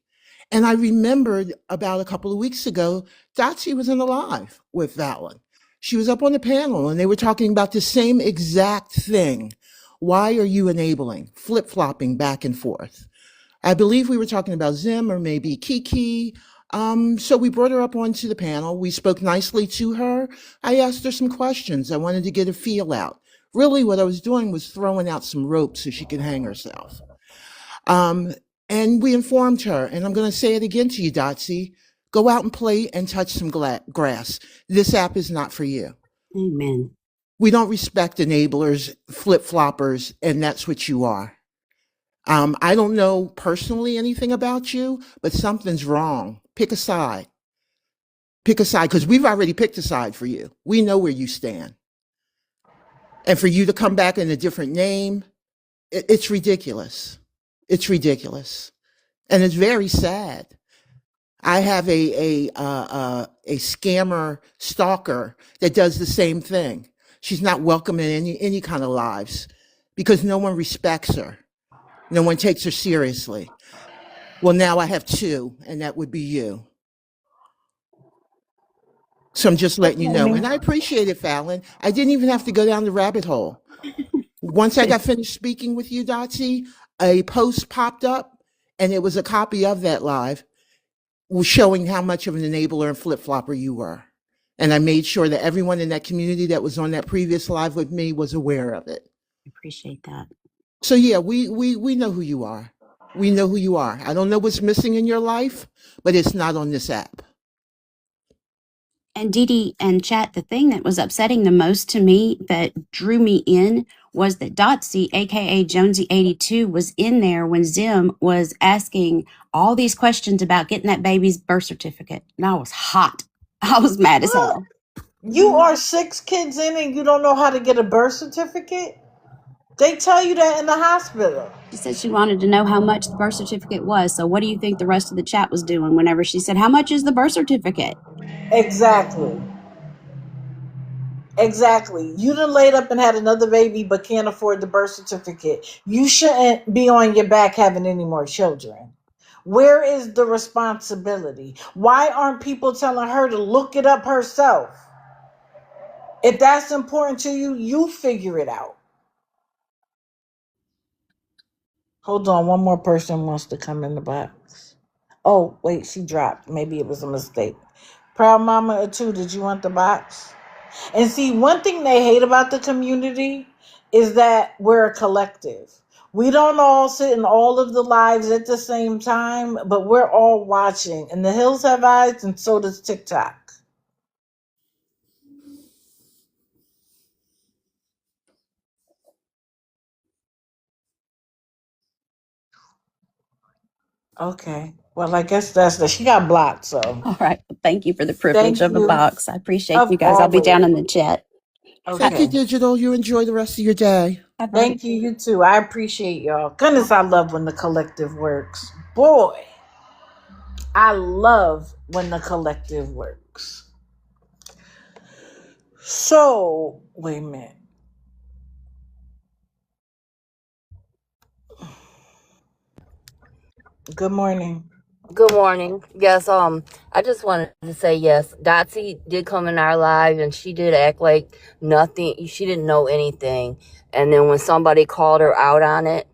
And I remembered about a couple of weeks ago, Dotsy was in a live with Fallon. She was up on the panel and they were talking about the same exact thing. Why are you enabling flip-flopping back and forth? I believe we were talking about Zim or maybe Kiki. So we brought her up onto the panel. We spoke nicely to her. I asked her some questions. I wanted to get a feel out. Really what I was doing was throwing out some rope so she could hang herself. And we informed her, and I'm going to say it again to you, Dotsy, go out and play and touch some grass. This app is not for you. Amen. We don't respect enablers, flip-floppers, and that's what you are. I don't know personally anything about you, but something's wrong. Pick a side. Pick a side, because we've already picked a side for you. We know where you stand. And for you to come back in a different name, it's ridiculous. It's ridiculous. And it's very sad. I have a scammer stalker that does the same thing. She's not welcome in any kind of lives because no one respects her. No one takes her seriously. Well, now I have two, and that would be you. So I'm just letting you know. Okay. And I appreciate it, Fallon. I didn't even have to go down the rabbit hole. Once I got finished speaking with you, Dotsie, a post popped up, and it was a copy of that live showing how much of an enabler and flip flopper you were. And I made sure that everyone in that community that was on that previous live with me was aware of it. I appreciate that. So yeah, we know who you are. We know who you are. I don't know what's missing in your life, but it's not on this app. And Dee Dee and chat, the thing that was upsetting the most to me that drew me in was that Dotsy, aka Jonesy82, was in there when Zim was asking all these questions about getting that baby's birth certificate. And I was hot. I was mad as What? hell. You are 6 kids in and you don't know how to get a birth certificate? They tell you that in the hospital. She said she wanted to know how much the birth certificate was. So what do you think the rest of the chat was doing whenever she said, how much is the birth certificate? Exactly. Exactly. You done laid up and had another baby but can't afford the birth certificate. You shouldn't be on your back having any more children. Where is the responsibility? Why aren't people telling her to look it up herself? If that's important to you, you figure it out. Hold on, one more person wants to come in the box. Oh, wait, she dropped. Maybe it was a mistake. Proud Mama or two, did you want the box? And see, one thing they hate about the community is that we're a collective. We don't all sit in all of the lives at the same time, but we're all watching. And the hills have eyes, and so does TikTok. Okay. Well, I guess that's the. She got blocked, so All right. Well, thank you for the privilege thank of a you. box. I appreciate Of you guys. I'll be down always. in the chat. Thank you, Okay. Digital. You enjoy the rest of your day. I've already. Thank you, you too. I appreciate y'all. Goodness, I love when the collective works. Boy, I love when the collective works. So, wait a minute. Good morning. Good morning. Yes, I just wanted to say yes. Dotsy did come in our live and she did act like nothing. She didn't know anything. And then when somebody called her out on it,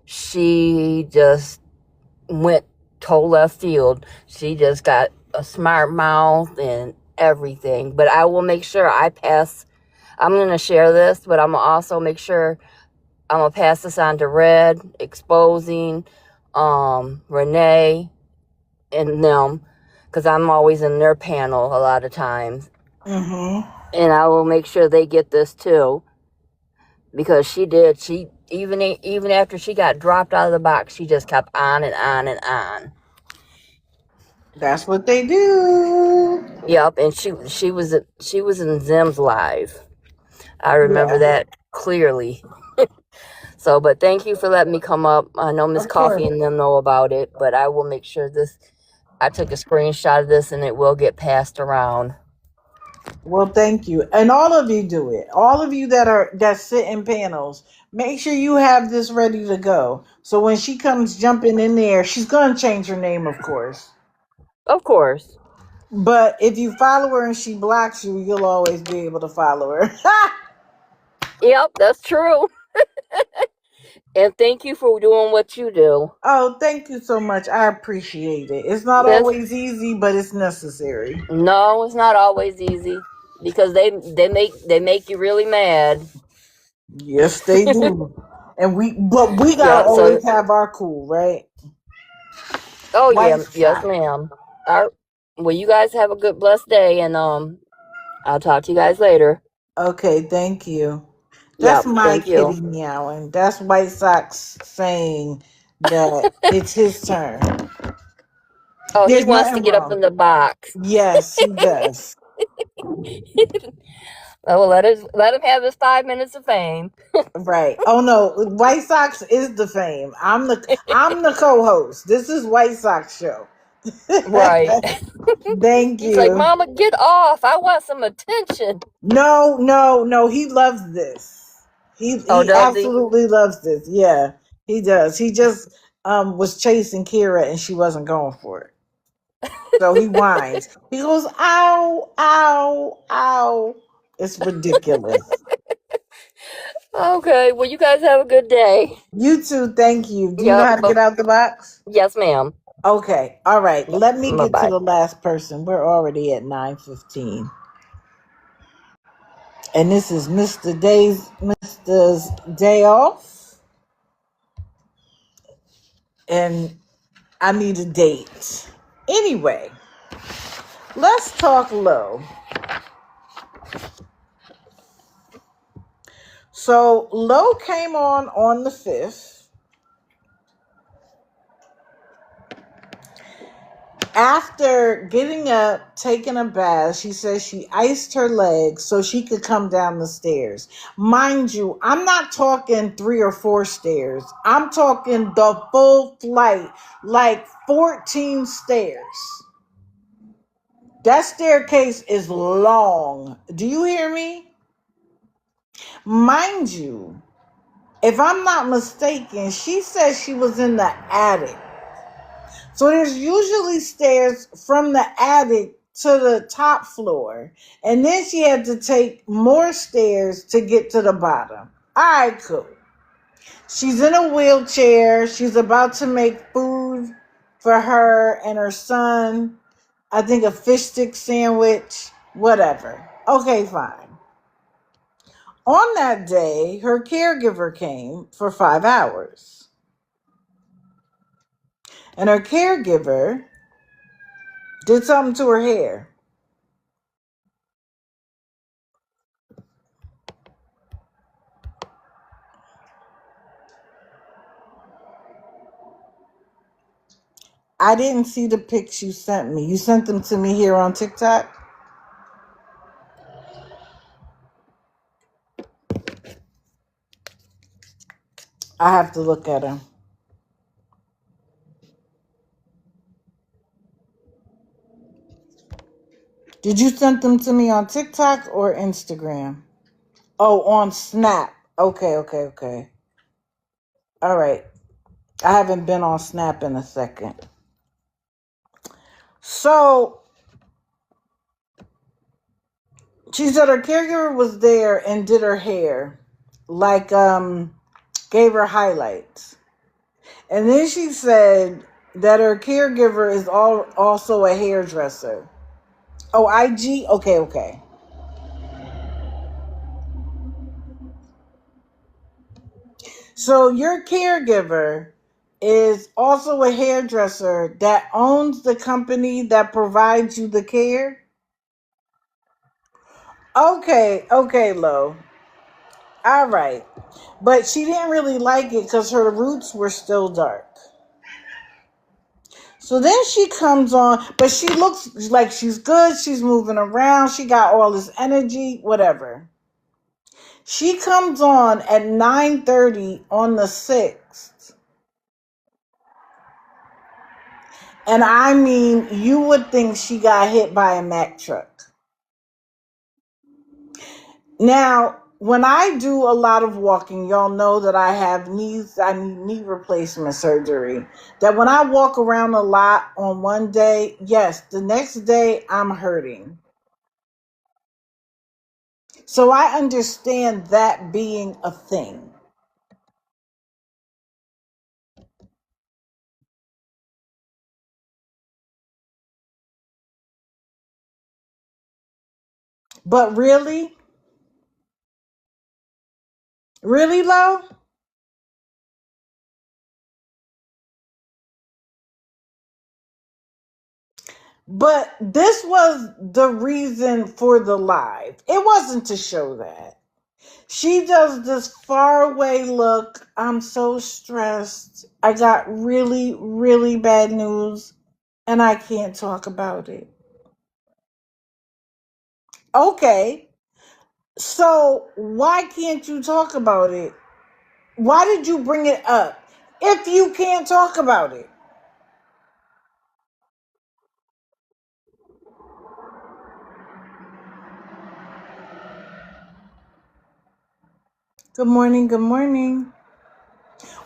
she just went total left field. She just got a smart mouth and everything. But I will make sure I pass. I'm going to share this, but I'm going to also make sure I'm going to pass this on to Red, exposing, Renee, and them, because I'm always in their panel a lot of times. Mm-hmm. And I will make sure they get this too, because she did. She even after she got dropped out of the box, she just kept on and on and on. That's what they do. Yep, and she was in Zim's live. I remember Yeah, that clearly. So, but thank you for letting me come up. I know Miss of course. Coffee and them know about it, but I will make sure this. I took a screenshot of this, and it will get passed around. Well, thank you. And all of you do it. All of you that sit in panels, make sure you have this ready to go. So when she comes jumping in there, she's gonna change her name, of course. Of course. But if you follow her and she blocks you, you'll always be able to follow her. Yep, that's true. And thank you for doing what you do. Oh, thank you so much. I appreciate it. It's not This always easy, but it's necessary. No, it's not always easy because they make you really mad. Yes, they do. And we gotta Yep. So, always have our cool, right? oh White yeah, yes, side. ma'am. All right. Well, you guys have a good, blessed day, and I'll talk to you guys later. Okay, thank you. That's Yep. my Thank you. kitty meowing. That's White Sox saying that it's his turn. Oh, he There's wants to nothing get up in wrong. the box. Yes, he does. Oh, well, let him have his 5 minutes of fame. Right. Oh no, White Sox is the fame. I'm the co-host. This is White Sox show. Right. Thank He's like, you. Mama, get off. I want some attention. No, no, no. He loves this. Oh, He does he? absolutely loves this. Yeah, he does. He just was chasing Kira and she wasn't going for it. So he whines. He goes, ow, ow, ow. It's ridiculous. Okay. Well, you guys have a good day. You too, thank you. Do you know Yep. how to get out the box? Yes, ma'am. Okay. All right. Let me Bye get to bye. the last person. We're already at 9:15. And this is Mr.'s day off. And I need a date. Anyway, let's talk low. So low came on the 5th. After getting up, taking a bath, she says she iced her legs so she could come down the stairs. Mind you, I'm not talking 3 or 4 stairs. I'm talking the full flight, like 14 stairs. That staircase is long. Do you hear me? Mind you, if I'm not mistaken, she says she was in the attic. So there's usually stairs from the attic to the top floor. And then she had to take more stairs to get to the bottom. All right, cool. She's in a wheelchair. She's about to make food for her and her son. I think a fish stick sandwich, whatever. Okay, fine. On that day, her caregiver came for 5 hours. And her caregiver did something to her hair. I didn't see the pics you sent me. You sent them to me here on TikTok? I have to look at them. Did you send them to me on TikTok or Instagram? Oh, on Snap. Okay, okay, okay. All right. I haven't been on Snap in a second. So she said her caregiver was there and did her hair, like gave her highlights. And then she said that her caregiver is also a hairdresser. Oh, IG? Okay, okay. So your caregiver is also a hairdresser that owns the company that provides you the care? Okay, okay, Lo. All right. But she didn't really like it because her roots were still dark. So then she comes on, but she looks like she's good. She's moving around. She got all this energy, whatever. She comes on at 9:30 on the 6th. And I mean, you would think she got hit by a Mack truck. Now, when I do a lot of walking, y'all know that I need knee replacement surgery. That when I walk around a lot on one day, yes, the next day I'm hurting. So I understand that being a thing. But really? Really, Lo? But this was the reason for the live. It wasn't to show that. She does this faraway look. I'm so stressed. I got really, really bad news and I can't talk about it. Okay, so why can't you talk about it? Why did you bring it up if you can't talk about it? Good morning. Good morning.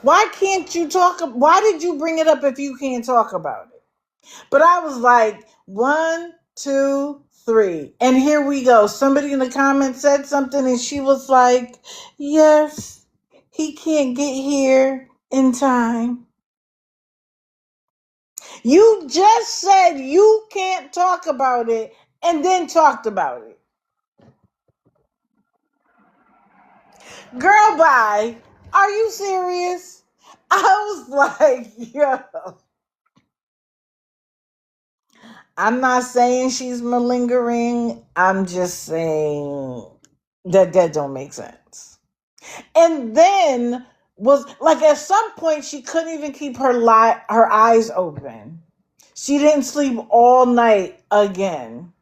Why can't you talk? Why did you bring it up if you can't talk about it? But I was like, 1, 2, 3. And here we go. Somebody in the comments said something and she was like, yes, he can't get here in time. You just said you can't talk about it and then talked about it. Girl, bye. Are you serious? I was like, yo. I'm not saying she's malingering. I'm just saying that don't make sense. And then was like at some point she couldn't even keep her eyes open. She didn't sleep all night again.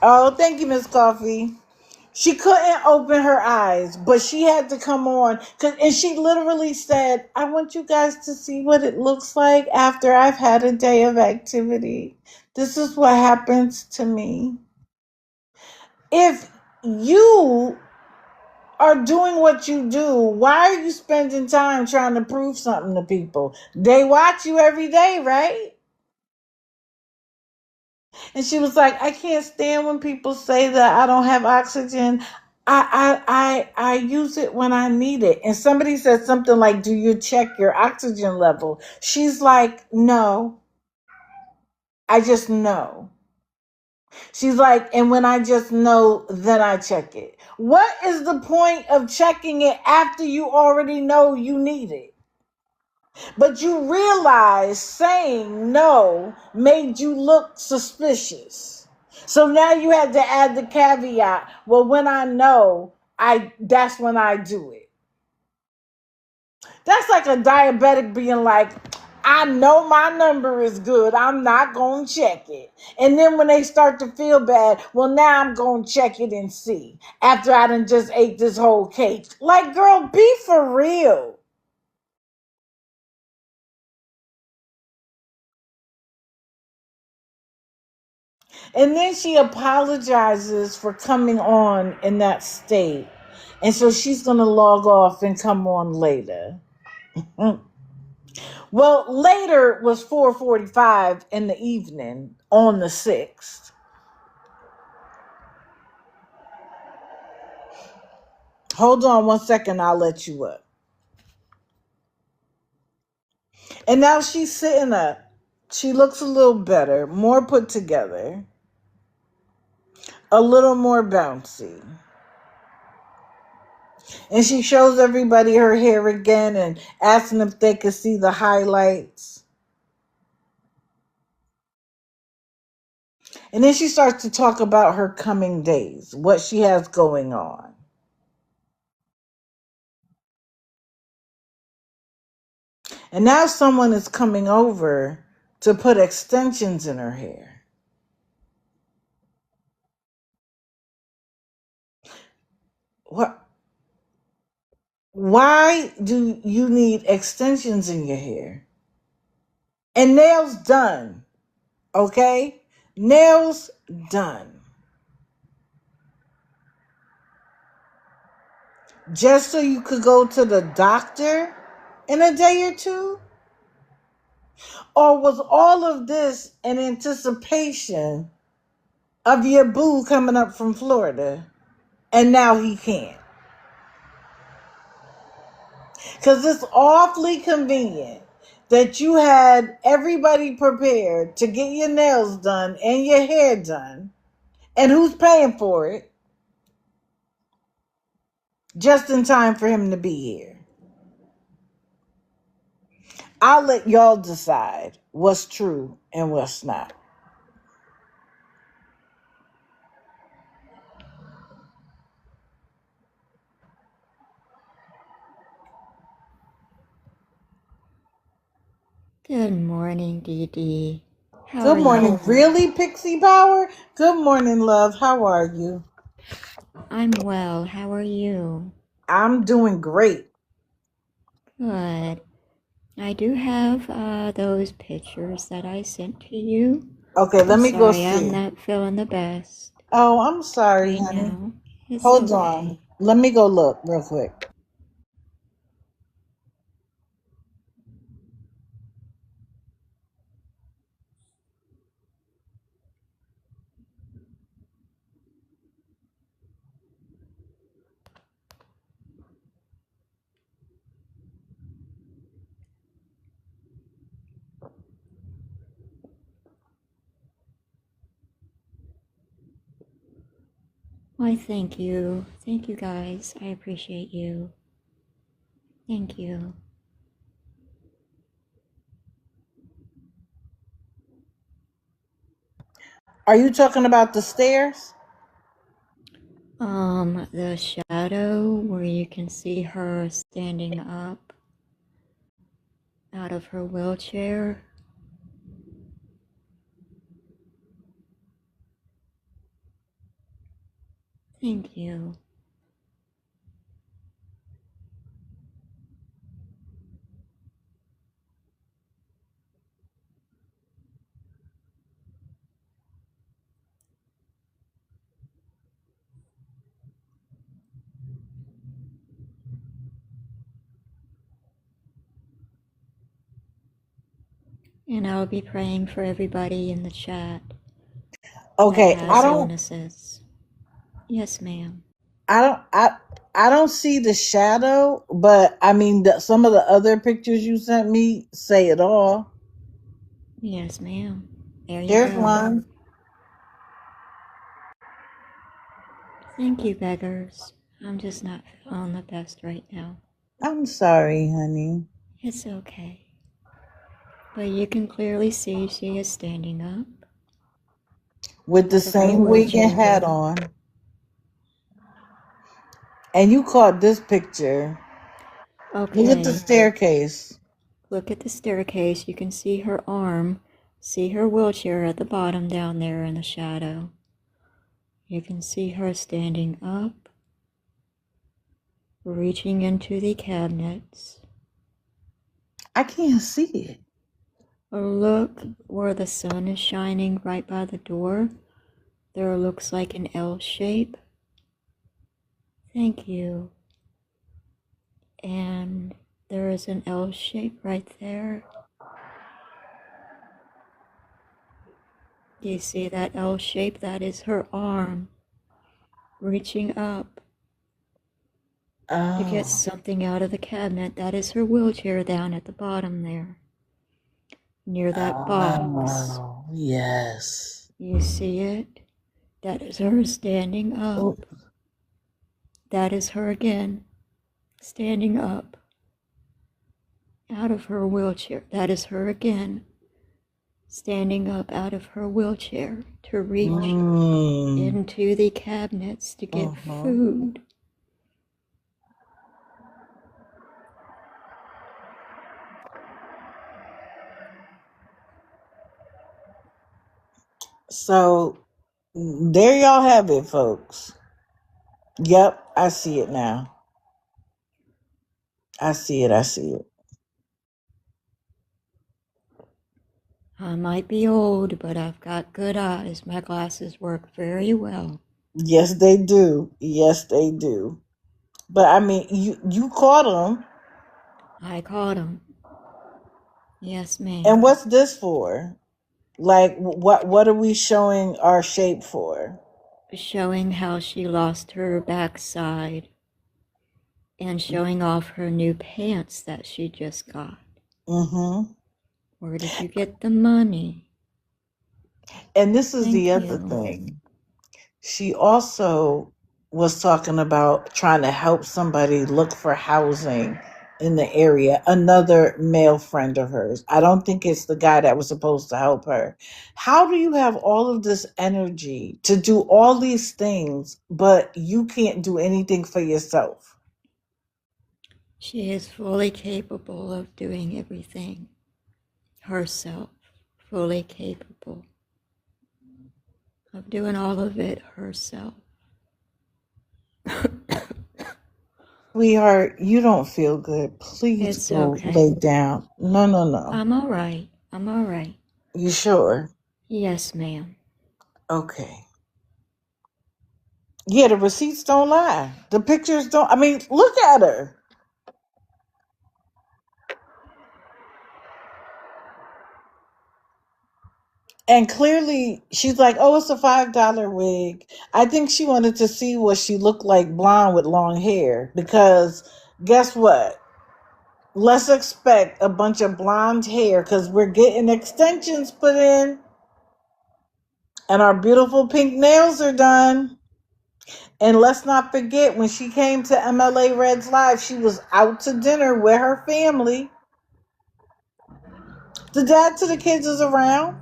Oh, thank you, Miss Coffee. She couldn't open her eyes, but she had to come on. And she literally said, I want you guys to see what it looks like after I've had a day of activity. This is what happens to me. If you are doing what you do, why are you spending time trying to prove something to people? They watch you every day, right? And she was like, I can't stand when people say that I don't have oxygen. I use it when I need it. And somebody said something like, do you check your oxygen level? She's like, no, I just know. She's like, and when I just know, then I check it. What is the point of checking it after you already know you need it? But you realize saying no made you look suspicious. So now you had to add the caveat, well, when I know, that's when I do it. That's like a diabetic being like, I know my number is good. I'm not going to check it. And then when they start to feel bad, well, now I'm going to check it and see. After I done just ate this whole cake. Like, girl, be for real. And then she apologizes for coming on in that state. And so she's going to log off and come on later. Well, later was 4:45 in the evening on the 6th. Hold on one second, I'll let you up. And now she's sitting up. She looks a little better, more put together, a little more bouncy. And she shows everybody her hair again and asking if they could see the highlights. And then she starts to talk about her coming days, what she has going on. And now someone is coming over to put extensions in her hair. What? Why do you need extensions in your hair? And nails done, okay? Nails done. Just so you could go to the doctor in a day or two? Or was all of this in anticipation of your boo coming up from Florida and now he can't? Because it's awfully convenient that you had everybody prepared to get your nails done and your hair done. And who's paying for it? Just in time for him to be here. I'll let y'all decide what's true and what's not. Good morning, Dee Dee. How Good are morning. you? Really, Pixie Power? Good morning, love. How are you? I'm well. How are you? I'm doing great. Good. I do have those pictures that I sent to you. Okay, let I'm me go sorry, I'm see. not feeling the best Oh, I'm sorry, right honey. now. It's Hold on. okay. Let me go look real quick. Why, thank you. Thank you, guys. I appreciate you. Thank you. Are you talking about the stairs? The shadow where you can see her standing up out of her wheelchair. Thank you. And I'll be praying for everybody in the chat that Okay, has illnesses. Yes, ma'am. I don't, I, I don't see the shadow, but I mean, some of the other pictures you sent me say it all. Yes, ma'am. There you There's go. one. Thank you, beggars. I'm just not feeling the best right now. I'm sorry, honey. It's okay. But you can clearly see she is standing up With the out of her same wig and wheelchair. hat on. And you caught this picture. Look at the Okay, staircase. look at the staircase. You can see her arm, see her wheelchair at the bottom down there in the shadow. You can see her standing up, reaching into the cabinets. I can't see it. Look where the sun is shining right by the door. There looks like an L shape. Thank you. And there is an L shape right there. Do you see that L shape? That is her arm reaching up to get Oh, something out of the cabinet. That is her wheelchair down at the bottom there, near that box. oh, yes. You see it? That is her standing Oh, up. That is her again, standing up out of her wheelchair. That is her again, standing up out of her wheelchair to reach into the cabinets to get uh-huh. food. So there y'all have it, folks. Yep, I see it now. I see it. I see it. I might be old, but I've got good eyes. My glasses work very well. Yes, they do. Yes, they do. But I mean, you caught them. I caught them. Yes, ma'am. And what's this for? Like, what are we showing our shape for? Showing how she lost her backside and showing off her new pants that she just got. Mm-hmm. Where did you get the money? And this is the Thank other you. thing. She also was talking about trying to help somebody look for housing in the area, another male friend of hers. I don't think it's the guy that was supposed to help her. How do you have all of this energy to do all these things, but you can't do anything for yourself? She is fully capable of doing everything herself. Fully capable of doing all of it herself. Sweetheart, you don't feel good. Please It's go okay. lay down. No, no, no. I'm all right. I'm all right. You sure? Yes, ma'am. Okay. Yeah, the receipts don't lie. The pictures don't. I mean, look at her. And clearly, she's like, oh, it's a $5 wig. I think she wanted to see what she looked like blonde with long hair. Because guess what? Let's expect a bunch of blonde hair because we're getting extensions put in. And our beautiful pink nails are done. And let's not forget, when she came to MLA Red's Live, she was out to dinner with her family. The dad to the kids is around.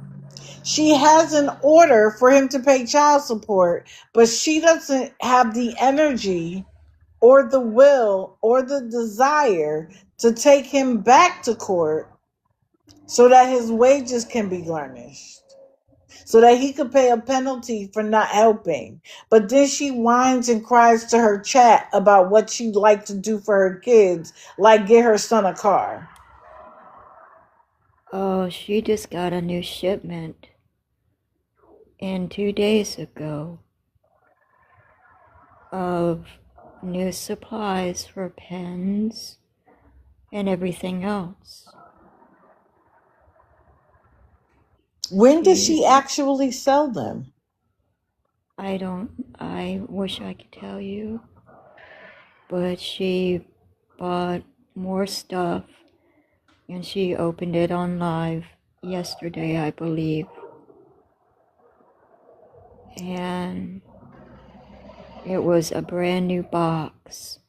She has an order for him to pay child support, but she doesn't have the energy or the will or the desire to take him back to court so that his wages can be garnished, so that he could pay a penalty for not helping. But then she whines and cries to her chat about what she'd like to do for her kids, like get her son a car. Oh, she just got a new shipment in 2 days ago of new supplies for pens and everything else. When does she actually sell them? I wish I could tell you, but she bought more stuff and she opened it on live yesterday, I believe. And it was a brand new box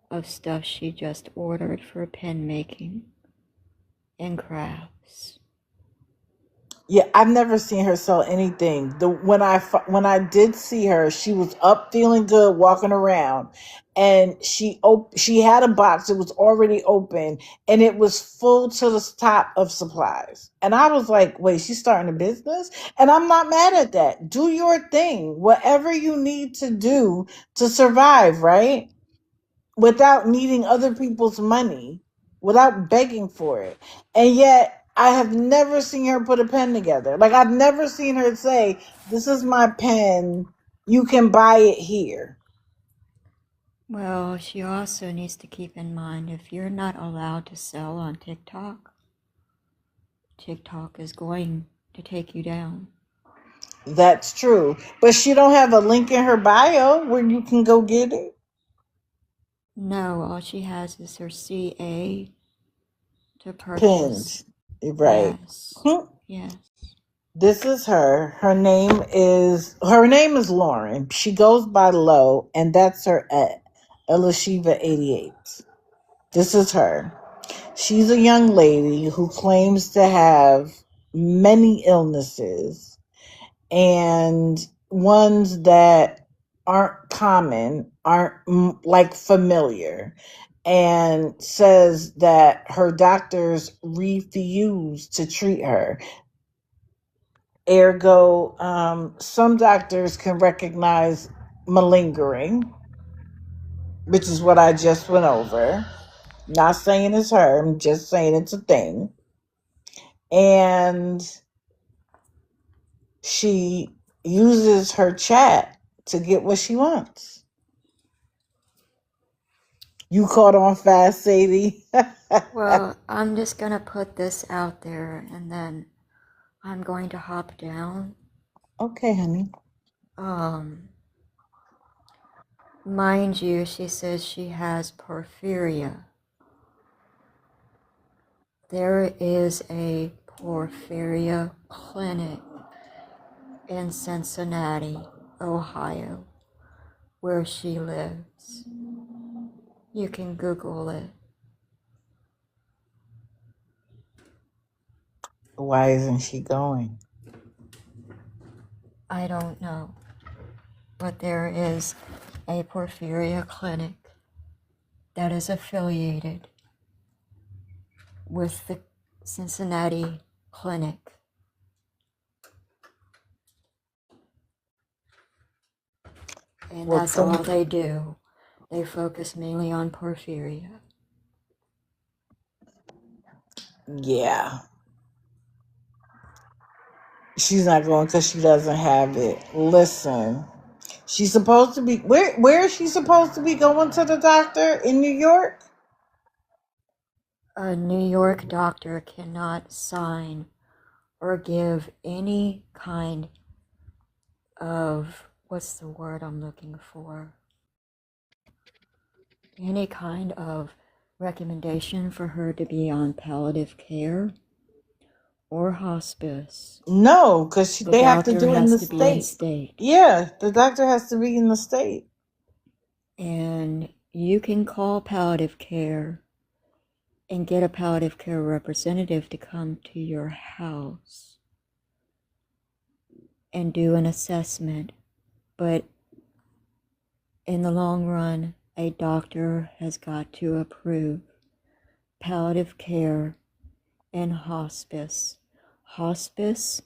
of stuff she just ordered for pen making and crafts. Yeah, I've never seen her sell anything. When I did see her, she was up feeling good walking around, and she had a box. It was already open, and it was full to the top of supplies. And I was like, "Wait, she's starting a business?" And I'm not mad at that. Do your thing, whatever you need to do to survive, right? Without needing other people's money, without begging for it. And yet, I have never seen her put a pen together. Like, I've never seen her say, "This is my pen. You can buy it here." Well, she also needs to keep in mind if you're not allowed to sell on TikTok, TikTok is going to take you down. That's true. But she don't have a link in her bio where you can go get it. No, all she has is her CA to Pins. purchase. Right. Yes. Hmm. Yes. This is her. Her name is Lauren. She goes by Lo, and that's her at Elishiva 88. This is her. She's a young lady who claims to have many illnesses, and ones that aren't common, aren't like familiar, and says that her doctors refuse to treat her. Ergo, some doctors can recognize malingering, which is what I just went over. Not saying it's her, I'm just saying it's a thing. And she uses her chat to get what she wants. You caught on fast, Sadie. Well, I'm just going to put this out there and then I'm going to hop down. Okay, honey. Mind you, she says she has porphyria. There is a porphyria clinic in Cincinnati, Ohio, where she lives. You can Google it. Why isn't she going? I don't know. But there is a porphyria clinic that is affiliated with the Cincinnati clinic. And Well, that's all they do. They focus mainly on porphyria. yeah. She's not going because she doesn't have it. Listen, she's supposed to be where is she supposed to be going to the doctor in New York? A New York doctor cannot sign or give any kind of, what's the word I'm looking for? Any kind of recommendation for her to be on palliative care or hospice. No, because The they have to doctor do it in has the to be in state. state. Yeah, the doctor has to be in the state. And you can call palliative care and get a palliative care representative to come to your house and do an assessment. But in the long run, a doctor has got to approve palliative care and hospice. Hospice,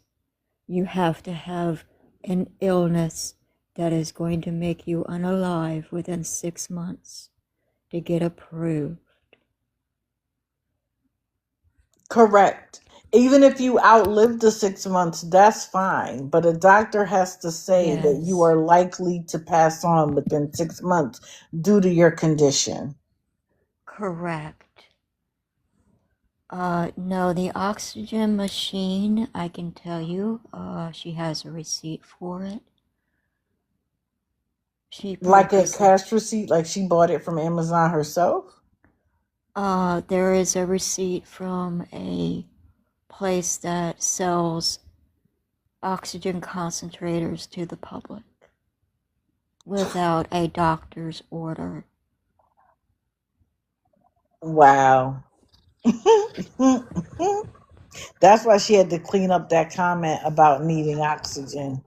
you have to have an illness that is going to make you unalive within 6 months to get approved. Correct. Even if you outlive the 6 months, that's fine. But a doctor has to say that you Yes, are likely to pass on within 6 months due to your condition. correct. No, the oxygen machine, I can tell you, she has a receipt for it. She Like a purchased it. cash receipt, like she bought it from Amazon herself. There is a receipt from a place that sells oxygen concentrators to the public without a doctor's order. Wow. That's why she had to clean up that comment about needing oxygen.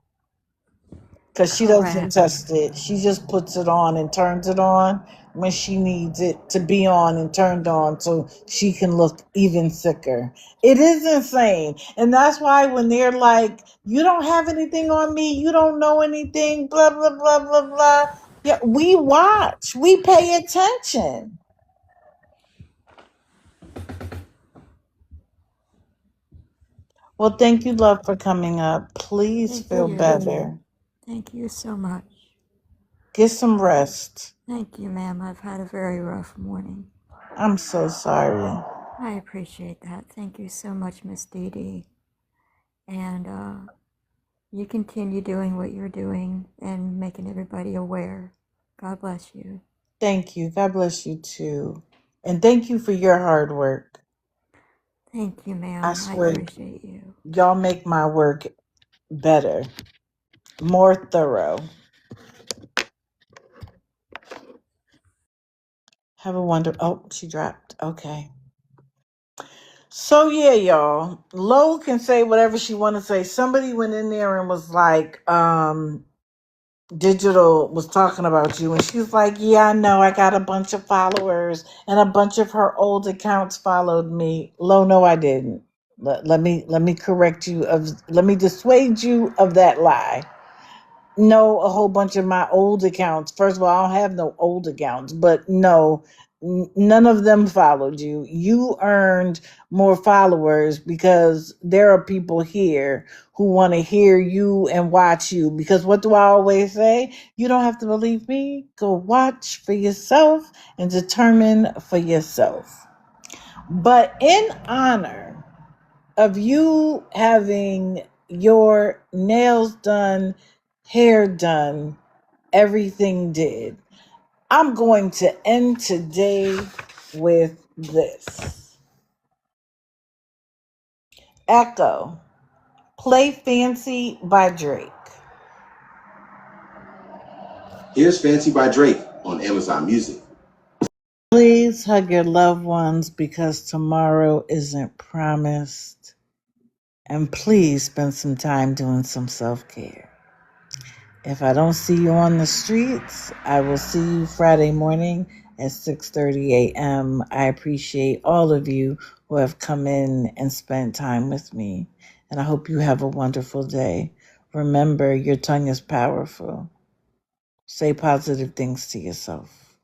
Because she doesn't Correct. test it. She just puts it on and turns it on when she needs it to be on and turned on so she can look even sicker. It is insane. And that's why when they're like, you don't have anything on me, you don't know anything, blah, blah, blah, blah, blah. Yeah, we watch, we pay attention. Well, thank you, love, for coming up. Please Thank feel you. better. Thank you so much. Get some rest. Thank you, ma'am. I've had a very rough morning. I'm so sorry. I appreciate that. Thank you so much, Miss Dee Dee. And you continue doing what you're doing and making everybody aware. God bless you. Thank you. God bless you too. And thank you for your hard work. Thank you, I ma'am. I swear, appreciate you. y'all make my work better, more thorough. Have a wonder. Oh, she dropped. Okay. So yeah, y'all. Lo can say whatever she want to say. Somebody went in there and was like, Digital was talking about you, and she's like, yeah, I know, I got a bunch of followers and a bunch of her old accounts followed me. Lo, no, I didn't. Let me correct you of let me dissuade you of that lie. No, a whole bunch of my old accounts. First of all, I don't have no old accounts, but no, none of them followed you. You earned more followers because there are people here who want to hear you and watch you. Because what do I always say? You don't have to believe me. Go watch for yourself and determine for yourself. But in honor of you having your nails done, hair done, everything did, I'm going to end today with this. Echo, play Fancy by Drake. Here's Fancy by Drake on Amazon Music. Please hug your loved ones because tomorrow isn't promised. And please spend some time doing some self-care. If I don't see you on the streets, I will see you Friday morning at 6:30 a.m. I appreciate all of you who have come in and spent time with me. And I hope you have a wonderful day. Remember, your tongue is powerful. Say positive things to yourself.